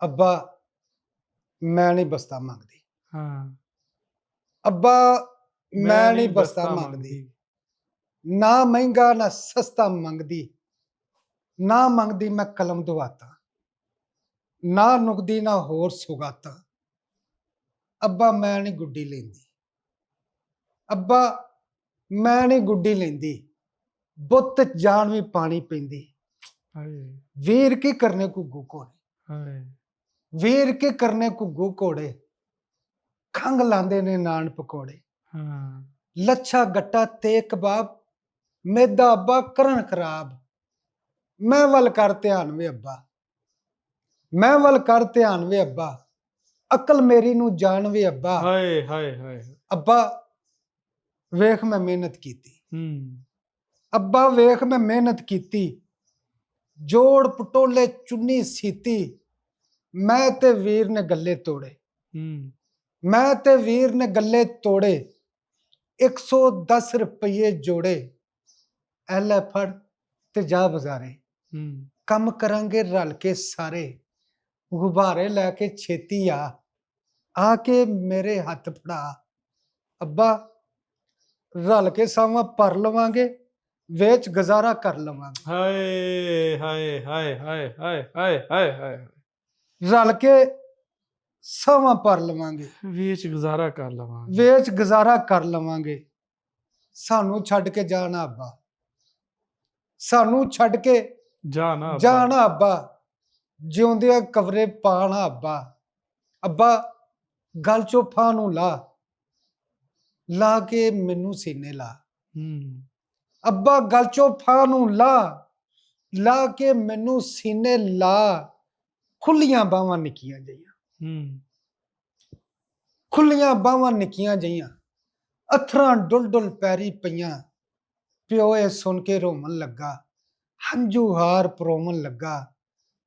ਅੱਬਾ ਮੈਂ ਨਹੀਂ ਬਸਤਾ ਮੰਗਦੀ, ਹਾਂ ਅੱਬਾ ਮੈਂ ਨਹੀਂ ਬਸਤਾ ਮੰਗਦੀ। ਨਾ ਮਹਿੰਗਾ ਨਾ ਸਸਤਾ ਮੰਗਦੀ, ਨਾ ਮੰਗਦੀ ਮੈਂ ਕਲਮ ਦਵਾਤਾ, ਨਾ ਨੁਕਦੀ ਨਾ ਹੋਰ ਸੁਗਾਤਾ। ਅੱਬਾ ਮੈਂ ਨਹੀਂ ਗੁੱਡੀ ਲੈਂਦੀ, ਅੱਬਾ ਮੈਂ ਨਹੀਂ ਗੁੱਡੀ ਲੈਂਦੀ, ਬੁੱਤ ਜਾਣ ਵੀ ਪਾਣੀ ਪੈਂਦੀ। ਹਾਏ ਵੀਰ ਕੀ ਕਰਨੇ ਘੁੱਗੂ ਘੋੜੇ, ਹਾਏ ਵੀਰ ਕੀ ਕਰਨੇ ਘੁੱਗੂ ਘੋੜੇ, ਖੰਗ ਲਾਂਦੇ ਨੇ ਨਾਨ ਪਕੌੜੇ। ਹਾਂ ਲੱਛਾ ਗੱਟਾ ਤੇ ਕਬਾਬ, ਮੈਦਾ ਅੱਬਾ ਕਰਨ ਖਰਾਬ। ਮੈਂ ਵੱਲ ਕਰ ਧਿਆਨ ਵੇ ਅੱਬਾ, ਮੈਂ ਵੱਲ ਕਰ ਧਿਆਨ ਵੇ ਅੱਬਾ, ਅਕਲ ਮੇਰੀ ਨੂੰ ਜਾਣ ਵੇ ਅੱਬਾ। ਹਾਏ ਹਾਏ ਹਾਏ ਅੱਬਾ ਵੇਖ ਮੈਂ ਮਿਹਨਤ ਕੀਤੀ, ਅੱਬਾ ਵੇਖ ਮੈਂ ਮਿਹਨਤ ਕੀਤੀ, ਜੋੜ ਪਟੋਲੇ ਚੁੰਨੀ ਸੀਤੀ। ਮੈਂ ਤੇ ਵੀਰ ਨੇ ਗੱਲੇ ਤੋੜੇ, ਮੈਂ ਤੇ ਵੀਰ ਨੇ ਗੱਲੇ ਤੋੜੇ, 110 ਰੁਪਏ ਜੋੜੇ। ਐ ਲੈ ਫੜ ਤੇ ਜਾ ਬਜ਼ਾਰੇ, ਕੰਮ ਕਰਾਂਗੇ ਰਲ ਕੇ ਸਾਰੇ। ਗੁਬਾਰੇ ਲੈ ਕੇ ਛੇਤੀ ਆ ਕੇ ਮੇਰੇ ਹੱਥ ਫੜਾ। ਅੱਬਾ ਰਲ ਕੇ ਸਾਵਾਂ ਭਰ ਲਵਾਂਗੇ, ਵੇਚ ਗੁਜ਼ਾਰਾ ਕਰ ਲਵਾਂਗੇ। ਹਾਏ ਹਾਏ ਹਾਏ ਹਾਏ ਹਾਏ ਹਾਏ ਹਾਏ ਹਾਏ ਰਲ ਕੇ ਸਾਵਾਂ ਭਰ ਲਵਾਂਗੇ, ਵੇਚ ਗੁਜ਼ਾਰਾ ਕਰ ਲਵਾਂਗੇ। ਵੇਚ ਗੁਜ਼ਾਰਾ ਕਰ ਲਵਾਂਗੇ। ਸਾਨੂੰ ਛੱਡ ਕੇ ਜਾਣਾ ਅੱਬਾ, ਸਾਨੂੰ ਛੱਡ ਕੇ ਜਾਣਾ ਜਾਣਾ ਅੱਬਾ, ਜਿਉਂਦਿਆਂ ਕਵਰੇ ਪਾਣਾ ਅੱਬਾ। ਅੱਬਾ ਗਲ ਚੋਂ ਫਾਹ ਨੂੰ ਲਾ ਕੇ ਮੈਨੂੰ ਸੀਨੇ ਲਾ। ਅੱਬਾ ਗਲ ਚੋਂ ਫਾਹ ਨੂੰ ਲਾ ਕੇ ਮੈਨੂੰ ਸੀਨੇ ਲਾ। ਖੁੱਲੀਆਂ ਬਾਹਾਂ ਨਿੱਕੀਆਂ ਜਈਆਂ, ਖੁੱਲੀਆਂ ਬਾਹਾਂ ਨਿੱਕੀਆਂ ਜਈਆਂ, ਅਥਰਾਂ ਡੁੱਲ ਡੁੱਲ ਪੈਰੀ ਪਈਆਂ। ਪਿਓ ਇਹ ਸੁਣ ਕੇ ਰੋਮਨ ਲੱਗਾ, ਹੰਝੂ ਹਾਰ ਪਰੋਮਨ ਲੱਗਾ।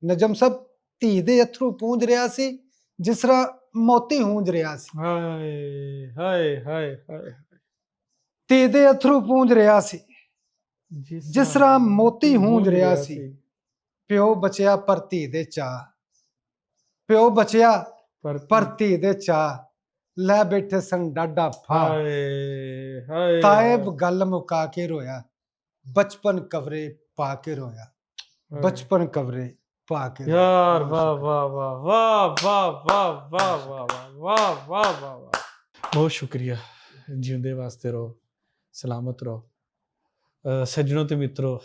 ਨਜਮ ਸਾਹਿਬ ਧੀ ਦੇ ਅਥਰੂ ਪੂੰਝ ਰਿਹਾ ਸੀ ਜਿਸ ਤਰ੍ਹਾਂ ਮੋਤੀ ਹੂੰਝ ਰਿਹਾ ਸੀ। ਹਾਏ ਹਾਏ ਹਾਏ ਹਾਏ ਧੀ ਦੇ ਅਥਰੂ ਪੂੰਝ ਰਿਹਾ ਸੀ ਜਿਸ ਤਰ੍ਹਾਂ ਮੋਤੀ ਹੂੰਝ ਰਿਹਾ ਸੀ। ਪਿਓ ਬਚਿਆ ਪਰ ਧੀ ਦੇ ਚਾਅ, ਪਿਓ ਬਚਿਆ ਪਰ ਧੀ ਦੇ ਚਾਅ। ਲੈ ਬੈਠੇ ਸਨ ਡਾਡਾ ਫਾ, ਤਾਇਬ ਗੱਲ ਮੁਕਾ ਕੇ ਰੋਇਆ, ਬਚਪਨ ਕਵਰੇ ਪਾ ਕੇ ਰੋਇਆ, ਬਚਪਨ ਕਵਰੇ ਪਾ ਕੇ। ਯਾਰ ਵਾਹ ਵਾਹ ਵਾਹ ਵਾਹ ਵਾਹ ਵਾਹ ਵਾਹ ਵਾਹ ਵਾਹ ਵਾਹ ਵਾਹ ਵਾਹ। ਬਹੁਤ ਸ਼ੁਕਰੀਆ। ਜਿਉਂਦੇ ਵਾਸਤੇ ਰਹੋ, ਸਲਾਮਤ ਰਹੋ। ਸੱਜਣੋ ਤੇ ਮਿੱਤਰੋ,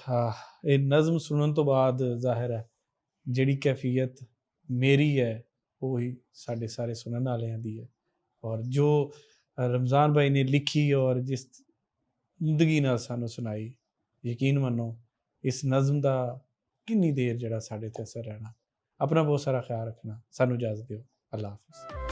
ਇਹ ਨਜ਼ਮ ਸੁਣਨ ਤੋਂ ਬਾਅਦ ਜ਼ਾਹਿਰ ਹੈ ਜਿਹੜੀ ਕੈਫੀਅਤ ਮੇਰੀ ਹੈ ਉਹੀ ਸਾਡੇ ਸਾਰੇ ਸੁਣਨ ਵਾਲਿਆਂ ਦੀ ਹੈ। ਔਰ ਜੋ ਰਮਜ਼ਾਨ ਭਾਈ ਨੇ ਲਿਖੀ ਔਰ ਜਿਸ ਜ਼ਿੰਦਗੀ ਨਾਲ ਸਾਨੂੰ ਸੁਣਾਈ, ਯਕੀਨ ਮੰਨੋ ਇਸ ਨਜ਼ਮ ਦਾ ਕਿੰਨੀ ਦੇਰ ਜਿਹੜਾ ਸਾਡੇ 'ਤੇ ਅਸਰ ਰਹਿਣਾ। ਆਪਣਾ ਬਹੁਤ ਸਾਰਾ ਖਿਆਲ ਰੱਖਣਾ। ਸਾਨੂੰ ਇਜਾਜ਼ਤ ਦਿਓ। ਅੱਲਾ ਹਾਫਿਜ਼।